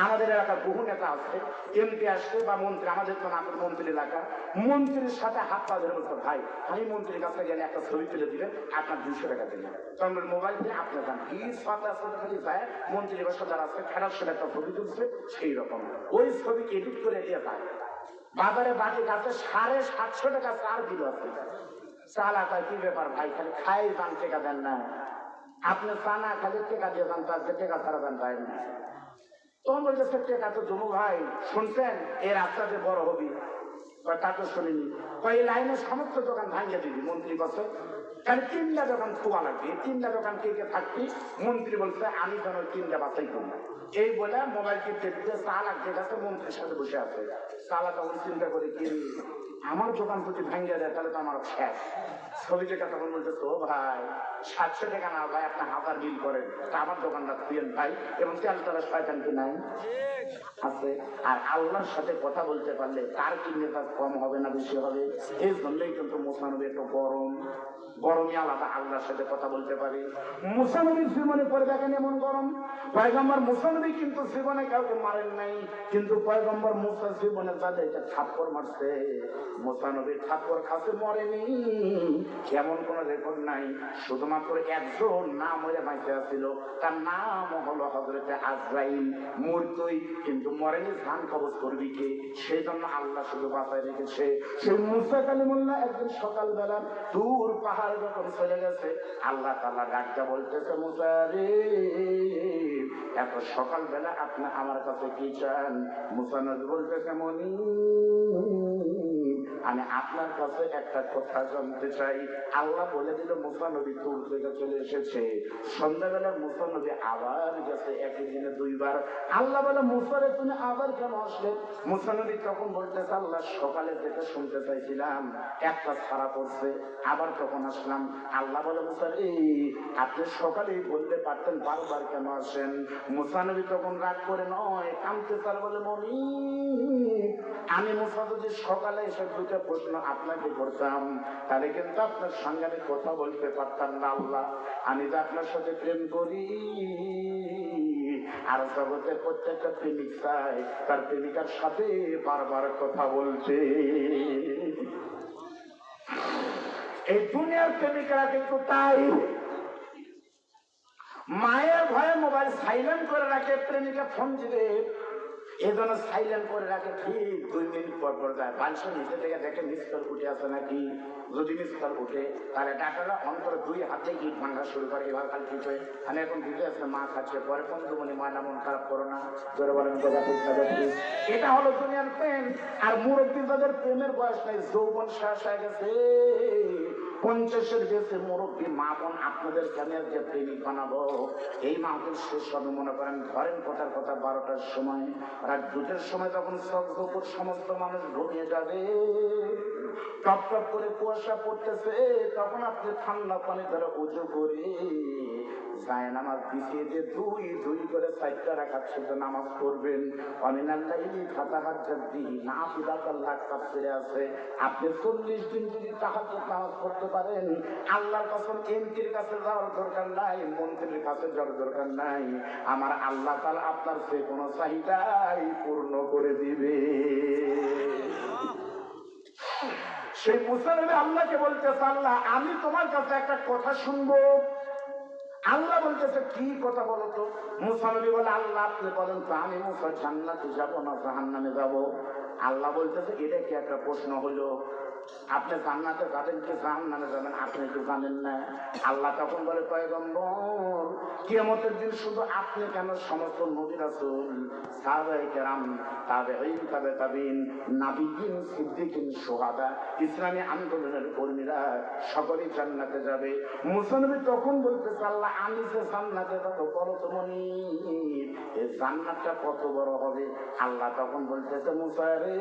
আমাদের এলাকার বহু নেতা আছে, এমপি আসছে বা মন্ত্রী, আমাদের তো নামের মন্ত্রী এলাকা, মন্ত্রীর সাথে হাত পা ধরে বলতো ভাই আমি মন্ত্রীর কাছে গেলে একটা ছবি তুলে দিবেন, আপনার 200 টাকা দিলেন। তখন মোবাইল দিয়ে আপনার দাম কি খালি যায়, মন্ত্রীর বাসা যারা আছে খেলার সাথে একটা ছবি তুলছে, সেই রকম ওই ছবি এডিট করে দিয়ে পায়। বাজারে বাকি গাছে 750 টাকা চার কিলো আছে। চালা কয় কি ব্যাপার ভাই, খালি খাই দাম টেকা দেন না, আপনি চানা খালি টেকা দিয়ে দাম, তার টেকা ছাড়া দাম পায় না। তখন বলতেছে টেকা তো জমু ভাই, শুনছেন এর রাস্তাতে বড় হবি? তা তো শুনিনি। এই লাইনে সমস্ত দোকান ভাঙিয়ে দিবি। মন্ত্রী বলছে খালি 3টা দোকান খোয়া লাগবে, 3টা দোকান কে কে থাকবি? মন্ত্রী বলছে আমি যেন 3টা বাছাই করি। এই বলে মোবাইল কিনতে দিতে চালাক যেটাতে মন্ত্রীর সাথে বসে আছে। চালা তখন চিন্তা করে কি আমার দোকান যদি ভাঙিয়ে দেয় তাহলে তো আমার শেষ। ছবি দেখা তখন বলছে তো ভাই 700 টাকা না ভাই, আপনি 1000 বিল করেন, তা আমার দোকানটা খুলেন ভাই। এবং তেল তারা শয়তান কি নাই আছে? আর আল্লাহর সাথে কথা বলতে পারলে তার কি মেজাজ কম হবে না বেশি হবে? এই জন্যই কিন্তু মুসা নবী একটু গরমই আলাদা, আল্লাহর সাথে কথা বলতে পারে। মুসা নবীর জীবনে পরে দেখেন এমন গরম। পয়গম্বর মুসা নবী কিন্তু জীবনে কাউকে মারেন নাই, কিন্তু পয়গম্বর মুসা জীবনে তাদেরকে থাপ্পড় মারছে। মুসা নবীর থাপ্পড় খাতে মরেনি এমন কোন রেকর্ড নাই। শুধুমাত্র একজন নাম হয়ে বাইচে ছিল, তার নাম হলো হযরতে আজরাইল। মরতই কিন্তু মরেনি, ধান কবজ করবি কে? সেই জন্য আল্লাহ শুধু বাঁচায় রেখেছে। সেই মুসা কালিমুল্লাহ একদিন সকালবেলা দূর পাহাড় যখন চলে গেছে, আল্লাহ তাআলা ডাকটা বলতেছে মুসা রে, এত সকালবেলা আপনি আমার কাছে কি চান? মুসা নবী বলতেছে মনি আমি আপনার কাছে একটা কথা জানতে চাই। আল্লাহ বলে দিল মুসা নবী দূর থেকে চলে এসেছে। সন্ধ্যাবেলা মুসা নবী আবার গেছে, একই দিনে দুইবার। আল্লাহ বলে মুসারে তুমি আবার কেন আসলে? মুসা নবী তখন বলতেছে আল্লাহ সকালে থেকে শুনতে চাইছিলাম একটা ছাড়া পড়ছে, আবার তখন আসলাম। আল্লাহ বলে মুসা আপনি সকালেই বলতে পারতেন বারবার কেন আসেন? মুসা নবী তখন রাগ করে নয় কামতে তার বলে মনি আমি মুসা যদি সকালে এসে দুটো প্রশ্ন আপনাকে করতাম তাহলে কিন্তু আপনার সঙ্গে আমি কথা বলতে পারতাম না। আল্লাহ আমি যে আপনার সাথে প্রেম করি, আর জগতের প্রত্যেকটা প্রেমিক চাই তার প্রেমিকার সাথে বারবার কথা বলছে। এই দুনিয়ার প্রেমিকরা কিন্তু তাই, মায়ের ভয়ে মোবাইল সাইলেন্ট করে রাখে, প্রেমিকা ফোন দিবে এই জন্য সাইলেন্ট করে রাখে। ঠিক 2 মিনিট পর পর যায় বালিশের নিচে থেকে দেখে মিস কল উঠে আছে নাকি। যদি মিস কল উঠে তাহলে ডাটাটা অন্তরে 2 হাতে গিট ভাঙা শুরু করে। এবার কাল ঠিক হয়ে আমি এখন দিতে আছে মা খাচ্ছে, পরে বন্ধুমণি ময়না মন খারাপ করো না, জোরে বলেন। এটা হলো দুনিয়ার প্রেম। আর মুরব্বী যাদের প্রেমের বয়স নাই, যৌবন শেষ হয়ে গেছে, 50-এর বেশি মুরব্বী মা বোন আপনাদেরকে আমি আজকে প্রেমিক বানাবো। এই মাহফিল শেষ হবে মনে করেন ধরেন কথার কথা 12টার সময়, রাত 2টার সময় যখন সব দুপুর সমস্ত মানুষ ঘুমিয়ে যাবে, টপ টপ করে কুয়াশা পড়তেছে, তখন আপনি ঠান্ডা পানি ধরে উঁচু করে যায় নামাজ বিছিয়ে দিয়ে 2 করে 4টা রাকাত শুদ্ধ নামাজ পড়বেন। অমিনাল্লাহি ফাতাহাজ্জাত বিহি নাফিলাতাল্লাহ তাফসিরে আছে। আপনি 40 দিন যদি তাহাজ্জুদ নামাজ পড়তে পারেন, আল্লাহর কসম এমপির কাছে যাওয়ার দরকার নাই, মন্ত্রীর কাছে যাওয়ার দরকার নাই, আমার আল্লাহ তাআলা আপনার যে কোনো চাহিদাই পূর্ণ করে দিবে। সেই মুসা নবী আল্লাহকে বলতেছে আল্লাহ আমি তোমার কাছে একটা কথা শুনবো। আল্লাহ বলতেছে কি কথা বলো তো? মুসা নবী বলে আল্লাহ আপনি বলেন তো আমি মুসা জান্নাতে যাবো না জাহান্নামে যাবো? আল্লাহ বলতেছে এটা কি একটা প্রশ্ন হলো? আপনি জান্নাতে যাবেন কি জাহান্নামে যাবেন আপনি কি জানেন না? আল্লাহ তখন বলে পয়গম্বর কিয়ামতের দিন শুধু আপনি কেন, সমস্ত নবী রাসূল সাহাবায়ে কেরাম তাবেঈন তাবে তাবিন নাবিয়িন সিদ্দিকিন শুহাদা ইসলামী আন্দোলনের কর্মীরা সকলেই জান্নাতে যাবে। মুসা নবী তখন বলতেছে আল্লাহ আমি যে জান্নাতে যাবো বলো তো মনি এই জান্নাতটা কত বড় হবে? আল্লাহ তখন বলতেছে মুসা রে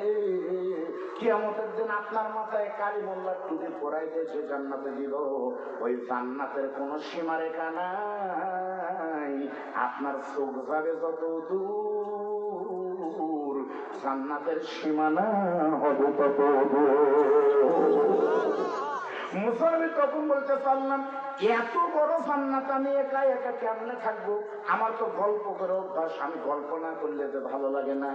কিয়ামতের দিন আপনার মাথায় কালিমুল্লাহ টুপি পরাই দিয়েছে জান্নাতে দিব, ওই জান্নাতের কোনো সীমারেখা নাই, আপনার চোখ যাবে যত দূর জান্নাতের সীমানা হবে তত দূর। মুসা নবী তখন বলতে পারলাম এত বড় জান্নাত আমি একা একা কেমনে থাকবো? আমার তো গল্প করে অভ্যাস, আমি গল্প না করলে তো ভালো লাগে না।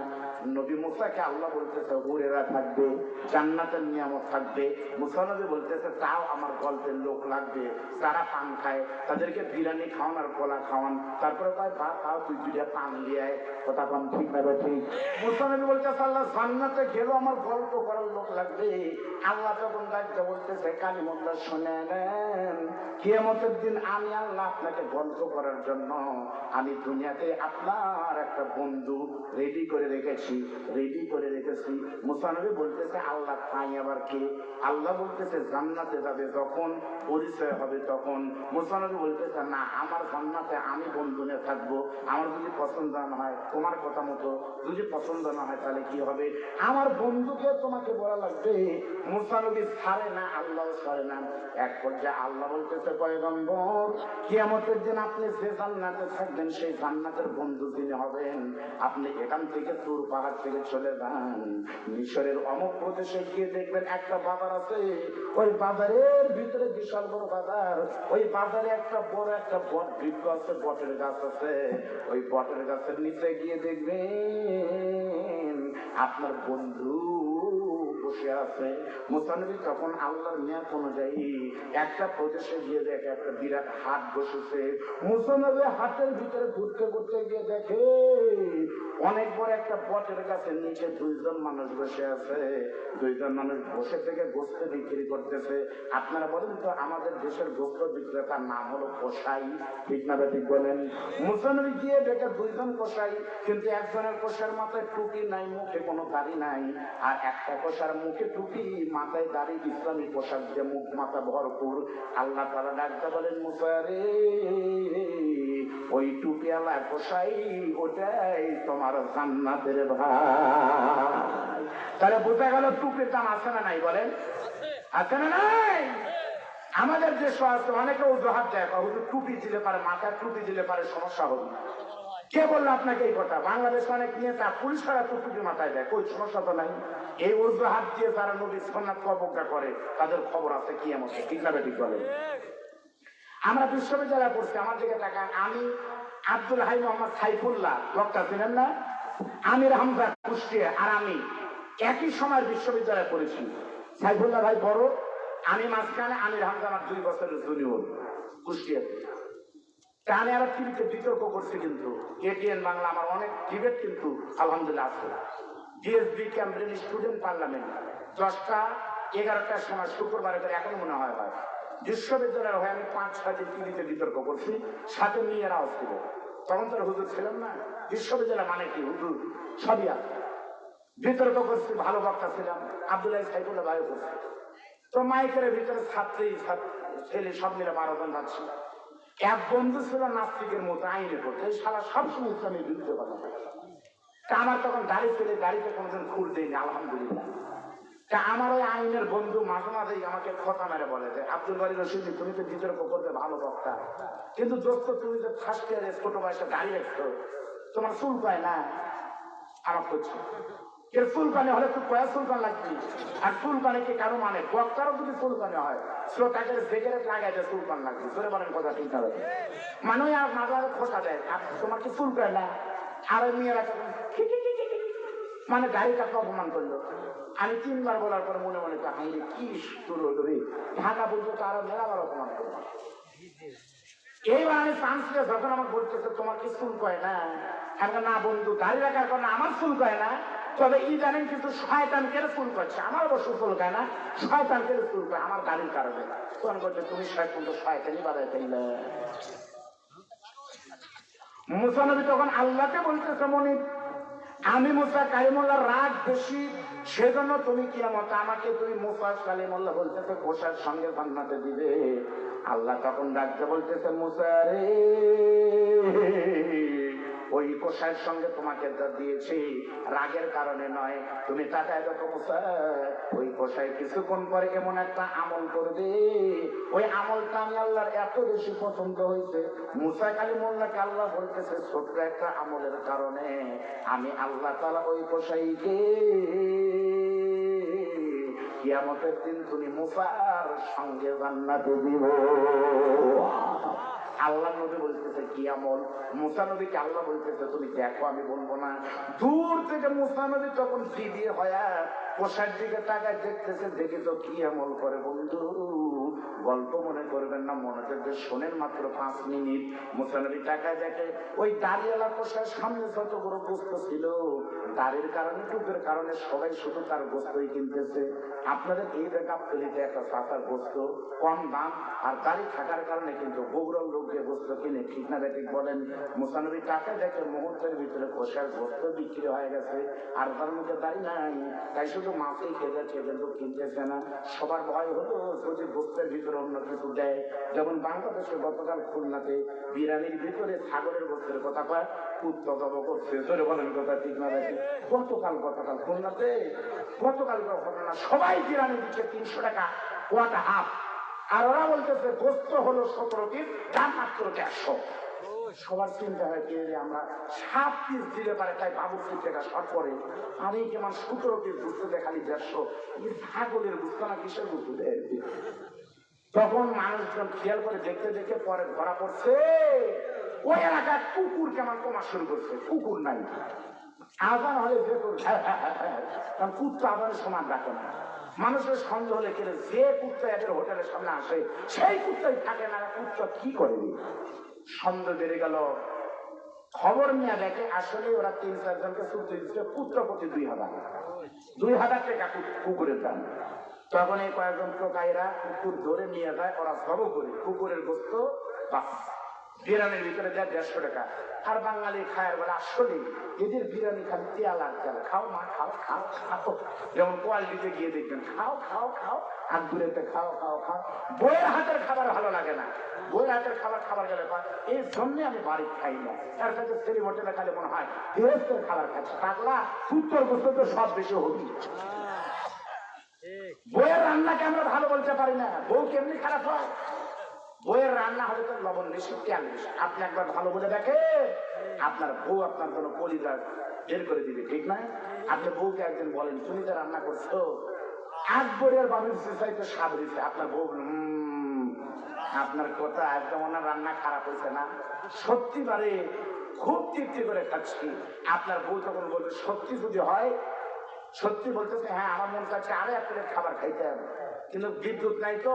নবী মুসাকে আল্লাহ বলতেছে হুরেরা থাকবে, জান্নাতের নিয়ামত থাকবে। মুসা নবী বলতেছে তাও আমার গল্পের লোক লাগবে, যারা পান খায় তাদেরকে বিরিয়ানি খাওয়ান আর কলা খাওয়ান, তারপরে কয় বা তাও তুই 2টা পান দিয়ে আয়। কথা পান ঠিক না ঠিক? মুসা নবী বলতেছে আল্লাহ জান্নাতে গেলেও আমার গল্প করার লোক লাগবে। আল্লাহ তখন ডাকতে বলতেছে কালিমুল্লাহ শুনে নেন, কিয়ামতের দিন আমি আল্লাহ আপনাকে গল্প করার জন্য আমি দুনিয়াতে আপনার একটা বন্ধু রেডি করে রেখেছি। মুসা নবী বলতেছে আল্লাহ তাই আবার কে? আল্লাহ বলতেছে জান্নাতে যাবে যখন পরিচয় হবে তখন। মুসা নবী বলতেছে না আমার জান্নাতে আমি বন্ধু নিয়ে থাকবো, আমার যদি পছন্দ না হয় তোমার কথা মতো যদি পছন্দ না হয় তাহলে কি হবে? আমার বন্ধুকে তোমাকে বলা লাগবে। মুসা নবী ছাড়ে না, আল্লাহ ছাড়ে না। এক পর্যায়ে আল্লাহ বলতেছে পয়গম্বর কিয়ামতের দিন আপনি যে জান্নাতে থাকবেন সেই জান্নাতের বন্ধু তিনি হবেন। আপনি এখান থেকে তুর পাহাড় থেকে চলে যান, মিশরের অমুক প্রদেশে গিয়ে দেখবেন একটা বাজার আছে, ওই বাজারের ভিতরে বিশাল বড় বাজার, ওই বাজারে একটা বড় একটা বট বৃক্ষ আছে, বটের গাছ আছে, ওই বটের গাছের নিচে গিয়ে দেখবেন আপনার বন্ধু বসে আছে। মুসা নবী তখন আল্লাহর নিয়ত অনুযায়ী একটা প্রদেশে গিয়ে দেখে একটা বিরাট হাট বসেছে। মুসা নবী হাটের ভিতরে ঘুরতে ঘুরতে গিয়ে দেখে অনেক বড় একটা বটের গাছের নিচে 2 জন মানুষ বসে আছে। 2 জন মানুষ বসে থেকে গোস্ত বিক্রি করতেছে। আপনারা বলেন তো আমাদের দেশের গোস্ত বিক্রেতার নাম হলো কসাই, ঠিক না ঠিক বলেন? মুসা নবী গিয়ে দেখে 2 জন কসাই, কিন্তু একজনের কসার মাথায় টুপি নাই, মুখে কোনো দাড়ি নাই, আর একটা কসার মুখে টুপি, মাথায় দাড়ি, ইসলামী পোশাক দিয়ে মুখ মাথা ভরপুর। আল্লাহ তাআলা ডাকতে বলেন, মুসা রে, ওই টুপিওয়ালা কসাই ওটাই তোমার জান্নাতের ভাই। তাহলে বোঝা গেল টুপির দাম আছে না নাই? বলেন আছে না নাই? আমাদের দেশ আছে অনেকে অজুহাত দেয়, হুজুর টুপি দিলে পারে, মাথায় টুপি দিলে পারে সমস্যা হবে। কে বললো আপনাকে এই কথা? বাংলাদেশে অনেক নেতা পুলিশরা টুপি মাথায় দেয়, কোন সমস্যা তো নাই। এই অজুহাত দিয়ে যারা নবী সুন্নাত অবজ্ঞা করে তাদের খবর আছে কিয়ামতে, ঠিক না ঠিক বলেন? আমরা বিশ্ববিদ্যালয়ে পড়ছি, আমার দিকে তাকান, আমি আব্দুল হাই মোহাম্মদ সাইফুল্লাহ বক্তা ছিলেন না, আমির হামজা কুষ্টিয়া আর আমি একই সময় বিশ্ববিদ্যালয়ে পড়েছি। সাইফুল্লাহ ভাই বড়, আমি মাঝখানে, আমির হামজা আমার 2 বছরের জুনিয়র কুষ্টিয়াতে। আমি আরো টিভিতে বিতর্ক করছি, কিন্তু এটিএন বাংলা আমার অনেক ডিবেট কিন্তু আলহামদুলিল্লাহ আছে। ডিএসবি ক্যাম্ব্রিজ স্টুডেন্ট পার্লামেন্ট 10টা 11টার সময় শুক্রবারে করে, এখন মনে হয় বিশ্ববিদ্যালয়ের হয়ে আমি 5-6 দিন টিভিতে বিতর্ক করছি, সাথে মেয়েরাও ছিল। তখন তো হুজুর ছিলাম না, বিশ্ববিদ্যালয় মানে কি হুজুর সবই আছে। বিতর্ক করছি, ভালো বক্তা ছিলাম, আব্দুল্লাহ সাইফুল্লাহ ভাইও করছি। তো মাইকের ভিতরে ছাত্রী ছেলে সব মিলে 12 জন যাচ্ছি। এক বন্ধু ছিল নাস্তিকের মতো, আইনে পড়তে, সারা সবসময় ইসলামের বিরুদ্ধে কথা বলে। তা আমার তখন দাড়ি ছিল, দাড়িতে কোনোদিন খুল দেয়নি আলহামদুলিল্লাহ। তা আমার ওই আইনের বন্ধু মাঝে মাঝেই আমাকে কথা মেরে বলে যে, আব্দুল বারী রশিদি, তুমি তো বিতর্ক করবে, ভালো বক্তা, কিন্তু দোস্ত তুমি যে ফার্স্ট ইয়ারে ছোট বয়সে দাড়ি রাখছো, তোমার চুল পায় না। আমার করছে এর চুলকানি হলে তুই কয়া চুলকান লাগবি, আর চুলকানি কি কারো মানে? বক্তারও যদি চুলকানি হয়, শ্রোতাকে জেগে লাগাই দেয় চুলকান লাগবে। ধরে বলেন কথা ঠিক না? মানুষ আর মাঝে মাঝে খোঁচা দেয়, তোমার কি চুলকায় না? আর ওই মেয়েরা মানে গাড়িটাকে অপমান করলো। আমি 3 বার বলার পরে মনে মনে হাইরে কি শুরু হলো রে, ঢাকা বলতো তারা মেলাবার অপমান করলো। এইবার আমি চান্স পেয়ে যখন আমার বলতেছে তোমার কি চুল কয় না, আমি না বন্ধু, দাড়ি রাখার কারণে আমার চুল কয় না, তবে ই জানেন কিন্তু শয়তান কেড়ে চুল করছে, আমার অবশ্য চুল কয় না, শয়তান কেড়ে চুল কয় আমার দাড়ির কারণে। তখন বলছে তুমি শয়তানি বাড়াই ফেললে। মুসা নবী তখন আল্লাহকে বলতেছে, মনি আমি মুসা কালিমুল্লাহর রাগ বেশি, সেজন্য তুমি কিয়ামতে আমাকে তুমি মুসা কালিমুল্লাহ বলতেছে কোষার সঙ্গে জান্নাতে দিবে। আল্লাহ তখন ডাকতে বলতেছে, মুসা রে, ওই কোষার সঙ্গে তোমাকে যা দিয়েছি রাগের কারণে নয়, তুমি তাকায় দেখো মুসা, ওই কোষায় কিছুক্ষণ পরে এমন একটা আমল করবে, ওই আমলটা আমি আল্লাহর এত বেশি পছন্দ হয়েছে। মুসা কালিমুল্লাহকে আল্লাহ বলতেছে, ছোট্ট একটা আমলের কারণে আমি আল্লাহ তাআলা ওই কোষাইকে কিয়ামতের দিন তুমি মুসার সঙ্গে জান্নাতে দিব। আল্লাহ নবী বলতেছে কি আমল? মুসা নবীকে আল্লাহ বলতেছে তুমি দেখো, আমি বলবো না। দূর থেকে মুসা নবী তখন দিয়ে হয়া পোশাক দিকে তাকায় দেখতেছে, দেখে তো কি আমল করে। বন্ধু গল্প মনে করবেন না, মনোযোগ দিয়ে শোনেন, মাত্র 5 মিনিট। মুসা নবী তাকায় দেখে ওই দাড়িওয়ালা পোশাক সামনে যত বড় গোস্ত ছিল, দাড়ির কারণে টুপের কারণে সবাই শুধু তার গোস্তই কিনতেছে। আপনাদের এই গাবতলিতে একটা চাচার গোস্ত কম দাম, আর দাড়ি থাকার কারণে কিন্তু বগুড়ার লোক যে গোস্ত কিনে, ঠিক না ঠিক বলেন? মুসা নবী টাকা দেখে মুহূর্তের ভিতরে পোশাক গোস্ত বিক্রি হয়ে গেছে, আর তার মধ্যে দাড়ি নাই, তাই শুধু মাছেই খেতেছে, কিন্তু কিনতেছে না। সবার ভয় হলো যদি গোস্তের ভিতরে অন্য কিছু দেয়। যেমন বাংলাদেশে গতকাল খুলনাতে বিরিয়ানির ভিতরে ছাগলের গোস্তের কথা কয়, উত্তম করছে, ধরে বলেন কথা ঠিক না দেখে? গতকাল খুলনাতে গতকাল ঘটনা, সবাই বিরিয়ানি দিচ্ছে 300 টাকা ওয়াটা হাফ, আর ওরা বলতেছে গোস্ত হলো 17 পিস, দাম মাত্র 150। সবার চিন্তা হয় কি আমরা 7 পিস দিলে পারে, তাই বাবুর 3 টাকা শর্ট পড়ে। আর এই কেমন 17 পিস বুঝতে দেয় খালি 150, এই ছাগলের বুঝতো না কিসের বুঝতে দেয়। তখন মানুষজন খেয়াল করে দেখতে দেখে পরে ধরা পড়ছে, ওই এলাকায় কুকুর কেমন কমা শুরু করছে। কুকুর নাই, আজান হলে ভেতর কারণ কুত্তা আজানের সমান রাখে না। মানুষের সন্দেহ হলে কেন যে কুত্তা এদের হোটেলের সামনে আসে সেই কুত্তাই থাকে না, কুত্তা কি করে? সন্দেহ বেড়ে গেল। খবর নিয়ে দেখে আসলে ওরা 3-4 জনকে চুক্তি দিচ্ছে, পুত্র প্রতি 2000 টাকা কুকুরের দাম। তখন এই কয়েকজন টোকাইরা কুকুর ধরে নিয়ে যায়, ওরা সব করে কুকুরের গোস্ত বাস বিরিয়ানির ভিতরে দেয় 150 টাকা। আর বাঙালি খায় বলে আসলে এদের বিরিয়ানি খালি তেল আর তেল। খাও মা খাও খাও খাও, যেমন কোয়ালিটিতে গিয়ে দেখবেন খাও খাও খাও, আর দূরেতে খাও খাও খাও। বইয়ের হাতের খাবার ভালো লাগে না, বইয়ের হাতের খাবার গেলে এই জন্যে আমি বাড়ি খাই না। তার সাথে সেরি হোটেলে খালি মনে হয় গৃহস্থের খাবার খাচ্ছে। পাগলা উত্তর গোস্ত তো সব বেশি হবি। বইয়ের রান্নাকে আমরা ভালো বলতে পারি না। বউ কেমনি খারাপ হয়? বইয়ের রান্না হলে তো লবণ বেশি তেল বেশি। আপনি একবার ভালো বলে দেখে আপনার বউ আপনার জন্য কলিজা বের করে দিবে, ঠিক না? আপনি বউকে একদিন বলেন তুমি যে রান্না করছো আকবরের বাবুর চাইতে স্বাদ দিচ্ছে। আপনার বউ আপনার কথা একদম ওনার রান্না খারাপ হয়েছে না, সত্যিবারে খুব তৃপ্তি করে খাচ্ছি। আপনার বউ তখন বলবে সত্যি যদি হয়, সত্যি বলতেছে হ্যাঁ আমার মন চাচ্ছে আরো এক প্লেট খাবার খাইতে হবে, কিন্তু বিদ্যুৎ নাই তো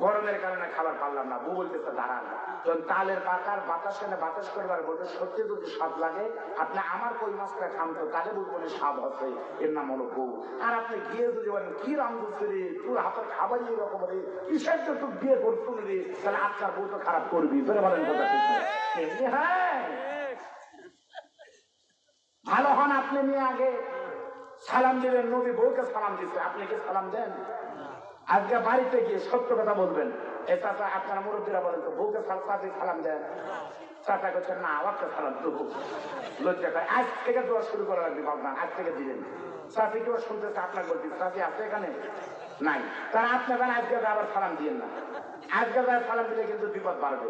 গরমের কারণে খাবার পারলাম না। বউ বলতেছে দাঁড়ান, যখন তালের পাকার বাতাসে বাতাস করবার বলতে সত্যি যদি স্বাদ লাগে আপনি আমার কই মাছটা খান তো, তাহলে বুঝবো স্বাদ হচ্ছে, এর নাম হলো বউ। আর আপনি গিয়ে যদি বলেন কি রান্ধুছি রে, তোর হাতের খাবারই এরকম রে, কিসের তো তুই বিয়ে করতো রে, তাহলে আপনার বউ তো খারাপ করবি। ধরে বলেন কথা ঠিক না? এমনি হ্যাঁ ভালো হন আপনি নিয়ে আগে সালাম দিবেন। নবী বউকে সালাম দিচ্ছে, আপনি কি সালাম দেন? আজকে বাড়িতে গিয়ে সত্য কথা বলবেন। এটা আপনার মুরব্বীরা বলেন তো বউকে সালাম দেন? চাচা করছেন না, আমাকে সালাম দেবো, লজ্জা করে। আজ থেকে দোয়া শুরু করা লাগবে ভাবনা, আজ থেকে দিলেন। চাষি কেউ শুনতেছে আপনার বলছি চাষি আছে এখানে নাই, কারণ আপনার আজকে আবার সালাম দিয়েন না। আজকে সালাম দিলে কিন্তু বিপদ বাড়বে,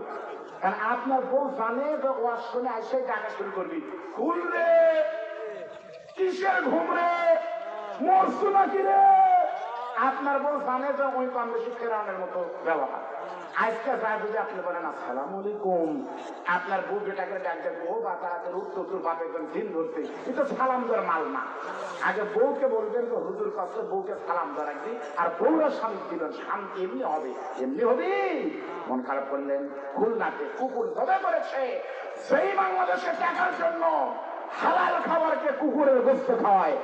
কারণ আপনার বউ জানে যে ওয়াজ শুনে আসে টাকা শুরু করবি। ফুল রে কিসের ঘুম রে, মরছু নাকি রে? আপনার বউ জানে যে ওই কম বেশি ফেরানোর মতো ব্যবহার। আজকে যা যদি আপনি বলেন আসসালাম আলাইকুম, আপনার বউ বেটাকে ডাক দেন ও বা তাড়াতাড়ি উত্তর তোর বাপে দিন ধরতে, কিন্তু সালাম দেওয়ার মাল না। আগে বউকে বলবেন তো হুজুর কাছে বউকে সালাম দেওয়া রাখবি, আর বউরা শান্তি দিবেন, শান্তি এমনি হবে, এমনি হবে। মন খারাপ করলেন? খুলনাতে কুকুর ধরে করেছে, সেই বাংলাদেশে টাকার জন্য হালাল খাবারকে কুকুরের গোস্ত খাওয়ায়,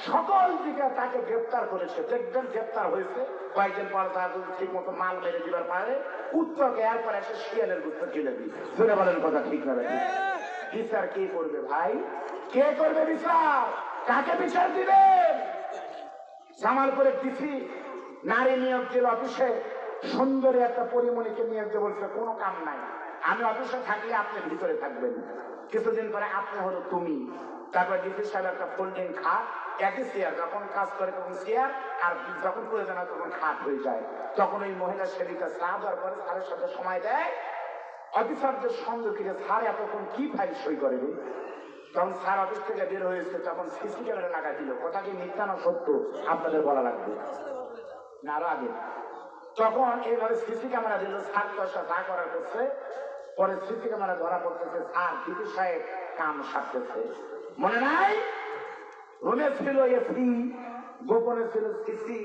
সকল দিকে তাকে গ্রেপ্তার করেছে। দেখবেন গ্রেপ্তার হয়েছে কয়েকদিন পর তার ঠিক মতো মাল মেরে দিবার পারে উত্তরকে এরপর এসে শিয়ালের গোস্ত খেলে দিই। শুনে বলেন কথা ঠিক না? বিচার কে করবে ভাই? কে করবে বিচার? কাকে বিচার দিবে? জামালপুরে ডিসি নারী নিয়োগ দিল অফিসে, সুন্দরী একটা পরিমণিকে নিয়োগ দিয়ে বলছে কোনো কাম নাই, আমি অফিসে থাকলে আপনি ভিতরে থাকবেন। কিছুদিন পরে আপনি হলো তুমি। তারপর ডিসি সাহেব একটা ফোল্ডিং খাট, একই চেয়ার, যখন কাজ করে তখন চেয়ার, আর যখন প্রয়োজন হয় তখন খাট হয়ে যায়। তখন ওই মহিলা সেবিকা চা দেওয়ার পরে স্যারের সাথে সময় দেয়। অফিসারদের সন্দেহ কিনে স্যার এতক্ষণ কি ফাইল সই করে? তখন স্যার অফিস থেকে বের হয়েছে, তখন সিসি ক্যামেরা লাগা দিল। কথা কি মিথ্যা না সত্য আপনাদের বলা লাগবে না? আরো আগে তখন এইভাবে সিসি ক্যামেরা দিল, স্যার দশটা যা করার করছে। পরে সিসি ক্যামেরা ধরা পড়তেছে, স্যার ডিসি সাহেব কাম সারতেছে। মনে নাই রুমে ছিল এসি, গোপনে ছিল সিসি,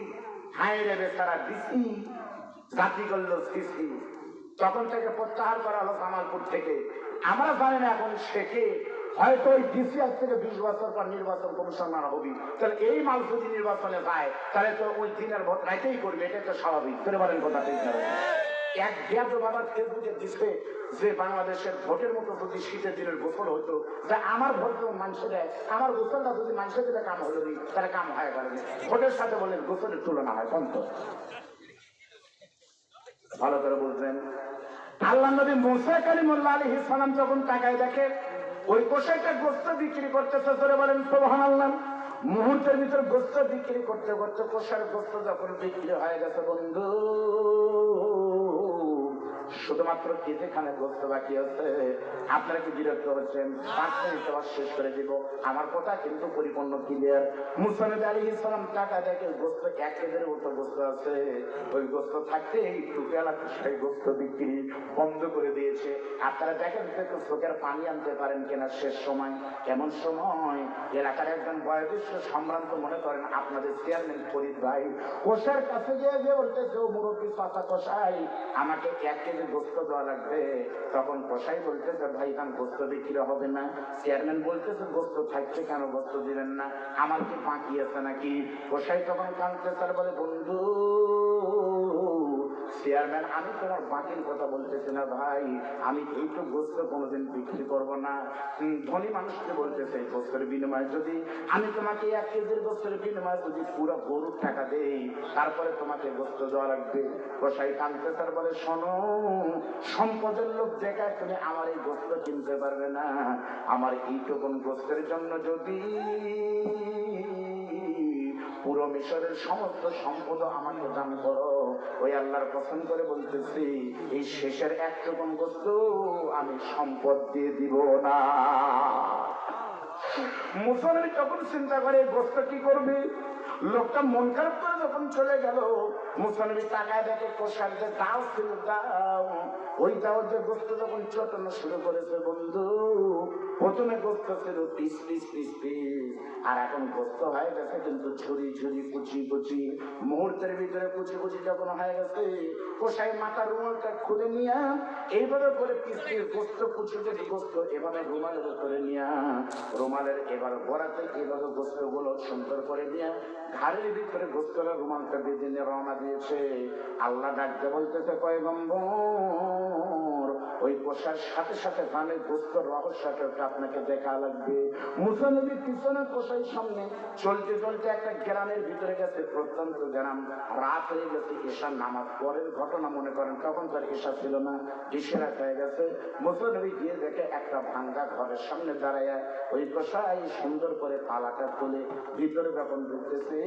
হাইরে বেচারা ডিসি, জাতি করলো সিসি। তখন থেকে প্রত্যাহার করা হলো জামালপুর থেকে। আমরা জানি না এখন শেখে, হয়তো ওই ডিসি আজ থেকে 20 বছর পর নির্বাচন কমিশনার হবি। তাহলে এই মাল যদি নির্বাচনে যায় তাহলে তো ওই দিনের ভোট রাইতেই করবে, এটা তো স্বাভাবিক। ফিরে বলেন কথা ঠিক না? এক গ্যাস বাবার ফেসবুকে দিচ্ছে যে বাংলাদেশের ভোটের মতো যদি শীতের দিনের গোসল হতো, যে আমার ভোট যেমন মানুষে দেয়, আমার গোসলটা যদি মানুষের দিলে কাম হলো নি, তাহলে কাম হয় পারেনি। ভোটের সাথে বলেন গোসলের তুলনা হয় কন্ত? ভালো করে বুঝলেন। আল্লাহ নবী মুসা কালিমুল্লাহ আলাইহিস সালাম যখন তাকায় দেখে ওই কষাইটা গোস্ত বিক্রি করতেছে, ধরে বলেন সুবহানাল্লাহ। মুহূর্তের ভিতর গোস্ত বিক্রি করতে করতে কষার গোস্ত যখন বিক্রি হয়ে গেছে বন্ধু, শুধুমাত্র কেটেখানে গোস্ত বাকি আছে। আপনারা কি বিরক্ত হচ্ছেন? 5 মিনিট আবার শেষ করে দিব, আমার কথা কিন্তু পরিপূর্ণ ক্লিয়ার। মুসা নবী আলাইহিস সালাম টাকা দেখে গোস্ত 1 কেজির মতো গোস্ত আছে, ওই গোস্ত থাকতে এই টুকেলা সেই গোস্ত বিক্রি বন্ধ করে দিয়েছে। আপনারা দেখেন একটু চোখের পানি আনতে পারেন কিনা শেষ সময়। এমন সময় এলাকার একজন বয়োজ্যেষ্ঠ সম্ভ্রান্ত মনে করেন আপনাদের চেয়ারম্যান ফরিদ ভাই কোষার কাছে গিয়ে যে বলতেছে ও মুরব্বী চাচা কষাই আমাকে 1 কেজি গোস্ত দেওয়া লাগবে। তখন কষাই বলতেছে ভাই কান গোস্ত বিক্রি হবে না। চেয়ারম্যান বলতেছে গোস্ত থাকছে কেন গোস্ত দিবেন না, আমার কি বাকি আছে নাকি? কষাই তখন কাঁদতে স্যার বলে বন্ধু চেয়ারম্যান, আমি তোমার বাকির কথা বলতেছি না ভাই, আমি এইটুকু গোস্ত কোনোদিন বিক্রি করবো না। ধনী মানুষকে বলতেছে গোস্তের বিনিময়ে যদি আমি তোমাকে 1 কেজির গোস্তের বিনিময়ে যদি পুরো গরুর টাকা দেই, তারপরে তোমাকে গোস্ত দেওয়া লাগবে। কসাই কানতে স্যার বলে, শোনো, সম্পদের লোক দেখায় তুমি আমার এই গোস্ত কিনতে পারবে না। আমার এইটুকু গোস্তের জন্য যদি পুরো মিশরের সমস্ত সম্পদ আমাকে দান করো, ওই আল্লাহর কসম করে বলতেছি, এই শেষের একটুকু গোস্ত আমি সম্পদ দিয়ে দিব না। মুসলমান তখন চিন্তা করে গোস্ত কি করবে। লোকটা মন খারাপ করে যখন চলে গেল, মুসলমান টাকায় দেখে কোষাকে দাও ছিল দাও, ওই দাও যে গোস্ত যখন চটানো শুরু করেছে বন্ধু, প্রথমে গোস্ত ছিল পিস পিস পিস পিস, আর এখন গোস্ত হয়ে গেছে কিন্তু ঝুরি ঝুরি কুচি কুচি। মুহূর্তের ভিতরে কুচি কুচি যখন হয়ে গেছে, কোষাই মাথার রুমালটা খুলে নিয়ে এইভাবে করে পিস পিস গোস্ত কুচি কুচি গোস্ত এভাবে রুমালের উপরে নিয়ে, রুমালের এবার গোড়াতে এভাবে গোস্ত গুলো সুন্দর করে নিয়ে ঘাড়ের ভিতরে গোস্তরা রুমালটা বেঁধে নিয়ে রওনা দিয়েছে। আল্লাহ ডাকতে বলতেছে, পয়গম্বর, ওই পোষার সাথে সাথে গানে গোস্ত রহস্যটা আপনাকে দেখা লাগবে। মুসা নবীর পিছনে পোষাই সামনে চলতে চলতে একটা গ্রামের ভিতরে গেছে, প্রত্যন্ত গ্রাম। রাত হয়ে গেছে, এশার নামাজ পরের ঘটনা মনে করেন, তখন তার এশা ছিল না, ইশারা হয়ে গেছে। মুসা নবী গিয়ে দেখে একটা ভাঙ্গা ঘরের সামনে দাঁড়ায়, ওই পোষাই সুন্দর করে পালাটা খুলে ভিতরে যখন ঢুকতেছে,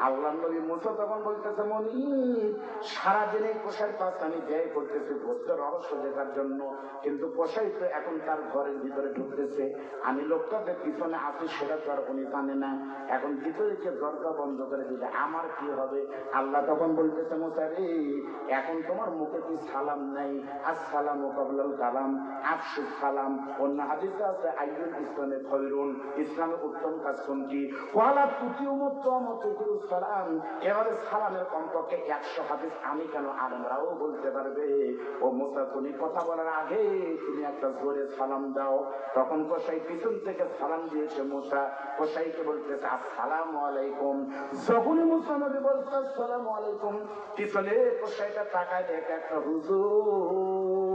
আল্লাহ নবী মুসা তখন বলতেছে, মনির, সারাদিন এই পোষার পাশে আমি ব্যয় করতেছি গোস্ত রহস্য দেখার জন্য, কিন্তু পোষাই তো এখন তার ঘরের ভিতরে ঢুকতেছে, আমি লোকটাকে পিছনে আছি সেটা তো আর উনি জানে না, এখন ভিতরে যে দরজা বন্ধ করে দিলে আমার কি হবে। আল্লাহ তখন বলতেছে, মুসা রে, এখন তোমার মুখে কি সালাম নাই? আসসালামু কাবলাল কালাম, আফসুস সালাম। অন্য হাদিসে আছে আইয়ুল ইসলামে খৈরুন, ইসলামের উত্তম কাজ কোনটি? ওয়ালা তুতিউমুত ওয়ামাতুকুল সালাম। এবারে সালামের কমপক্ষে 100 হাদিস আমি কেন আমরাও বলতে পারবে। ও মুসা, তুমি কথা বলার আগে তুমি একটা জোরে সালাম দাও। তখন কোষাই পিছন থেকে সালাম দিয়েছে, মুসা কোষাইকে বলতেছে আসসালামু আলাইকুম। যখনই মুসা নবী বলছে আসসালামু আলাইকুম, পিছনে কোষাইটা তাকায় দেখে একটা হুজুর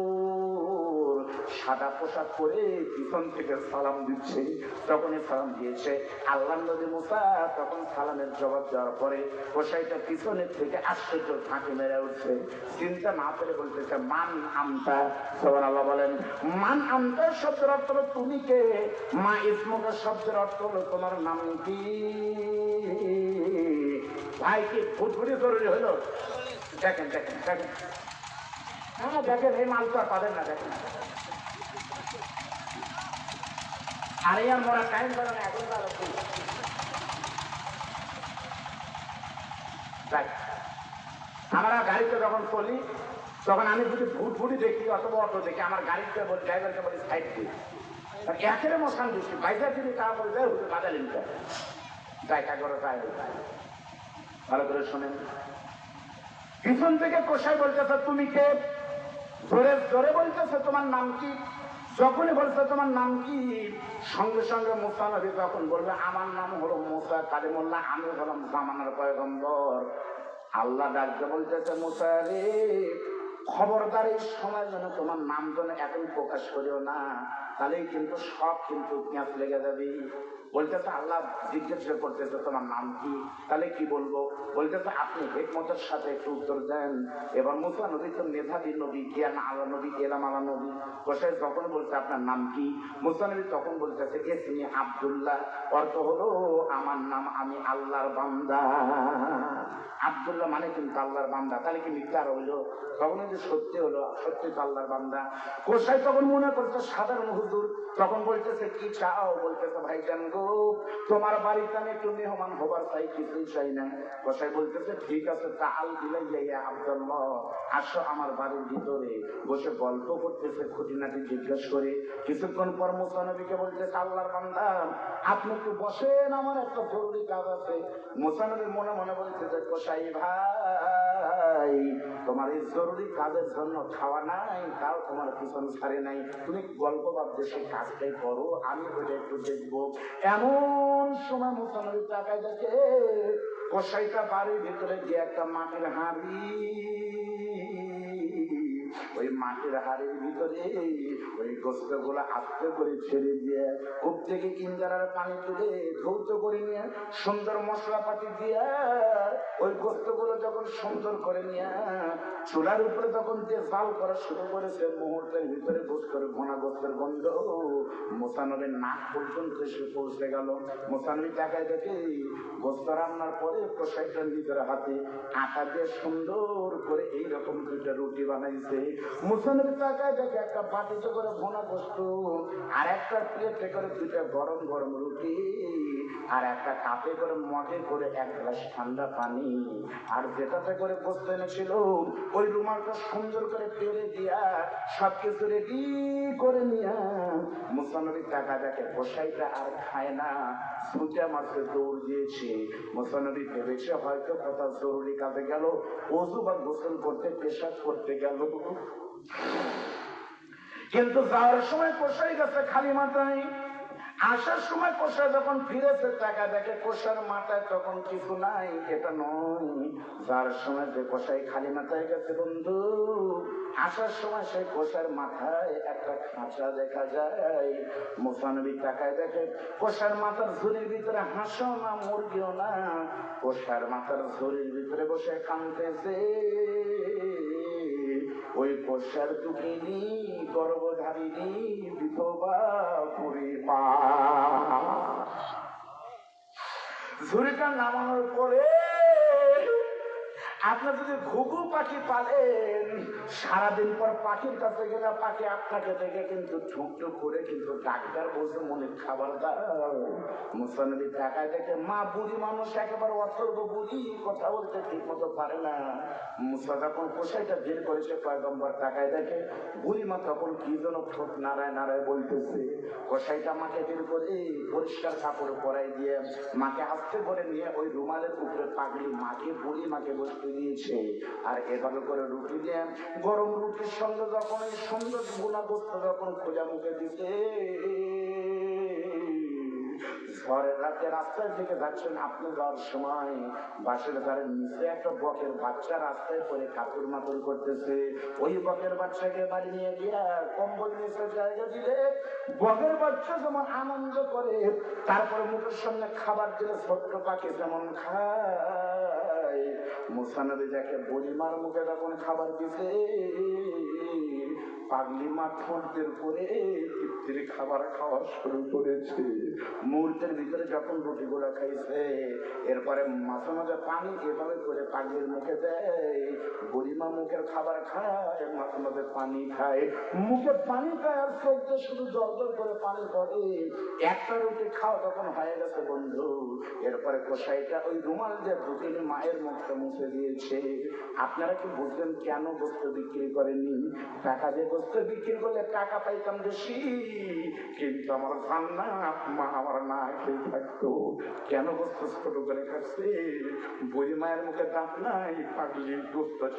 সাদা পোশাক পরে পিছন থেকে সালাম দিচ্ছে। তখনই সালাম দিয়েছে আল্লাহ নবী মুসা। তখন সালামের জবাব দেওয়ার পরে কোষাইটা পিছনের থেকে আশ্চর্য ঝাঁকি মেরে উঠছে, চিন্তা না করে বলতেছে, মান আমতা। সুবহানাল্লাহ বলেন। মান আমতা শব্দের অর্থ হলো তুমি কে, মা ইসমুকা শব্দের অর্থ হলো তোমার নাম কি। ভাই কি ফুটফুটি জরুরি হলো? দেখেন দেখেন দেখেন, হ্যাঁ দেখেন, এই মাল তো আর পাবেন না। দেখেন, আরে আর মোরা টাইম করে না, এখন আমরা গাড়িতে যখন চলি তখন আমি যদি ফুটফুটি দেখি অথবা অটো দেখি, আমার গাড়িতে বলি, ড্রাইভারকে বলি সাইড দিই, একের মশান দিচ্ছি বাইকের যদি তা বলে যায় হুজুর বাধা লিখতে জায়গা করে যায়। ভালো করে শোনেন, পিছন থেকে কোষাই বলতেছে তুমি কে, জোরে জোরে বলতেছে তোমার নাম কি। যখনই বলছে তোমার নাম কি, সঙ্গে সঙ্গে মুসা নবী যখন বলবে আমার নাম হলো মুসা কালিমুল্লাহ, আমি হলাম জামানার পয়গম্বর। আল্লাহ ডাকতে বলতেছে, মুসা রে, খবরদার এই সময় যেন তোমার নাম যেন এখন প্রকাশ করিও না, তাহলেই কিন্তু সব কিন্তু পেঁয়াজ লেগে যাবে। বলতেছে আল্লাহ জিজ্ঞেস করতেছে তোমার নাম কি, তাহলে কি বলবো? বলতেছে আপনি হিকমতের সাথে একটু উত্তর দেন। এবার মুসা নবী তো মেধাবী নবী, জ্ঞান আলা নবী, এলাম আলা নবী। কোষাই যখন বলছে আপনার নাম কি, মুসা নবী তখন বলতেছে ইসমি আব্দুল্লাহ, অর্থ হলো আমার নাম, আমি আল্লাহর বান্দা। আব্দুল্লাহ মানে কিন্তু আল্লাহর বান্দা, তাহলে কি মিথ্যা হইলো? তখন যে সত্যি হলো, সত্যি তো আল্লাহর বান্দা। কোষাই তখন মনে করছে সাধারণ হুজুর, তখন বলতেছে কি চাও? বলতেছে ভাইজান গো, তোমার বাড়িতে আমি একটু মেহমান হবার চাই, কিছুই চাই না। কোষাই বলতেছে ঠিক আছে, তাআল ইলাইয়া আব্দুল্লাহ, আসো আমার বাড়ির ভিতরে। বসে গল্প করতেছে, খুঁটিনাটি জিজ্ঞেস করে। কিছুক্ষণ পর মুসা নবীকে বলতেছে আল্লাহর বান্দা আপনি একটু বসেন, আমার একটা জরুরি কাজ আছে। মুসা নবী মনে মনে বলতেছে কোষাই ভাই, তোমার এই জরুরি কাজের জন্য খাওয়া নাই, তাও তোমার পিছন ছাড়ে নাই, তুমি গল্প ভাবতে সেই কাজটাই করো, আমি ওটা একটু দেখবো। এমন সময় মুসা নবী তাকায় দেখে কোষাইটা বাড়ির ভিতরে গিয়ে একটা মাটির হাঁড়ি মাটির হাড়ির ভিতরে ওই গোস্ত গুলো আস্তে করে ছেড়ে দিয়ে কূপ থেকে কিঞ্জারার পানি তুলে ধৌত করে নিয়ে সুন্দর মশলাপাতি দিয়ে ওই গোস্ত গুলো যখন সুন্দর করে নিয়ে চুলার উপরে তখন যে জাল করা শুরু করেছে, মুহূর্তের ভিতরে গোস্তের ঘনা গোস্তের গন্ধ মোসানবের নাক পর্যন্ত এসে পৌঁছে গেল। মোসানবী টাকায় দেখে গোস্ত রান্নার পরে কষাইটার নিজের হাতে আটা দিয়ে সুন্দর করে এইরকম দুইটা রুটি বানাইছে। মুসানবী টাকায় দেখে একটা বাটিতে করে ঘনা গোস্ত, আর একটা প্লেটে করে দুইটা গরম গরম রুটি, আর একটা কাপে করে মগে করে এক গ্লাস ঠান্ডা পানি, আর যেটাতে করে গোস্ত এনেছিল ওই রুমালটা সুন্দর করে পেরে দিয়া সবকিছু রেডি করে নিয়া মুসানবী টাকা দেখে কষাইটা আর খায় না, ছুটে মারতে দৌড় দিয়েছে। মুসানবী ভেবেছে হয়তো কথা জরুরি কাজে গেল, ওযু বা গোসল করতে, পেশাব করতে গেল, কিন্তু যাওয়ার সময় কষাই গেছে খালি মাথায়। আসার সময় কোষা যখন ফিরেছে টাকা দেখে কোষার মাথায় তখন কিছু নাই। এটা নয়, যার সময় যে কোষাই খালি মাথায় গেছে বন্ধু, আসার সময় সেই কোষার মাথায় একটা খাঁচা দেখা যায়। মুসানবী টাকায় দেখে কোষার মাথার ঝুড়ির ভিতরে হাঁসও না মুরগিও না, কোষার মাথার ঝুড়ির ভিতরে বসে কাঁদতেছে ওই কোষার দুঃখিনী গর্ভধারিণী বিধবা পরিবার। ঝুড়িটা নামানোর পরে আপনি যদি ঘুঘু পাখি পালেন, সারাদিন পর পাখির কাছে গেলে পাখি আপনাকে দেখে কিন্তু ঠুকটুক করে কিন্তু ডাক্তার বলছে মনে খাবার দাও। মুসানবী টাকায় দেখে মা বুড়ি মানুষ একেবারে অথর্ব বুড়ি, কথা বলতে ঠিক মতো পারে না। মুসা যখন কোষাইটা বের করেছে পয়গম্বর টাকায় দেখে বুড়ি মা তখন কি যেন ঠোঁট নাড়ায় নাড়ায় বলতেছে। কোষাইটা মাকে বের করে পরিষ্কার কাপড় পরাই দিয়ে মাকে আস্তে করে নিয়ে ওই রুমালের উপরে পাগলি মাকে বুড়ি মাকে বসতে দিয়েছে। আর এভাবে করে রুটি দিয়ে গরম রুটির সঙ্গে যখন এই সুন্দর বোনা গোস্ত যখন খোঁজা মুখে দিতে, ঝড়ের রাতে রাস্তার দিকে যাচ্ছেন আপনি, যাওয়ার সময় বাসের ধারের নিচে একটা বকের বাচ্চা রাস্তায় পরে কাতুর মাতুর করতেছে। ওই বকের বাচ্চাকে বাড়ি নিয়ে গিয়া কম্বল নিচে জায়গা দিলে বকের বাচ্চা যেমন আনন্দ করে, তারপরে মুখের সামনে খাবার দিলে ছোট্ট পাখি যেমন খায়, মুসানবী দেখে বুড়িমার মুখে যখন খাবার দিছে পাগলি মা ঠোঁটের করে তৃপ্তির খাবার খাওয়া শুরু করেছে। মুহূর্তের ভিতরে যখন রুটি গুলা খাইছে, এরপরে মাঝে মাঝে পানি এভাবে করে পাগলির মুখে দেয়, বুড়িমা মুখের খাবার খায়, মাঝে মাঝে পানি খায়, মুখে পানি খায় আর চোখে শুধু জল জল করে পানি পড়ে। একটা রুটি খাওয়া তখন হয়ে গেছে বন্ধু, এরপরে কষাইটা ওই রুমাল যে রুটির মায়ের মুখটা মুছে দিয়েছে। আপনারা কি বুঝলেন কেন গোস্ত বিক্রি করেননি? টাকা দিয়ে গোস্ত বিক্রি করলে টাকা পাইতাম বেশি, কিন্তু আমার জান্নাত মা আমার না খেয়ে থাকতো। কেন গোস্ত ছোট করে খাচ্ছে? বুড়ি মায়ের মুখে দাঁত নাই, পাগলি গোস্ত